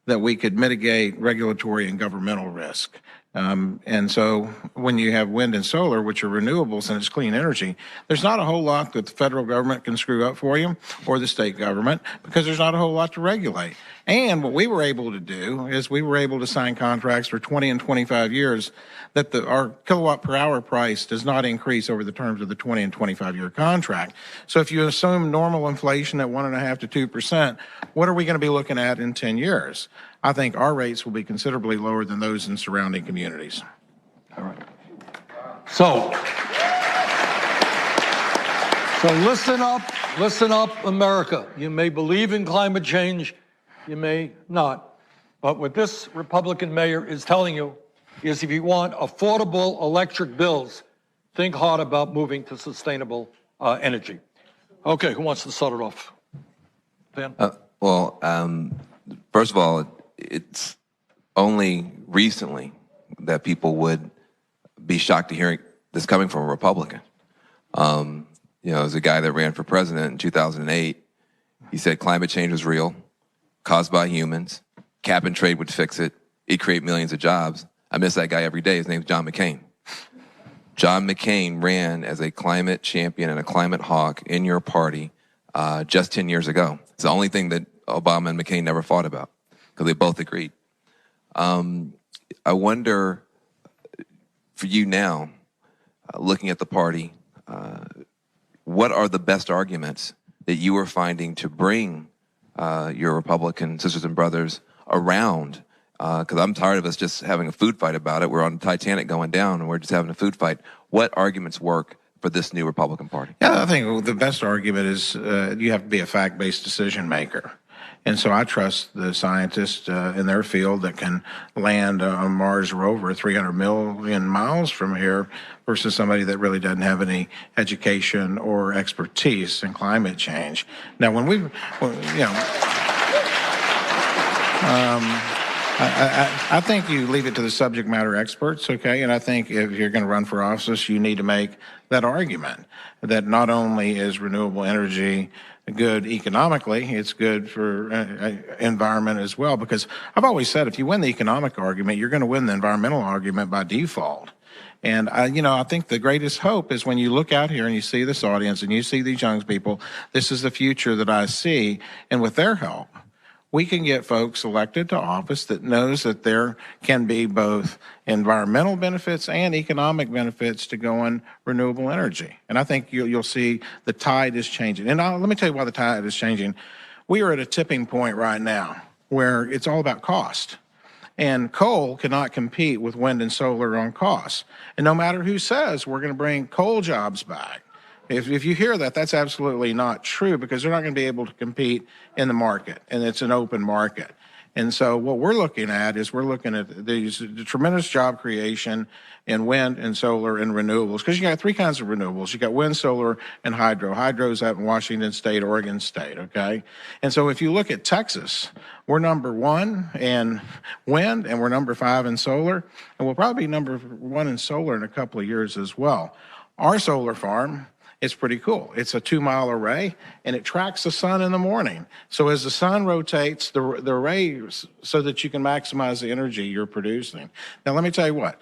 that we could mitigate regulatory and governmental risk. And so when you have wind and solar, which are renewables and it's clean energy, there's not a whole lot that the federal government can screw up for you or the state government because there's not a whole lot to regulate. And what we were able to do is we were able to sign contracts for 20 and 25 years that our kilowatt per hour price does not increase over the terms of the 20 and 25-year contract. So if you assume normal inflation at 1.5% to 2%, what are we going to be looking at in 10 years? I think our rates will be considerably lower than those in surrounding communities. All right. So listen up, America. You may believe in climate change, you may not. But what this Republican mayor is telling you is if you want affordable electric bills, think hard about moving to sustainable energy. Okay, who wants to start it off? Dan? First of all, it's only recently that people would be shocked to hear this coming from a Republican. As a guy that ran for president in 2008, he said climate change was real, caused by humans, cap and trade would fix it, it'd create millions of jobs. I miss that guy every day. His name's John McCain. John McCain ran as a climate champion and a climate hawk in your party just 10 years ago. It's the only thing that Obama and McCain never fought about because they both agreed. I wonder, for you now, looking at the party, what are the best arguments that you are finding to bring your Republican sisters and brothers around? Because I'm tired of us just having a food fight about it. We're on Titanic going down, and we're just having a food fight. What arguments work for this new Republican Party? Yeah, I think the best argument is you have to be a fact-based decision maker. And so I trust the scientists in their field that can land a Mars rover 300 million miles from here versus somebody that really doesn't have any education or expertise in climate change. Now, I think you leave it to the subject matter experts, okay? And I think if you're going to run for office, you need to make that argument that not only is renewable energy good economically, it's good for environment as well. Because I've always said if you win the economic argument, you're going to win the environmental argument by default. And I think the greatest hope is when you look out here and you see this audience and you see these young people, this is the future that I see. And with their help, we can get folks elected to office that knows that there can be both environmental benefits and economic benefits to going renewable energy. And I think you'll see the tide is changing. And let me tell you why the tide is changing. We are at a tipping point right now where it's all about cost. And coal cannot compete with wind and solar on cost. And no matter who says we're going to bring coal jobs back, if you hear that, that's absolutely not true because they're not going to be able to compete in the market, and it's an open market. And so what we're looking at is we're looking at the tremendous job creation in wind and solar and renewables, because you got three kinds of renewables. You got wind, solar, and hydro. Hydro's out in Washington State, Oregon State, okay? And so if you look at Texas, we're number 1 in wind, and we're number 5 in solar, and we'll probably be number 1 in solar in a couple of years as well. Our solar farm, it's pretty cool. It's a 2-mile array, and it tracks the sun in the morning. So as the sun rotates, the array so that you can maximize the energy you're producing. Now, let me tell you what.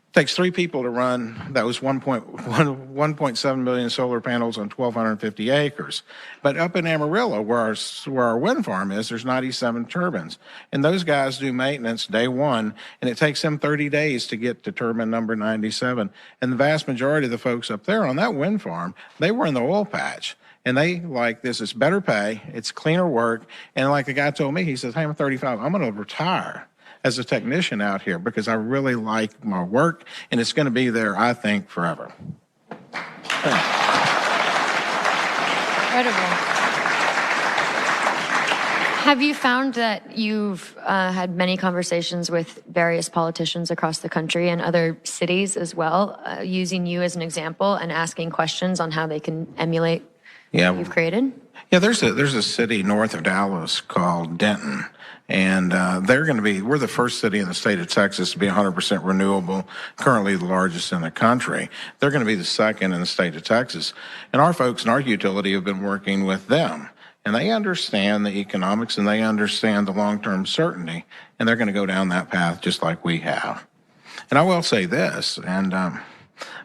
It takes 3 people to run those 1.7 million solar panels on 1,250 acres. But up in Amarillo, where our wind farm is, there's 97 turbines. And those guys do maintenance day 1, and it takes them 30 days to get to turbine number 97. And the vast majority of the folks up there on that wind farm, they were in the oil patch. And they like this. It's better pay. It's cleaner work. And like the guy told me, he says, hey, I'm 35. I'm going to retire as a technician out here because I really like my work, and it's going to be there, I think, forever. Incredible. Have you found that you've had many conversations with various politicians across the country and other cities as well, using you as an example and asking questions on how they can emulate Yeah. you've created? Yeah, there's a city north of Dallas called Denton, and we're the first city in the state of Texas to be 100% renewable, currently the largest in the country. They're going to be the second in the state of Texas. And our folks in our utility have been working with them, and they understand the economics and they understand the long-term certainty, and they're going to go down that path just like we have. And I will say this, and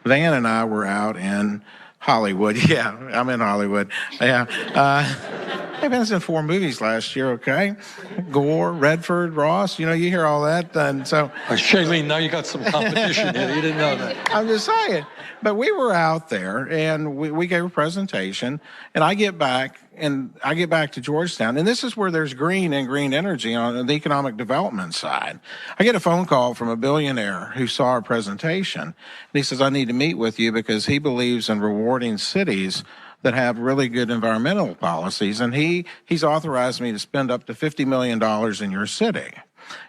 Van and I were out in Hollywood. Yeah, I'm in Hollywood. Yeah. I've been in 4 movies last year, okay? Gore, Redford, Ross, you hear all that. And so. Shailene, now you got some competition here. You didn't know that. I'm just saying. But we were out there, and we gave a presentation, and I get back to Georgetown, and this is where there's green and green energy on the economic development side. I get a phone call from a billionaire who saw our presentation, and he says, I need to meet with you because he believes in rewarding cities that have really good environmental policies, and he's authorized me to spend up to $50 million in your city.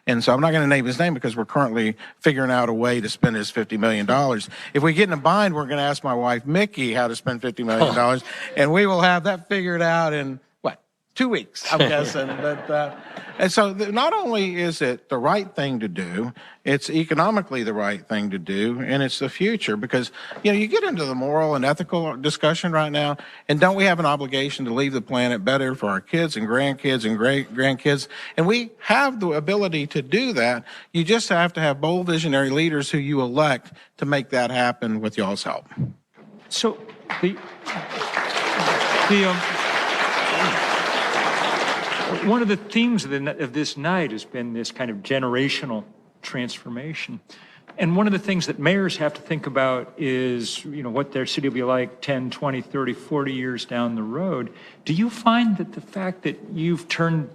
And so I'm not going to name his name because we're currently figuring out a way to spend his $50 million. If we get in a bind, we're going to ask my wife, Mickey, how to spend $50 million. And we will have that figured out in, 2 weeks, I'm guessing. And so not only is it the right thing to do, it's economically the right thing to do, and it's the future. Because, you get into the moral and ethical discussion right now, and don't we have an obligation to leave the planet better for our kids and grandkids and great-grandkids? And we have the ability to do that. You just have to have bold visionary leaders who you elect to make that happen with y'all's help. So one of the themes of this night has been this kind of generational transformation. And one of the things that mayors have to think about is, what their city will be like 10, 20, 30, 40 years down the road. Do you find that the fact that you've turned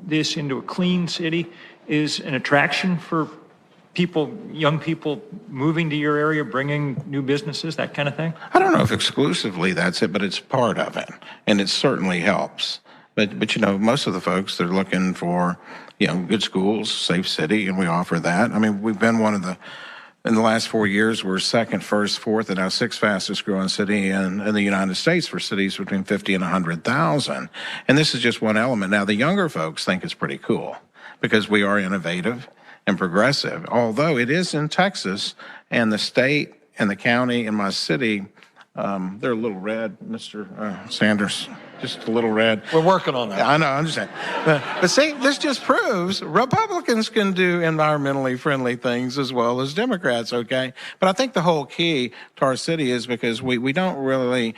this into a clean city is an attraction for people, young people moving to your area, bringing new businesses, that kind of thing? I don't know if exclusively that's it, but it's part of it, and it certainly helps. But most of the folks, they're looking for, good schools, safe city, and we offer that. I mean, we've been in the last 4 years, we're second, first, fourth, and now 6th fastest growing city in the United States for cities between 50 and 100,000. And this is just one element. Now, the younger folks think it's pretty cool because we are innovative and progressive, although it is in Texas, and the state and the county and my city, they're a little red, Mr. Sanders. Just a little red. We're working on that. I know, I understand. But see, this just proves Republicans can do environmentally friendly things as well as Democrats, okay? But I think the whole key to our city is because we don't really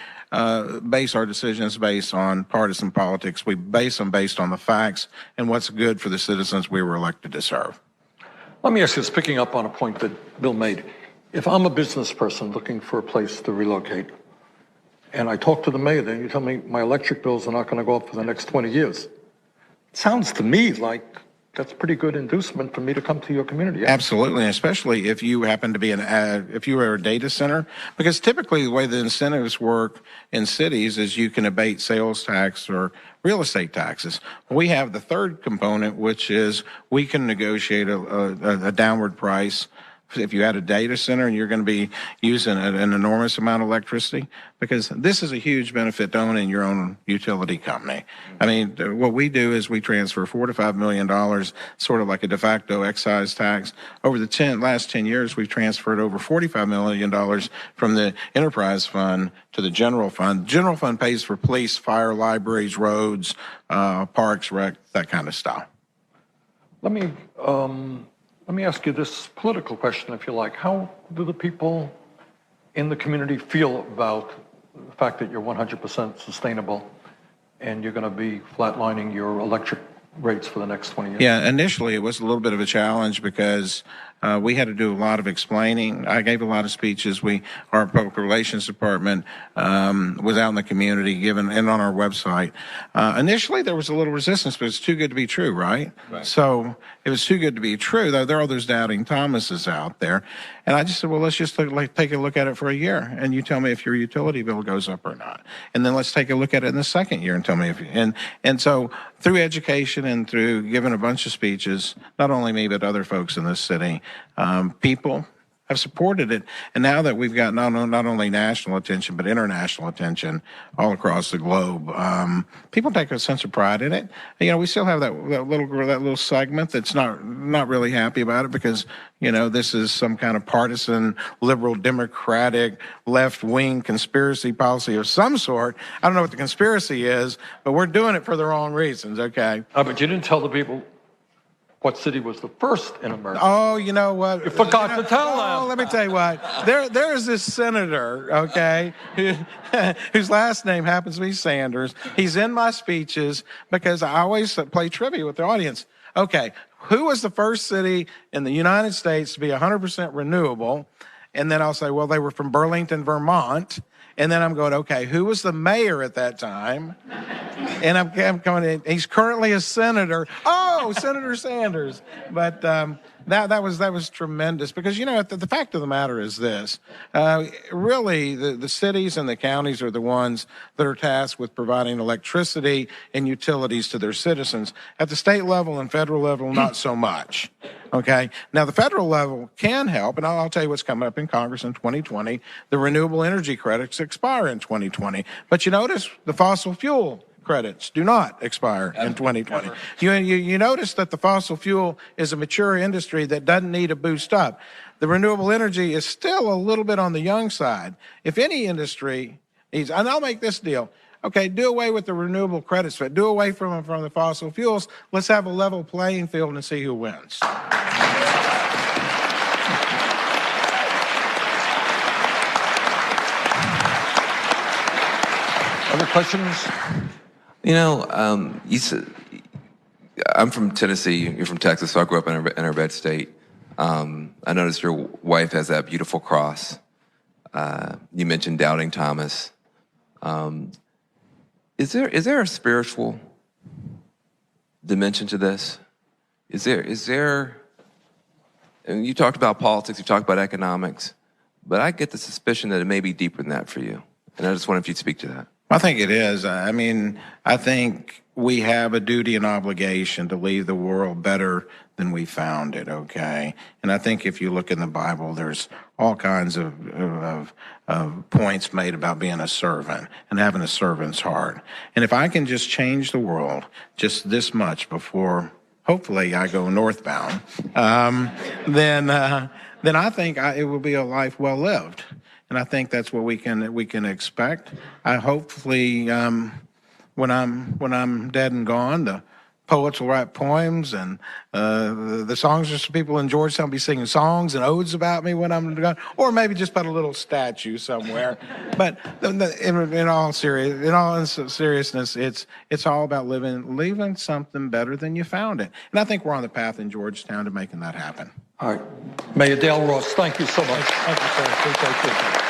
base our decisions based on partisan politics. We base them based on the facts and what's good for the citizens we were elected to serve. Let me ask you this, picking up on a point that Bill made. If I'm a business person looking for a place to relocate, and I talk to the mayor, then you tell me my electric bills are not going to go up for the next 20 years. It sounds to me like that's pretty good inducement for me to come to your community. Absolutely, especially if you happen to be if you are a data center, because typically the way the incentives work in cities is you can abate sales tax or real estate taxes. We have the third component, which is we can negotiate a downward price if you add a data center and you're going to be using an enormous amount of electricity, because this is a huge benefit to owning your own utility company. I mean, what we do is we transfer $4 to $5 million, sort of like a de facto excise tax. Over the last 10 years, we've transferred over $45 million from the enterprise fund to the general fund. General fund pays for police, fire, libraries, roads, parks, rec, that kind of stuff. Let me ask you this political question, if you like. How do the people in the community feel about the fact that you're 100% sustainable and you're going to be flatlining your electric rates for the next 20 years? Yeah, initially it was a little bit of a challenge because we had to do a lot of explaining. I gave a lot of speeches. Our public relations department was out in the community and on our website. Initially there was a little resistance, but it's too good to be true, right? So it was too good to be true, though there are those doubting Thomases out there. And I just said, well, let's just take a look at it for a year, and you tell me if your utility bill goes up or not. And then let's take a look at it in the second year and tell me if and so through education and through giving a bunch of speeches, not only me but other folks in this city, people have supported it. And now that we've got not only national attention, but international attention all across the globe, people take a sense of pride in it. You know, we still have that little segment that's not really happy about it because, you know, this is some kind of partisan, liberal, democratic, left-wing conspiracy policy of some sort. I don't know what the conspiracy is, but we're doing it for the wrong reasons, okay? But you didn't tell the people what city was the first in America. Oh, you know what? You forgot to tell them. Oh, let me tell you what. There is this senator, okay, whose last name happens to be Sanders. He's in my speeches because I always play trivia with the audience. Okay, who was the first city in the United States to be 100% renewable? And then I'll say, well, they were from Burlington, Vermont. And then I'm going, okay, who was the mayor at that time? And I'm going, he's currently a senator. Oh, Senator Sanders. But that was tremendous because, you know, the fact of the matter is this. Really, the cities and the counties are the ones that are tasked with providing electricity and utilities to their citizens. At the state level and federal level, not so much. Okay. Now, the federal level can help, and I'll tell you what's coming up in Congress in 2020. The renewable energy credits expire in 2020. But you notice the fossil fuel credits do not expire in 2020. You notice that the fossil fuel is a mature industry that doesn't need a boost up. The renewable energy is still a little bit on the young side. If any industry needs, and I'll make this deal. Okay, do away with the renewable credits, but do away from the fossil fuels. Let's have a level playing field and see who wins. Other questions? You know, you said, I'm from Tennessee, you're from Texas, so I grew up in a red state. I noticed your wife has that beautiful cross. You mentioned doubting Thomas. Is there a spiritual dimension to this? Is there, and you talked about politics, you talked about economics, but I get the suspicion that it may be deeper than that for you. And I just wonder if you'd speak to that. I think it is. I mean, I think we have a duty and obligation to leave the world better than we found it, okay? And I think if you look in the Bible, there's all kinds of points made about being a servant and having a servant's heart. And if I can just change the world just this much before, hopefully, I go northbound, then I think it will be a life well lived. And I think that's what we can expect. I hopefully, when I'm dead and gone, the poets will write poems, and the songs just people in Georgetown will be singing songs and odes about me when I'm gone, or maybe just put a little statue somewhere. But in all seriousness, it's all about leaving something better than you found it. And I think we're on the path in Georgetown to making that happen. All right. Mayor Dale Ross, thank you so much. Thank you, sir. Appreciate you.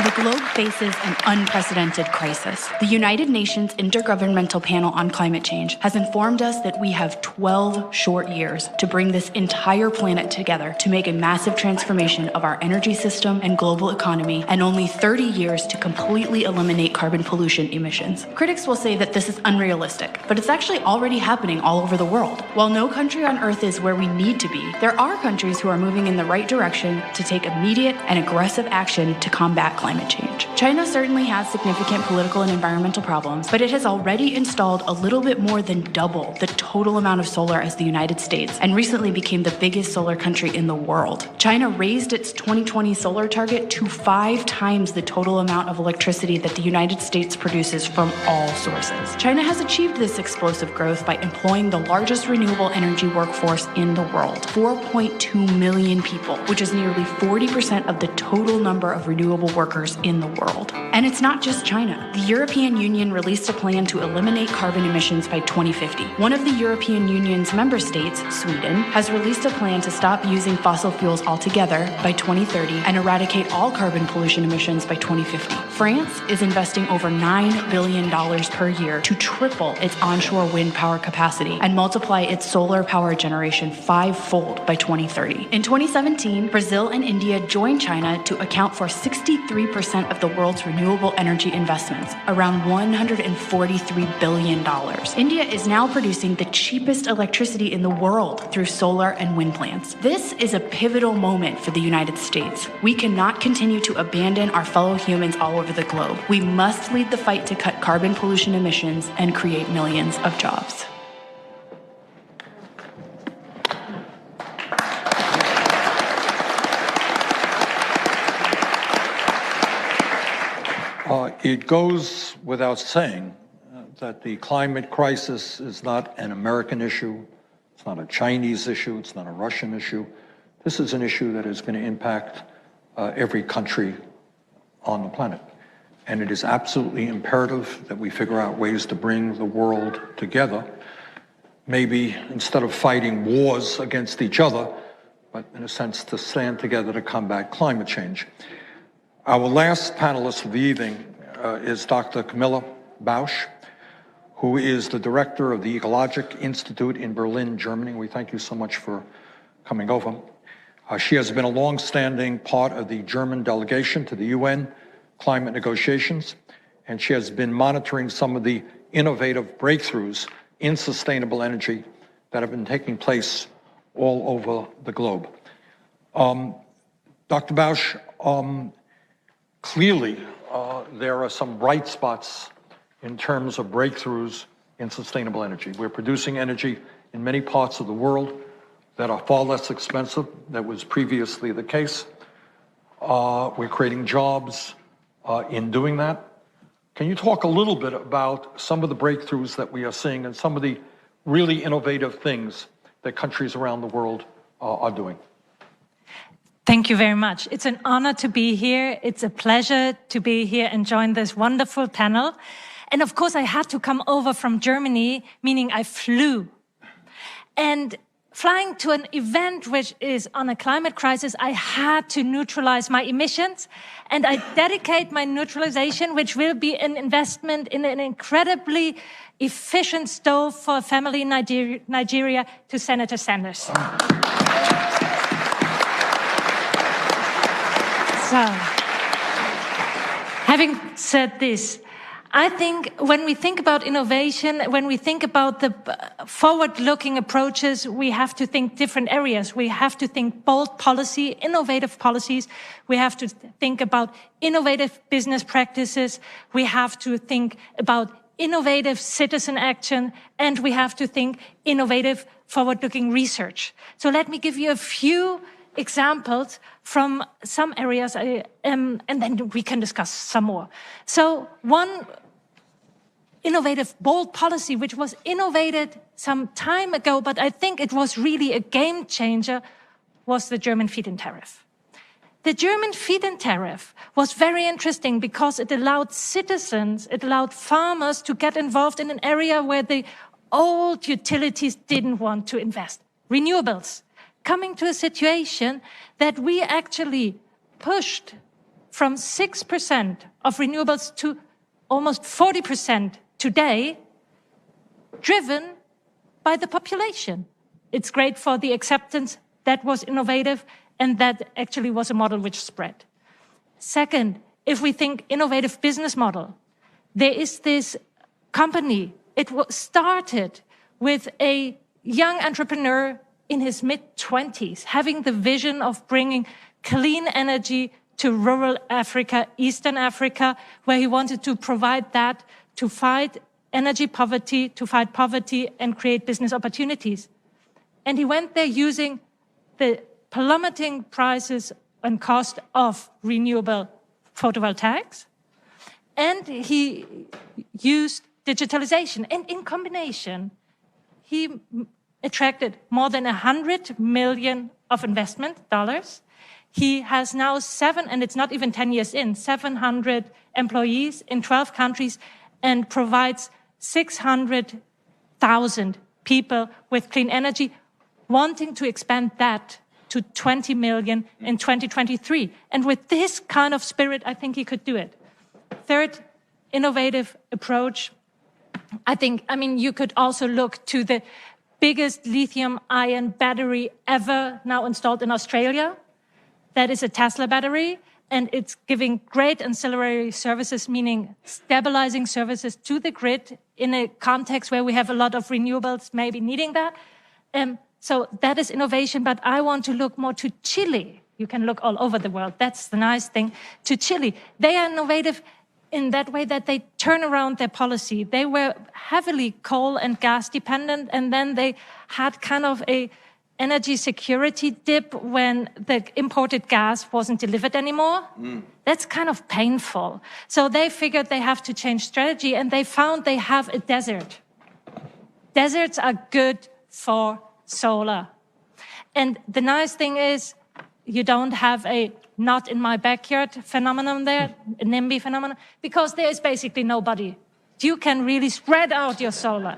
The globe faces an unprecedented crisis. The United Nations Intergovernmental Panel on Climate Change has informed us that we have 12 short years to bring this entire planet together to make a massive transformation of our energy system and global economy, and only 30 years to completely eliminate carbon pollution emissions. Critics will say that this is unrealistic, but it's actually already happening all over the world. While no country on Earth is where we need to be, there are countries who are moving in the right direction to take immediate and aggressive action to combat climate change. China certainly has significant political and environmental problems, but it has already installed a little bit more than double the total amount of solar as the United States, and recently became the biggest solar country in the world. China raised its 2020 solar target to 5 times the total amount of electricity that the United States produces from all sources. China has achieved this explosive growth by employing the largest renewable energy workforce in the world, 4.2 million people, which is nearly 40% of the total number of renewable workers in the world. And it's not just China. The European Union released a plan to eliminate carbon emissions by 2050. One of the European Union's member states, Sweden, has released a plan to stop using fossil fuels altogether by 2030 and eradicate all carbon pollution emissions by 2050. France is investing over $9 billion per year to triple its onshore wind power capacity and multiply its solar power generation five-fold by 2030. In 2017, Brazil and India joined China to account for 63% of the world's renewable energy investments, around $143 billion. India is now producing the cheapest electricity in the world through solar and wind plants. This is a pivotal moment for the United States. We cannot continue to abandon our fellow humans all over the globe. We must lead the fight to cut carbon pollution emissions and create millions of jobs. It goes without saying that the climate crisis is not an American issue, it's not a Chinese issue, it's not a Russian issue. This is an issue that is going to impact every country on the planet. And it is absolutely imperative that we figure out ways to bring the world together, maybe instead of fighting wars against each other, but in a sense to stand together to combat climate change. Our last panelist of the evening is Dr. Camilla Bausch, who is the director of the Ecologic Institute in Berlin, Germany. We thank you so much for coming over. She has been a long-standing part of the German delegation to the UN climate negotiations, and she has been monitoring some of the innovative breakthroughs in sustainable energy that have been taking place all over the globe. Dr. Bausch, clearly there are some bright spots in terms of breakthroughs in sustainable energy. We're producing energy in many parts of the world that are far less expensive than was previously the case. We're creating jobs in doing that. Can you talk a little bit about some of the breakthroughs that we are seeing and some of the really innovative things that countries around the world are doing? Thank you very much. It's an honor to be here. It's a pleasure to be here and join this wonderful panel. And of course, I had to come over from Germany, meaning I flew. And flying to an event which is on a climate crisis, I had to neutralize my emissions. And I dedicate my neutralization, which will be an investment in an incredibly efficient stove for a family in Nigeria, to Senator Sanders. So, having said this, I think when we think about innovation, when we think about the forward-looking approaches, we have to think different areas. We have to think bold policy, innovative policies. We have to think about innovative business practices. We have to think about innovative citizen action, and we have to think innovative forward-looking research. So let me give you a few examples from some areas, and then we can discuss some more. So one innovative, bold policy, which was innovated some time ago, but I think it was really a game changer, was the German feed-in tariff. The German feed-in tariff was very interesting because it allowed citizens, it allowed farmers to get involved in an area where the old utilities didn't want to invest. Renewables. Coming to a situation that we actually pushed from 6% of renewables to almost 40% today, driven by the population. It's great for the acceptance. That was innovative, and that actually was a model which spread. Second, if we think innovative business model, there is this company. It started with a young entrepreneur in his mid-20s, having the vision of bringing clean energy to rural Africa, Eastern Africa, where he wanted to provide that to fight energy poverty, to fight poverty and create business opportunities. And he went there using the plummeting prices and cost of renewable photovoltaics, and he used digitalization. And in combination, he attracted more than $100 million of investment dollars. He has now and it's not even 10 years in, 700 employees in 12 countries and provides 600,000 people with clean energy, wanting to expand that to 20 million in 2023. And with this kind of spirit, I think he could do it. third innovative approach, I mean, you could also look to the biggest lithium-ion battery ever now installed in Australia. That is a Tesla battery, and it's giving great ancillary services, meaning stabilizing services to the grid in a context where we have a lot of renewables maybe needing that. So that is innovation, but I want to look more to Chile. You can look all over the world. That's the nice thing. To Chile, they are innovative in that way that they turn around their policy. They were heavily coal and gas dependent, and then they had kind of a energy security dip when the imported gas wasn't delivered anymore. That's kind of painful. So they figured they have to change strategy, and they found they have a desert. Deserts are good for solar. And the nice thing is you don't have a not in my backyard phenomenon there, a NIMBY phenomenon, because there is basically nobody. You can really spread out your solar.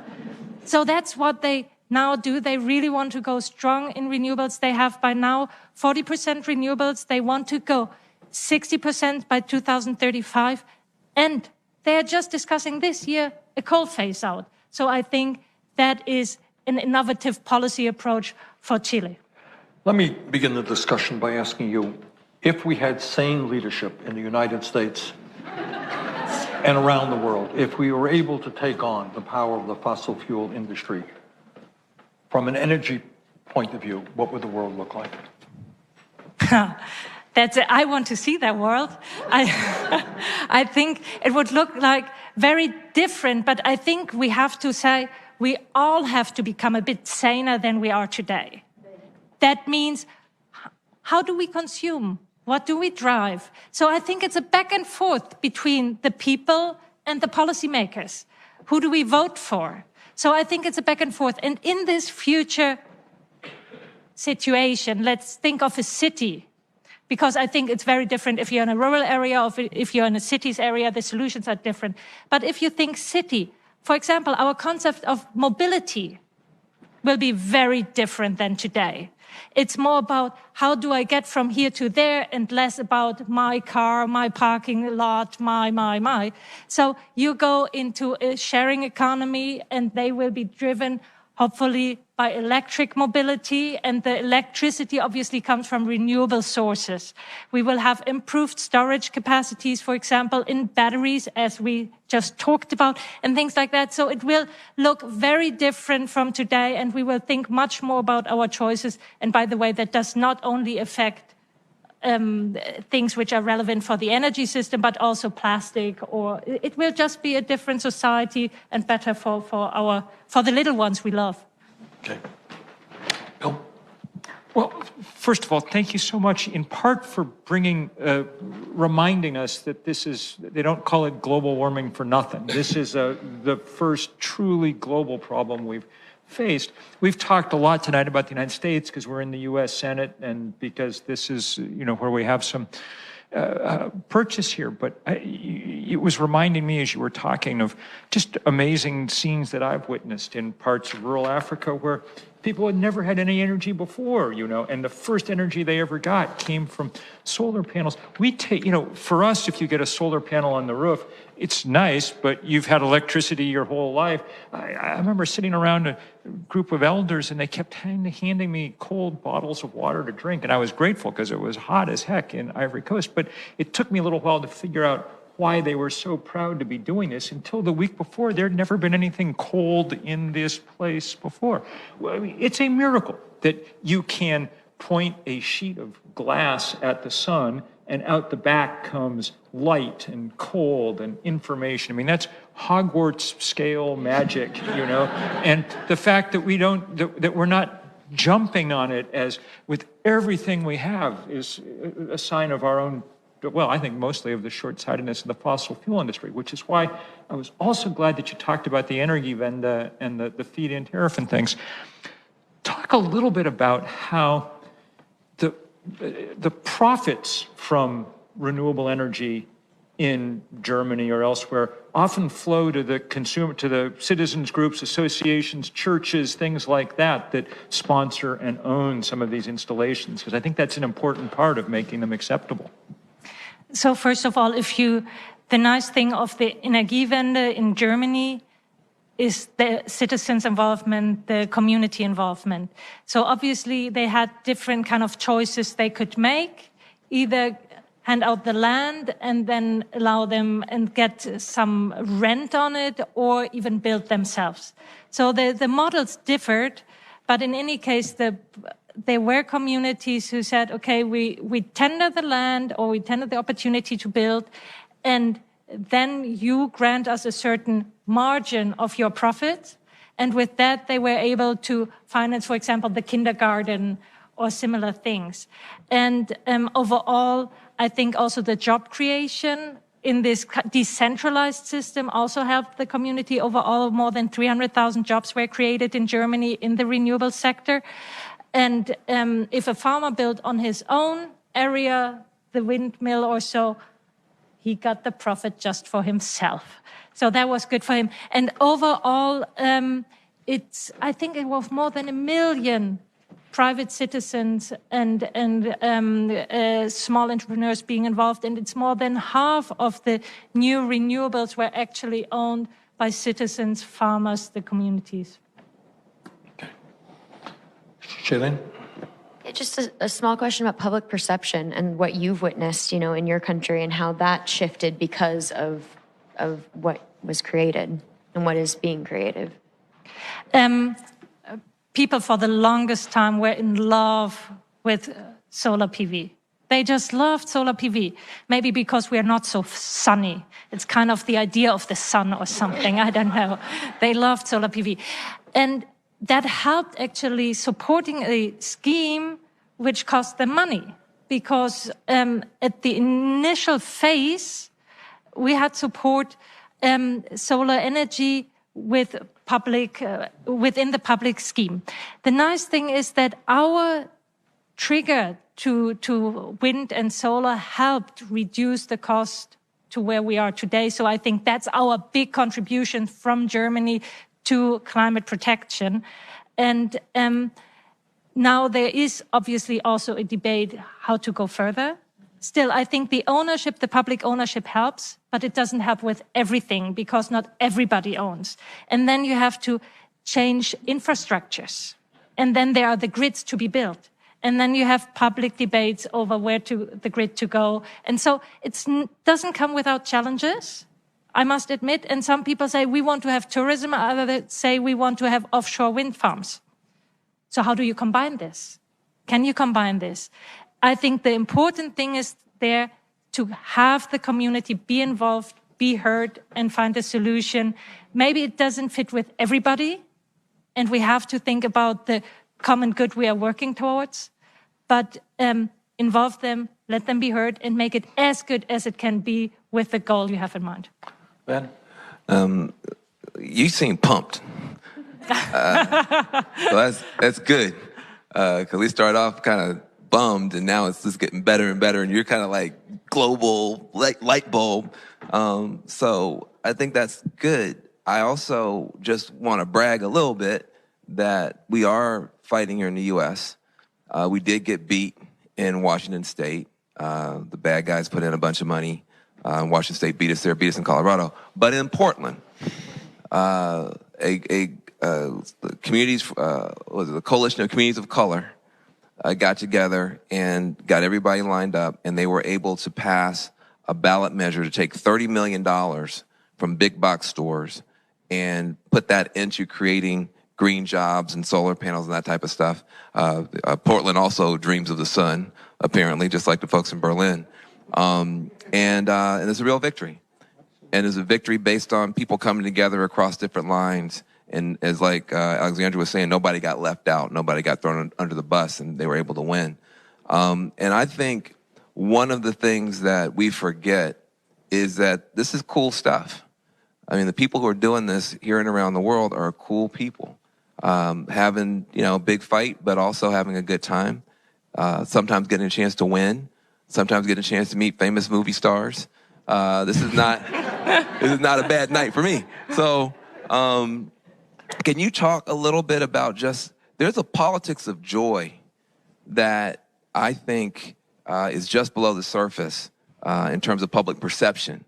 So that's what they now do. They really want to go strong in renewables. They have by now 40% renewables. They want to go 60% by 2035. And they're just discussing this year a coal phase out. So I think that is an innovative policy approach for Chile. Let me begin the discussion by asking you, if we had sane leadership in the United States and around the world, if we were able to take on the power of the fossil fuel industry, from an energy point of view, what would the world look like? I want to see that world. I think it would look like very different, but I think we have to say we all have to become a bit saner than we are today. That means, how do we consume? What do we drive? So I think it's a back and forth between the people and the policymakers. Who do we vote for? So I think it's a back and forth. And in this future situation, let's think of a city, because I think it's very different if you're in a rural area or if you're in a city's area, the solutions are different. But if you think city, for example, our concept of mobility will be very different than today. It's more about how do I get from here to there and less about my car, my parking lot, my. So you go into a sharing economy and they will be driven hopefully by electric mobility, and the electricity obviously comes from renewable sources. We will have improved storage capacities, for example, in batteries, as we just talked about, and things like that. So it will look very different from today, and we will think much more about our choices. And by the way, that does not only affect things which are relevant for the energy system, but also plastic, or it will just be a different society and better for the little ones we love. Okay. Bill? Well, first of all, thank you so much, in part for reminding us that they don't call it global warming for nothing. This is the first truly global problem we've faced. We've talked a lot tonight about the United States because we're in the U.S. Senate and because this is, where we have some purchase here. But it was reminding me as you were talking of just amazing scenes that I've witnessed in parts of rural Africa where people had never had any energy before, and the first energy they ever got came from solar panels. We take, for us, if you get a solar panel on the roof, it's nice, but you've had electricity your whole life. I remember sitting around a group of elders and they kept handing me cold bottles of water to drink. And I was grateful because it was hot as heck in Ivory Coast. But it took me a little while to figure out why they were so proud to be doing this. Until the week before, there'd never been anything cold in this place before. Well, I mean, it's a miracle that you can point a sheet of glass at the sun and out the back comes light and cold and information. I mean, that's Hogwarts scale magic, And the fact that that we're not jumping on it as with everything we have is a sign of our own, well, I think mostly of the short-sightedness of the fossil fuel industry, which is why I was also glad that you talked about the Energiewende and the feed-in tariff and things. Talk a little bit about how the profits from renewable energy in Germany or elsewhere often flow to the consumer, to the citizens groups, associations, churches, things like that sponsor and own some of these installations, because I think that's an important part of making them acceptable. So first of all, if you The nice thing of the Energiewende in Germany is the citizens' involvement, the community involvement. So obviously they had different kind of choices they could make, either hand out the land and then allow them and get some rent on it, or even build themselves. So the models differed, but in any case, there were communities who said, okay, we tender the land, or we tender the opportunity to build, and then you grant us a certain margin of your profit. And with that, they were able to finance, for example, the kindergarten or similar things. And overall, I think also the job creation in this decentralized system also helped the community. Overall, more than 300,000 jobs were created in Germany in the renewable sector. And if a farmer built on his own area, the windmill or so, he got the profit just for himself. So that was good for him. And overall, I think it was more than 1 million private citizens and small entrepreneurs being involved. And it's more than half of the new renewables were actually owned by citizens, farmers, the communities. Shailene? Just a small question about public perception and what you've witnessed, you know, in your country, and how that shifted because of what was created and what is being created. People for the longest time were in love with solar PV. They just loved solar PV. Maybe because we are not so sunny. It's kind of the idea of the sun or something. I don't know. They loved solar PV. And that helped actually supporting a scheme which cost them money, because at the initial phase, we had support solar energy with public within the public scheme. The nice thing is that our trigger to wind and solar helped reduce the cost to where we are today. So I think that's our big contribution from Germany to climate protection. And now there is obviously also a debate how to go further. Still, I think the ownership, the public ownership helps, but it doesn't help with everything because not everybody owns. And then you have to change infrastructures. And then there are the grids to be built. And then you have public debates over where the grid to go. And so it doesn't come without challenges, I must admit. And some people say we want to have tourism, others say we want to have offshore wind farms. So how do you combine this? Can you combine this? I think the important thing is there to have the community be involved, be heard, and find a solution. Maybe it doesn't fit with everybody, and we have to think about the common good we are working towards, but involve them, let them be heard, and make it as good as it can be with the goal you have in mind. Ben? You seem pumped. So that's good, because we started off kind of bummed, and now it's just getting better and better, and you're kind of like global light bulb. So I think that's good. I also just want to brag a little bit that we are fighting here in the U.S. We did get beat in Washington State. The bad guys put in a bunch of money. Washington State beat us there, beat us in Colorado. But in Portland, the Coalition of Communities of Color got together and got everybody lined up, and they were able to pass a ballot measure to take $30 million from big box stores and put that into creating green jobs and solar panels and that type of stuff. Portland also dreams of the sun, apparently, just like the folks in Berlin. And it's a real victory. And it's a victory based on people coming together across different lines. And as like Alexandria was saying, nobody got left out. Nobody got thrown under the bus, and they were able to win. And I think one of the things that we forget is that this is cool stuff. I mean, the people who are doing this here and around the world are cool people. Having, a big fight, but also having a good time. Sometimes getting a chance to win. Sometimes getting a chance to meet famous movie stars. This is not a bad night for me. So, can you talk a little bit about there's a politics of joy that I think is just below the surface in terms of public perception.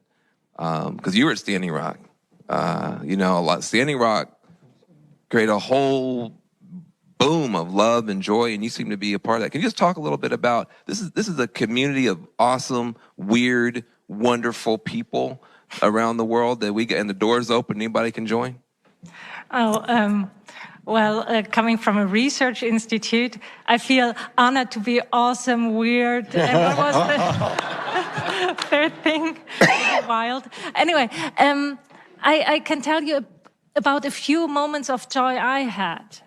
because you were at Standing Rock. Standing Rock created a whole boom of love and joy, and you seem to be a part of that. Can you just talk a little bit about this is a community of awesome, weird, wonderful people around the world that we get, and the door's open, anybody can join? Coming from a research institute, I feel honored to be awesome, weird, and what was the third thing? Wild. Anyway, I can tell you about a few moments of joy I had.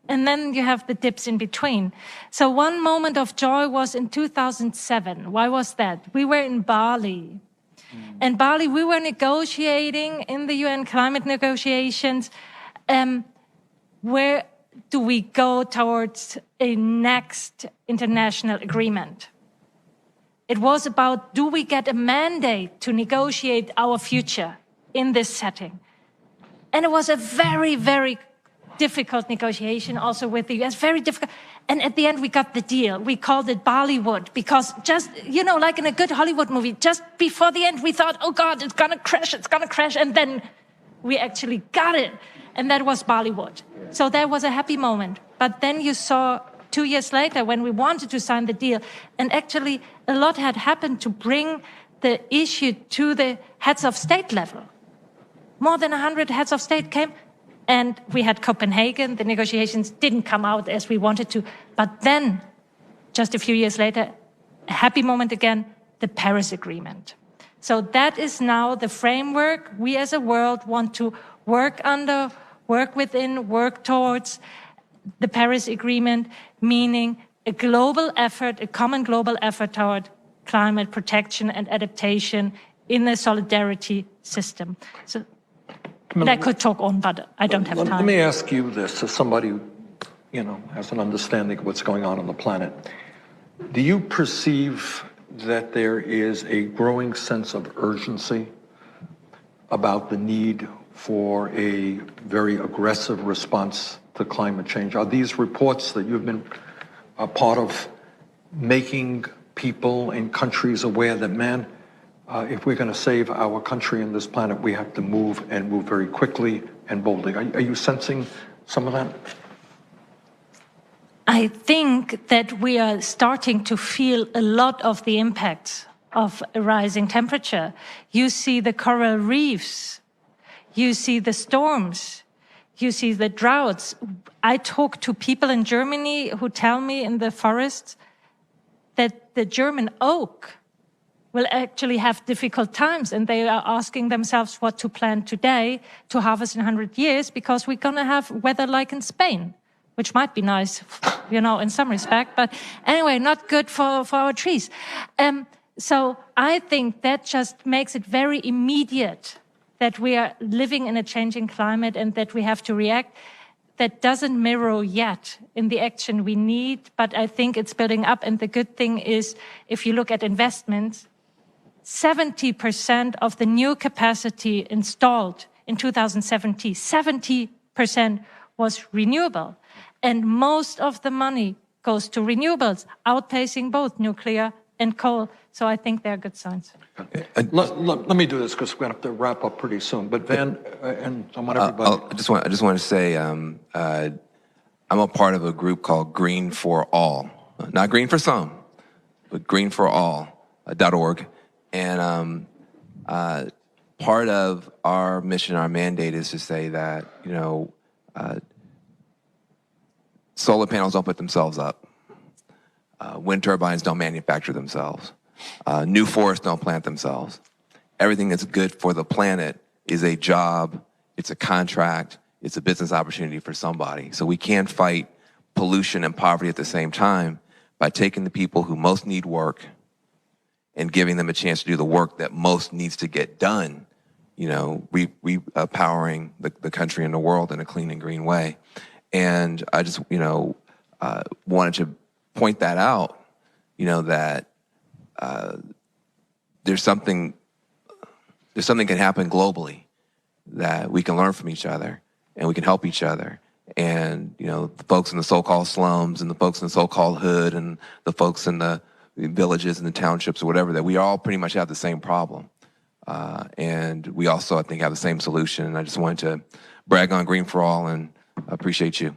And then you have the dips in between. So one moment of joy was in 2007. Why was that? We were in Bali. And Bali, we were negotiating in the UN climate negotiations. Where do we go towards a next international agreement? It was about, do we get a mandate to negotiate our future in this setting? And it was a very, very difficult negotiation also with the US, very difficult. And at the end, we got the deal. We called it Bollywood because just, like in a good Hollywood movie, just before the end, we thought, oh God, it's gonna crash. And then we actually got it. And that was Bollywood. So that was a happy moment. But then you saw 2 years later when we wanted to sign the deal, and actually a lot had happened to bring the issue to the heads of state level. More than 100 heads of state came. And we had Copenhagen. The negotiations didn't come out as we wanted to. But then, just a few years later, a happy moment again, the Paris Agreement. So that is now the framework we as a world want to work under, work within, work towards. The Paris Agreement, meaning a global effort, a common global effort toward climate protection and adaptation in a solidarity system. So, and I could talk on, but I don't have time. Let me ask you this, as somebody who, has an understanding of what's going on the planet. Do you perceive that there is a growing sense of urgency about the need for a very aggressive response to climate change? Are these reports that you've been a part of making people in countries aware that, if we're going to save our country and this planet, we have to move very quickly and boldly? Are you sensing some of that? I think that we are starting to feel a lot of the impacts of a rising temperature. You see the coral reefs, you see the storms, you see the droughts. I talk to people in Germany who tell me in the forests that the German oak will actually have difficult times, and they are asking themselves what to plant today to harvest in 100 years, because we're going to have weather like in Spain, which might be nice, in some respect, but anyway, not good for our trees. So I think that just makes it very immediate that we are living in a changing climate and that we have to react. That doesn't mirror yet in the action we need, but I think it's building up. And the good thing is, if you look at investments, 70% of the new capacity installed in 2017, 70% was renewable. And most of the money goes to renewables, outpacing both nuclear and coal. So I think they're good signs. Let me do this because we're going to have to wrap up pretty soon. But Van, and I want everybody. I just want to say I'm a part of a group called Green for All. Not green for some, but greenforall.org. And part of our mission, our mandate is to say that, solar panels don't put themselves up. Wind turbines don't manufacture themselves. New forests don't plant themselves. Everything that's good for the planet is a job, it's a contract, it's a business opportunity for somebody. So we can't fight pollution and poverty at the same time by taking the people who most need work and giving them a chance to do the work that most needs to get done, repowering the country and the world in a clean and green way. And I just, wanted to point that out, that there's something can happen globally that we can learn from each other and we can help each other. And, the folks in the so-called slums and the folks in the so-called hood and the folks in the villages and the townships or whatever, that we all pretty much have the same problem. And we also, I think, have the same solution. And I just wanted to brag on Green for All and appreciate you.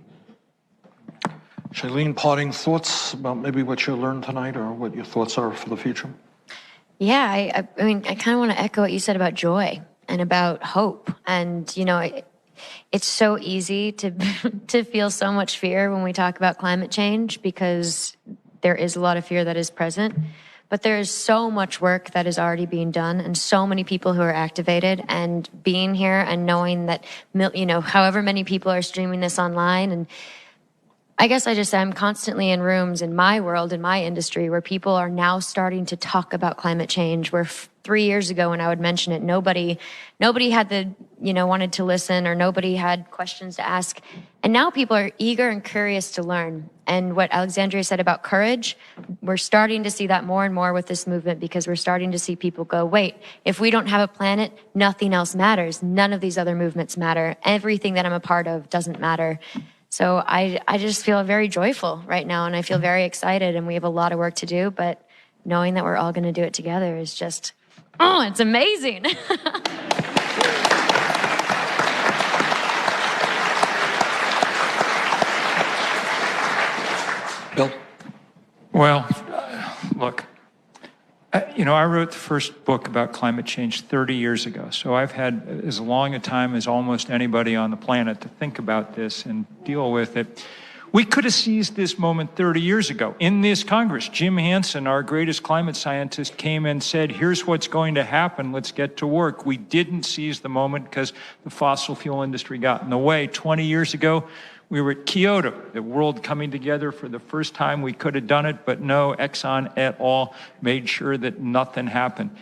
Shailene, parting thoughts about maybe what you learned tonight or what your thoughts are for the future? Yeah, I mean, I kind of want to echo what you said about joy and about hope. And, you know, it's so easy to to feel so much fear when we talk about climate change because there is a lot of fear that is present. But there is so much work that is already being done and so many people who are activated, and being here and knowing that, you know, however many people are streaming this online. And I guess I'm constantly in rooms in my world, in my industry, where people are now starting to talk about climate change, where 3 years ago when I would mention it, nobody had wanted to listen, or nobody had questions to ask. And now people are eager and curious to learn. And what Alexandria said about courage, we're starting to see that more and more with this movement, because we're starting to see people go, wait, if we don't have a planet, nothing else matters. None of these other movements matter. Everything that I'm a part of doesn't matter. So I just feel very joyful right now, and I feel very excited, and we have a lot of work to do, but knowing that we're all going to do it together is just, oh, it's amazing. Bill? Well, look, I wrote the first book about climate change 30 years ago. So I've had as long a time as almost anybody on the planet to think about this and deal with it. We could have seized this moment 30 years ago. In this Congress, Jim Hansen, our greatest climate scientist, came and said, here's what's going to happen, let's get to work. We didn't seize the moment because the fossil fuel industry got in the way. 20 years ago, we were at Kyoto, the world coming together for the first time. We could have done it, but no, Exxon et al. Made sure that nothing happened.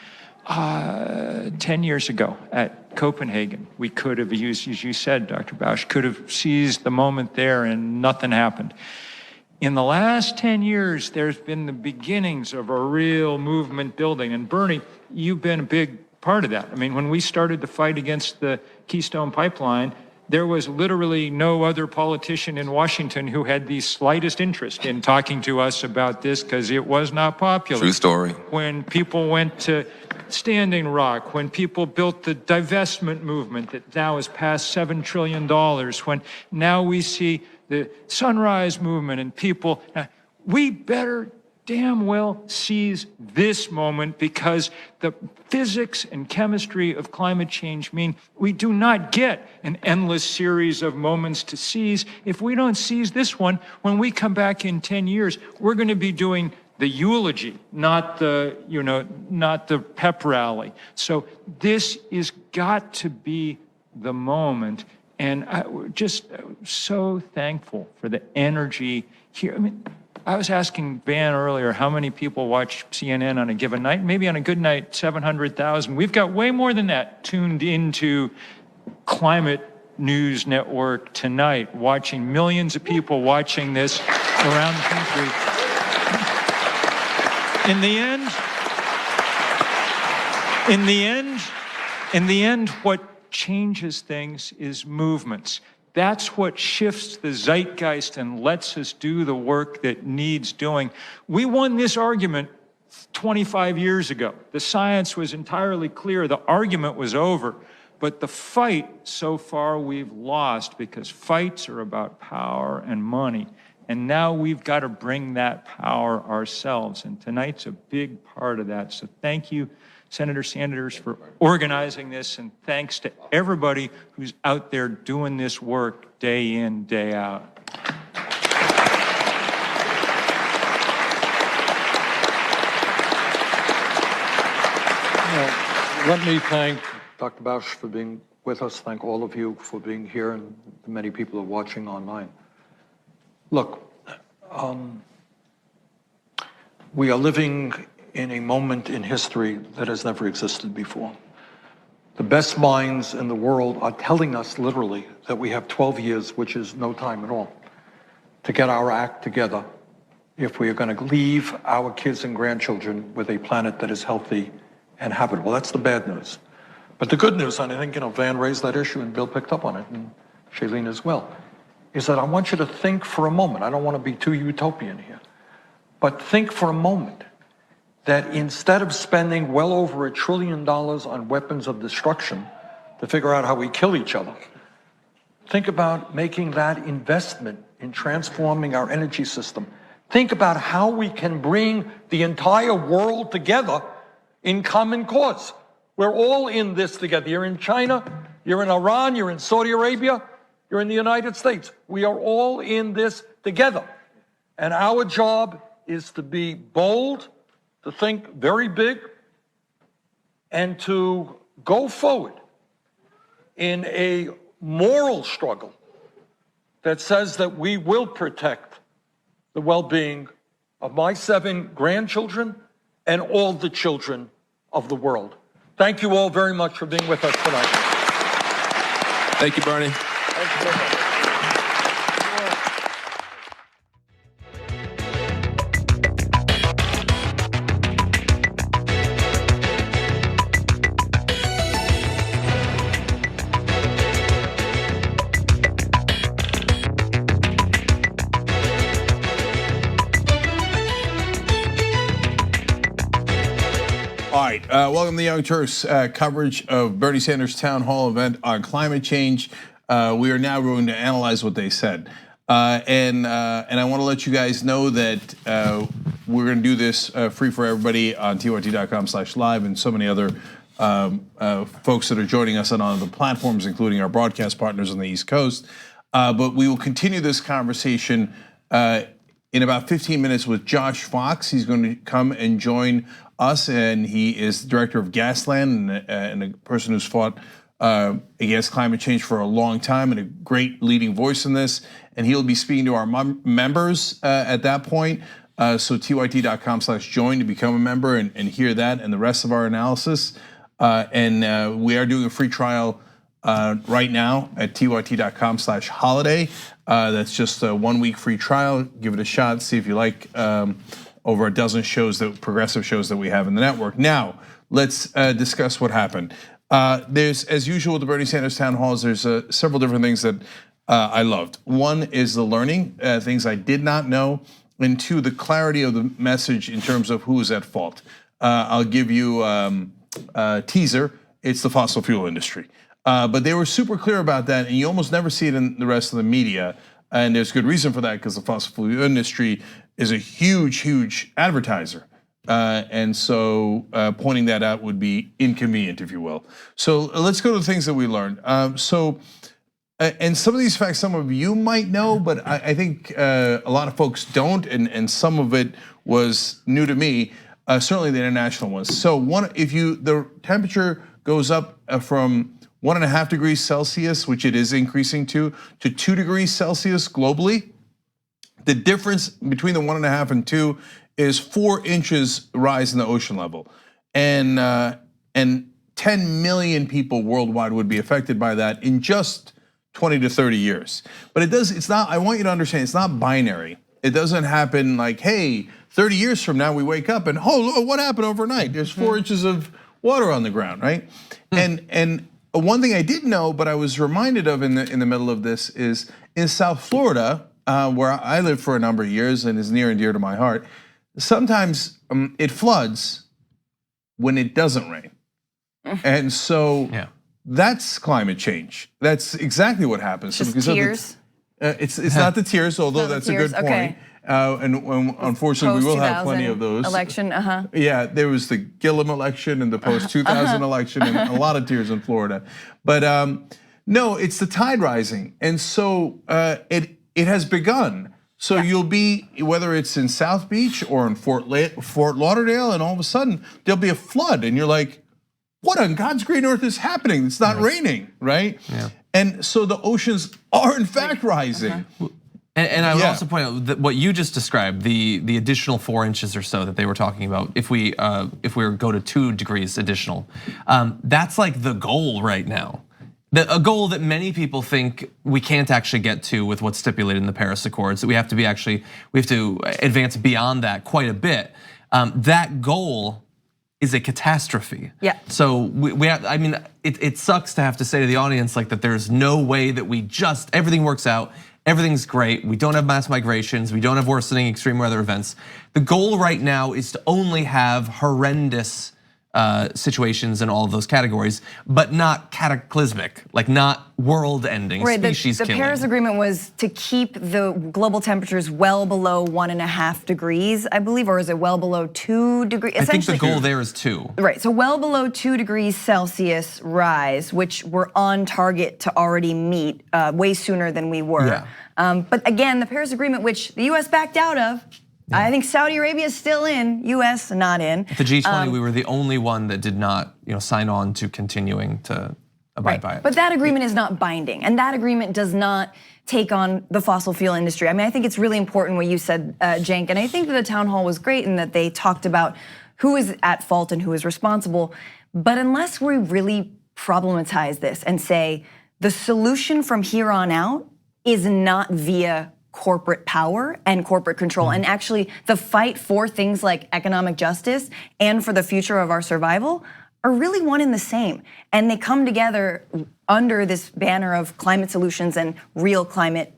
10 years ago at Copenhagen, we could have used, as you said, Dr. Bausch, could have seized the moment there and nothing happened. In the last 10 years, there's been the beginnings of a real movement building. And Bernie, you've been a big part of that. I mean, when we started the fight against the Keystone Pipeline, there was literally no other politician in Washington who had the slightest interest in talking to us about this because it was not popular. True story. When people went to Standing Rock, when people built the divestment movement that now has passed $7 trillion, when now we see the Sunrise Movement and people, we better damn well seize this moment, because the physics and chemistry of climate change mean we do not get an endless series of moments to seize. If we don't seize this one, when we come back in 10 years, we're going to be doing the eulogy, not the pep rally. So this is got to be the moment. And we're just so thankful for the energy here. I mean, I was asking Van earlier how many people watch CNN on a given night. Maybe on a good night, 700,000. We've got way more than that tuned into Climate News Network tonight, watching millions of people watching this around the country. In the end, what changes things is movements. That's what shifts the zeitgeist and lets us do the work that needs doing. We won this argument 25 years ago. The science was entirely clear. The argument was over. But the fight, so far, we've lost, because fights are about power and money. And now we've got to bring that power ourselves. And tonight's a big part of that. So thank you, Senator Sanders, for organizing this, and thanks to everybody who's out there doing this work day in, day out. Let me thank Dr. Bausch for being with us. Thank all of you for being here, and the many people who are watching online. Look, we are living in a moment in history that has never existed before. The best minds in the world are telling us literally that we have 12 years, which is no time at all, to get our act together if we are going to leave our kids and grandchildren with a planet that is healthy and habitable. That's the bad news. But the good news, and I think, Van raised that issue and Bill picked up on it, and Shailene as well, is that I want you to think for a moment. I don't want to be too utopian here, but think for a moment that instead of spending well over $1 trillion on weapons of destruction to figure out how we kill each other, think about making that investment in transforming our energy system. Think about how we can bring the entire world together in common cause. We're all in this together. You're in China, you're in Iran, you're in Saudi Arabia, you're in the United States. We are all in this together. And our job is to be bold, to think very big, and to go forward in a moral struggle that says that we will protect the well-being of my 7 grandchildren and all the children of the world. Thank you all very much for being with us tonight. Thank you, Bernie. Thank you very much. All right, welcome to the Young Turks coverage of Bernie Sanders' town hall event on climate change. We are now going to analyze what they said, and I want to let you guys know that we're going to do this free for everybody on tyt.com/live and so many other folks that are joining us on other platforms, including our broadcast partners on the East Coast. But we will continue this conversation in about 15 minutes with Josh Fox. He's going to come and join us, and he is the director of Gasland and a person who's fought against climate change for a long time and a great leading voice in this. And he'll be speaking to our members at that point. So tyt.com/join to become a member and hear that and the rest of our analysis. And we are doing a free trial right now at tyt.com/holiday. That's just a 1-week free trial. Give it a shot, see if you like over a dozen shows, progressive shows that we have in the network. Now, let's discuss what happened. There's, as usual with the Bernie Sanders town halls, there's several different things that I loved. One is the learning, things I did not know, and 2, the clarity of the message in terms of who is at fault. I'll give you a teaser. It's the fossil fuel industry. But they were super clear about that, and you almost never see it in the rest of the media. And there's good reason for that, because the fossil fuel industry is a huge, huge advertiser. And so pointing that out would be inconvenient, if you will. So let's go to the things that we learned. And some of these facts, some of you might know, but I think a lot of folks don't, and some of it was new to me, certainly the international ones. So if the temperature goes up from 1.5 degrees Celsius, which it is increasing to 2 degrees Celsius globally, the difference between the 1.5 and 2 is 4 inches rise in the ocean level, and 10 million people worldwide would be affected by that in just 20 to 30 years. But it's not. I want you to understand, it's not binary. It doesn't happen like, hey, 30 years from now we wake up and what happened overnight? There's 4 inches of water on the ground, right? And one thing I didn't know, but I was reminded of in the middle of this is in South Florida, where I lived for a number of years and is near and dear to my heart. Sometimes it floods when it doesn't rain, and so that's climate change. That's exactly what happens. Just tears. It's not the tears, although that's a good point. Okay. And unfortunately, we will have plenty of those. Election, Yeah, there was the Gillum election and the post-2000 election, and a lot of tears in Florida. But no, it's the tide rising, and so it has begun. So you'll be, whether it's in South Beach or in Fort Lauderdale, and all of a sudden there'll be a flood, and you're like, what on God's green earth is happening? It's not raining, right? Yeah. And so the oceans are in fact rising. And I would also point out that what you just described, the additional 4 inches or so that they were talking about, if we go to 2 degrees additional, that's like the goal right now. A goal that many people think we can't actually get to with what's stipulated in the Paris Accords. That we have to advance beyond that quite a bit. That goal is a catastrophe. Yeah. So I mean, it sucks to have to say to the audience like that. There's no way that everything works out everything's great. We don't have mass migrations. We don't have worsening extreme weather events. The goal right now is to only have horrendous situations in all of those categories, but not cataclysmic, like not world-ending, species killing. The Paris Agreement was to keep the global temperatures well below 1.5 degrees, I believe, or is it well below 2 degrees? I think the goal there is 2. Right, so well below 2 degrees Celsius rise, which we're on target to already meet way sooner than we were. Yeah. But again, the Paris Agreement, which the US backed out of, I think Saudi Arabia is still in, US not in. The G20, we were the only one that did not sign on to continuing to abide by it. But that agreement is not binding, and that agreement does not take on the fossil fuel industry. I mean, I think it's really important what you said, Cenk, and I think that the town hall was great in that they talked about who is at fault and who is responsible. But unless we really problematize this and say the solution from here on out is not via corporate power and corporate control, and actually the fight for things like economic justice and for the future of our survival are really one and the same. And they come together under this banner of climate solutions and real climate,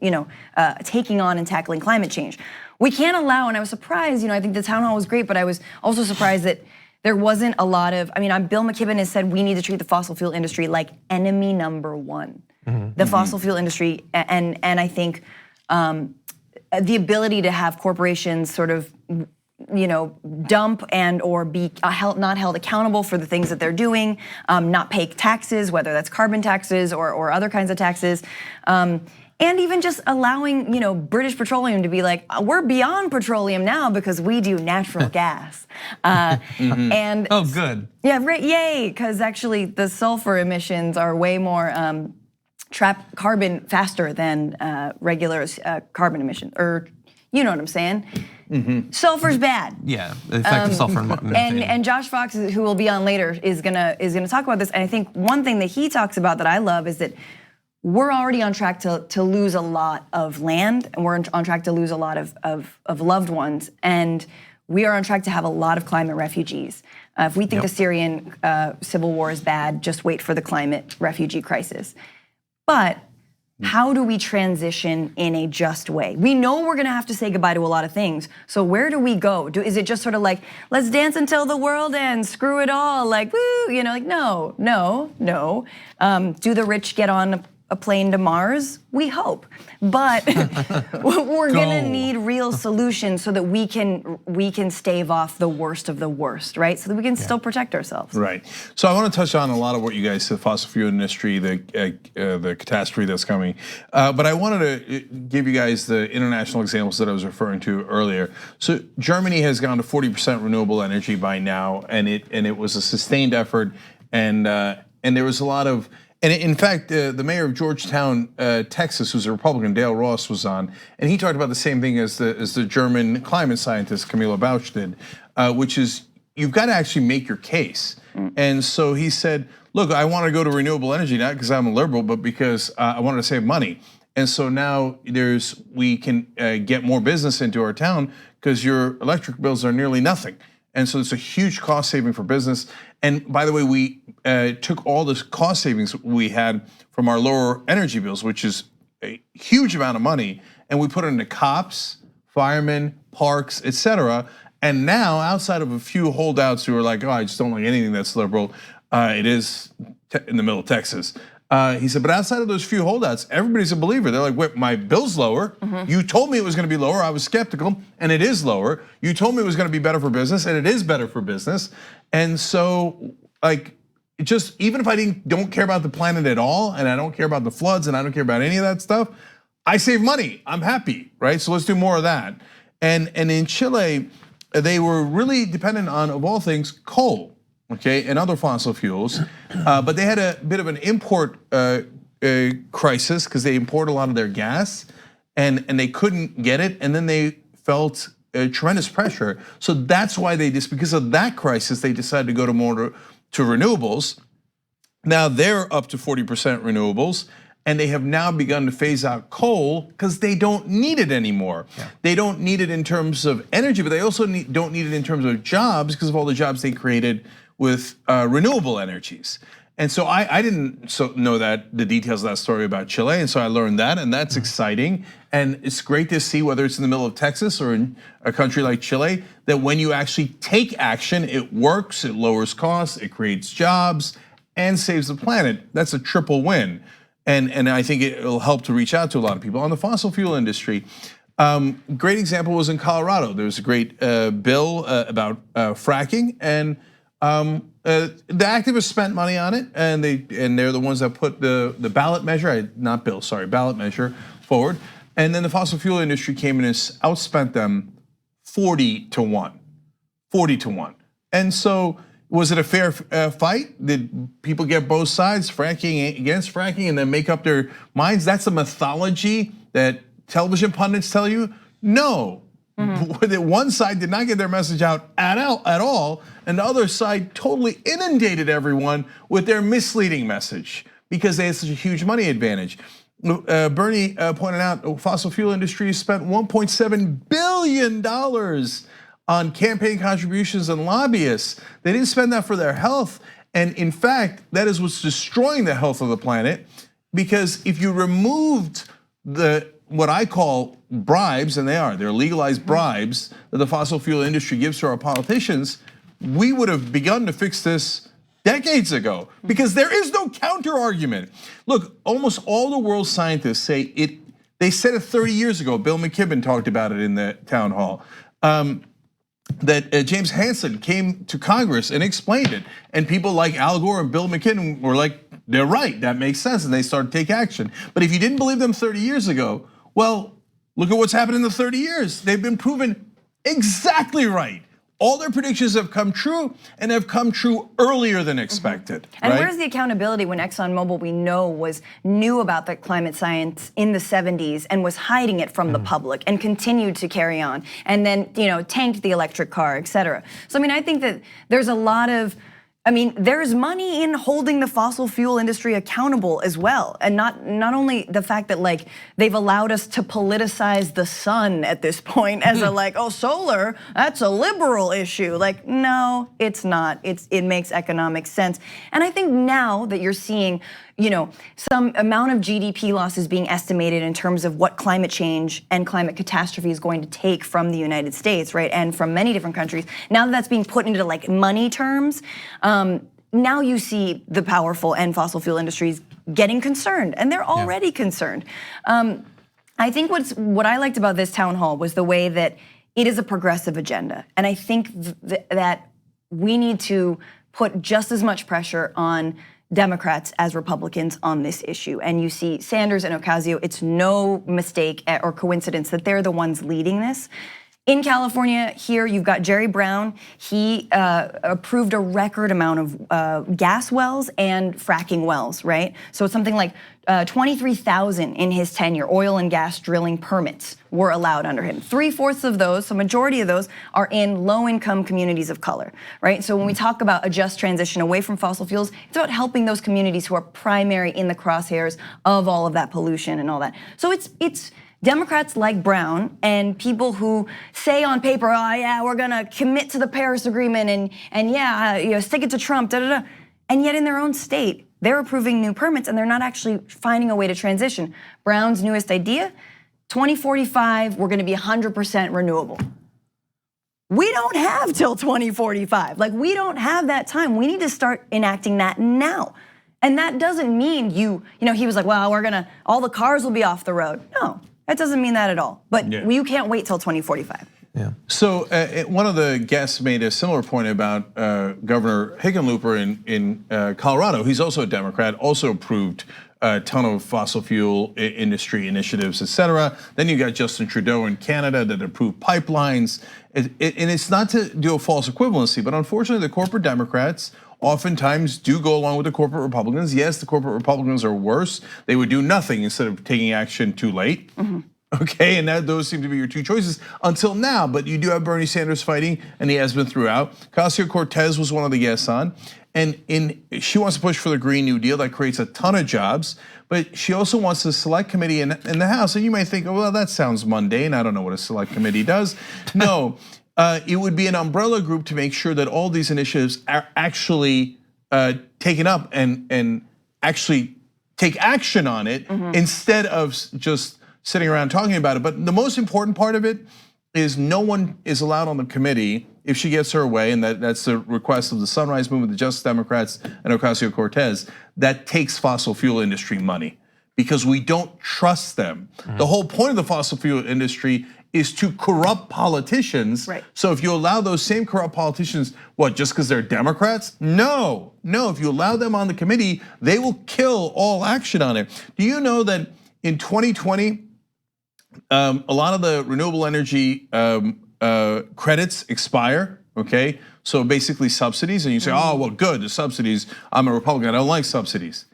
taking on and tackling climate change. We can't allow, and I was surprised, I think the town hall was great, but I was also surprised that there wasn't a lot of, Bill McKibben has said we need to treat the fossil fuel industry like enemy number one. The fossil fuel industry, and I think the ability to have corporations sort of, dump and or be not held accountable for the things that they're doing, not pay taxes, whether that's carbon taxes or other kinds of taxes, and even just allowing, British Petroleum to be like, we're beyond petroleum now because we do natural gas. And oh, good. Yeah, right. Yay, because actually the sulfur emissions are way more. Trap carbon faster than regular carbon emissions, or you know what I'm saying? Sulfur's bad. Yeah, the effect of sulfur and methane. And Josh Fox, who will be on later, is gonna talk about this. And I think one thing that he talks about that I love is that we're already on track to lose a lot of land, and we're on track to lose a lot of loved ones, and we are on track to have a lot of climate refugees. If we think the Syrian civil war is bad, just wait for the climate refugee crisis. But how do we transition in a just way? We know we're gonna have to say goodbye to a lot of things. So where do we go? Is it just sort of like, let's dance until the world ends, screw it all, like woo, no. Do the rich get on a plane to Mars? We hope. But we're gonna need real solutions so that we can stave off the worst of the worst, right? So that we can still protect ourselves. Right. So I want to touch on a lot of what you guys said, fossil fuel industry, the catastrophe that's coming. But I wanted to give you guys the international examples that I was referring to earlier. So Germany has gone to 40% renewable energy by now, and it was a sustained effort, and there was a lot of. And in fact, the mayor of Georgetown, Texas, who's a Republican, Dale Ross, was on, and he talked about the same thing as the German climate scientist Camilla Bausch did, which is you've got to actually make your case. And so he said, look, I want to go to renewable energy, not because I'm a liberal, but because I wanted to save money. And so now we can get more business into our town because your electric bills are nearly nothing. And so it's a huge cost saving for business. And by the way, we took all this cost savings we had from our lower energy bills, which is a huge amount of money, and we put it into cops, firemen, parks, etc. And now, outside of a few holdouts who are like, oh, I just don't like anything that's liberal, it is in the middle of Texas. He said, but outside of those few holdouts, everybody's a believer. They're like, wait, my bill's lower. You told me it was gonna be lower. I was skeptical, and it is lower. You told me it was gonna be better for business, and it is better for business. And so, just even if I don't care about the planet at all, and I don't care about the floods, and I don't care about any of that stuff, I save money. I'm happy, right? So let's do more of that. And in Chile, they were really dependent on, of all things, coal. Okay, and other fossil fuels, but they had a bit of an import crisis because they import a lot of their gas, and they couldn't get it, and then they felt tremendous pressure. So that's why because of that crisis, they decided to go to renewables. Now they're up to 40% renewables, and they have now begun to phase out coal because they don't need it anymore. They don't need it in terms of energy, but they also don't need it in terms of jobs because of all the jobs they created with renewable energies. And so I didn't know that the details of that story about Chile, and so I learned that, and that's exciting. And it's great to see, whether it's in the middle of Texas or in a country like Chile, that when you actually take action, it works, it lowers costs, it creates jobs, and saves the planet. That's a triple win. And I think it'll help to reach out to a lot of people. On the fossil fuel industry, great example was in Colorado. There was a great bill about fracking, and the activists spent money on it, and they're the ones that put the ballot measure, ballot measure forward. And then the fossil fuel industry came in and outspent them 40-1, 40-1. And so, was it a fair fight? Did people get both sides, fracking against fracking, and then make up their minds? That's a mythology that television pundits tell you. No, one side did not get their message out at all, and the other side totally inundated everyone with their misleading message because they had such a huge money advantage. Bernie pointed out the fossil fuel industry spent $1.7 billion on campaign contributions and lobbyists. They didn't spend that for their health. And in fact, that is what's destroying the health of the planet, because if you removed what I call bribes, and they're legalized bribes that the fossil fuel industry gives to our politicians, we would have begun to fix this decades ago, because there is no counter argument. Look, almost all the world's scientists say it. They said it 30 years ago. Bill McKibben talked about it in the town hall. That James Hansen came to Congress and explained it, and people like Al Gore and Bill McKibben were like, they're right, that makes sense, and they started to take action. But if you didn't believe them 30 years ago, well, look at what's happened in the 30 years. They've been proven exactly right. All their predictions have come true, and have come true earlier than expected. And where's the accountability when ExxonMobil, we know, knew about the climate science in the 70s and was hiding it from the public and continued to carry on, and then tanked the electric car, et cetera. So I mean, I think that there's a lot of, there's money in holding the fossil fuel industry accountable as well, and not only the fact that they've allowed us to politicize the sun at this point as a solar, that's a liberal issue. No, it's not. It makes economic sense, and I think now that you're seeing, some amount of GDP losses being estimated in terms of what climate change and climate catastrophe is going to take from the United States, right, and from many different countries. Now that that's being put into money terms, now you see the powerful and fossil fuel industries getting concerned, and they're already concerned. I think what I liked about this town hall was the way that it is a progressive agenda, and I think that we need to put just as much pressure on Democrats as Republicans on this issue. And you see Sanders and Acacio, it's no mistake or coincidence that they're the ones leading this. In California here, you've got Jerry Brown. He approved a record amount of gas wells and fracking wells, right? So it's something like 23,000 in his tenure, oil and gas drilling permits were allowed under him. 3/4 of those, so majority of those, are in low-income communities of color, right? So when we talk about a just transition away from fossil fuels, it's about helping those communities who are primary in the crosshairs of all of that pollution and all that. So it's Democrats like Brown and people who say on paper, oh yeah, we're gonna commit to the Paris Agreement and yeah, stick it to Trump, and yet in their own state, they're approving new permits and they're not actually finding a way to transition. Brown's newest idea, 2045, we're gonna be 100% renewable. We don't have till 2045. We don't have that time. We need to start enacting that now. And that doesn't mean he was like, well, all the cars will be off the road. No. That doesn't mean that at all, but you can't wait till 2045. Yeah. So one of the guests made a similar point about Governor Hickenlooper in Colorado. He's also a Democrat, also approved a ton of fossil fuel industry initiatives, et cetera. Then you got Justin Trudeau in Canada that approved pipelines. And it's not to do a false equivalency, but unfortunately the corporate Democrats oftentimes do go along with the corporate Republicans. Yes, the corporate Republicans are worse. They would do nothing instead of taking action too late. Okay, and those seem to be your two choices until now, but you do have Bernie Sanders fighting, and he has been throughout. Acacio Cortese was one of the guests on, and she wants to push for the Green New Deal that creates a ton of jobs, but she also wants a select committee in the House, and you might think, oh, well, that sounds mundane. I don't know what a select committee does. No. It would be an umbrella group to make sure that all these initiatives are actually taken up and actually take action on it instead of just sitting around talking about it. But the most important part of it is no one is allowed on the committee, if she gets her way, and that's the request of the Sunrise Movement, the Justice Democrats, and Acacio Cortese, that takes fossil fuel industry money because we don't trust them. The whole point of the fossil fuel industry is to corrupt politicians. Right. So if you allow those same corrupt politicians, what, just because they're Democrats? No, if you allow them on the committee, they will kill all action on it. Do you know that in 2020, a lot of the renewable energy credits expire, okay? So basically subsidies, and you say, oh, well, good, the subsidies, I'm a Republican, I don't like subsidies.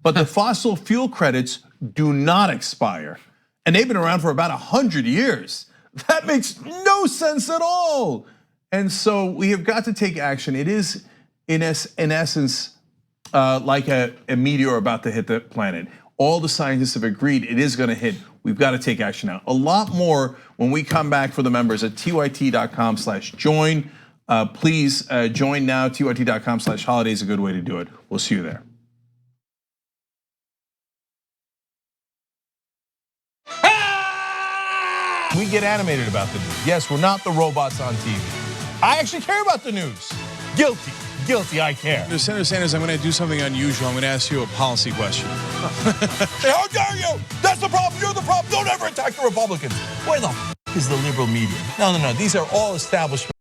But the fossil fuel credits do not expire. And they've been around for about 100 years. That makes no sense at all. And so we have got to take action. It is, in essence, like a meteor about to hit the planet. All the scientists have agreed it is gonna hit. We've got to take action now. A lot more when we come back for the members at tyt.com/join. Please join now. tyt.com/holiday is a good way to do it. We'll see you there. We get animated about the news. Yes, we're not the robots on TV. I actually care about the news. Guilty, I care. Senator Sanders, I'm going to do something unusual. I'm going to ask you a policy question. How dare you? That's the problem, you're the problem. Don't ever attack the Republicans. Where the is the liberal media? No, these are all established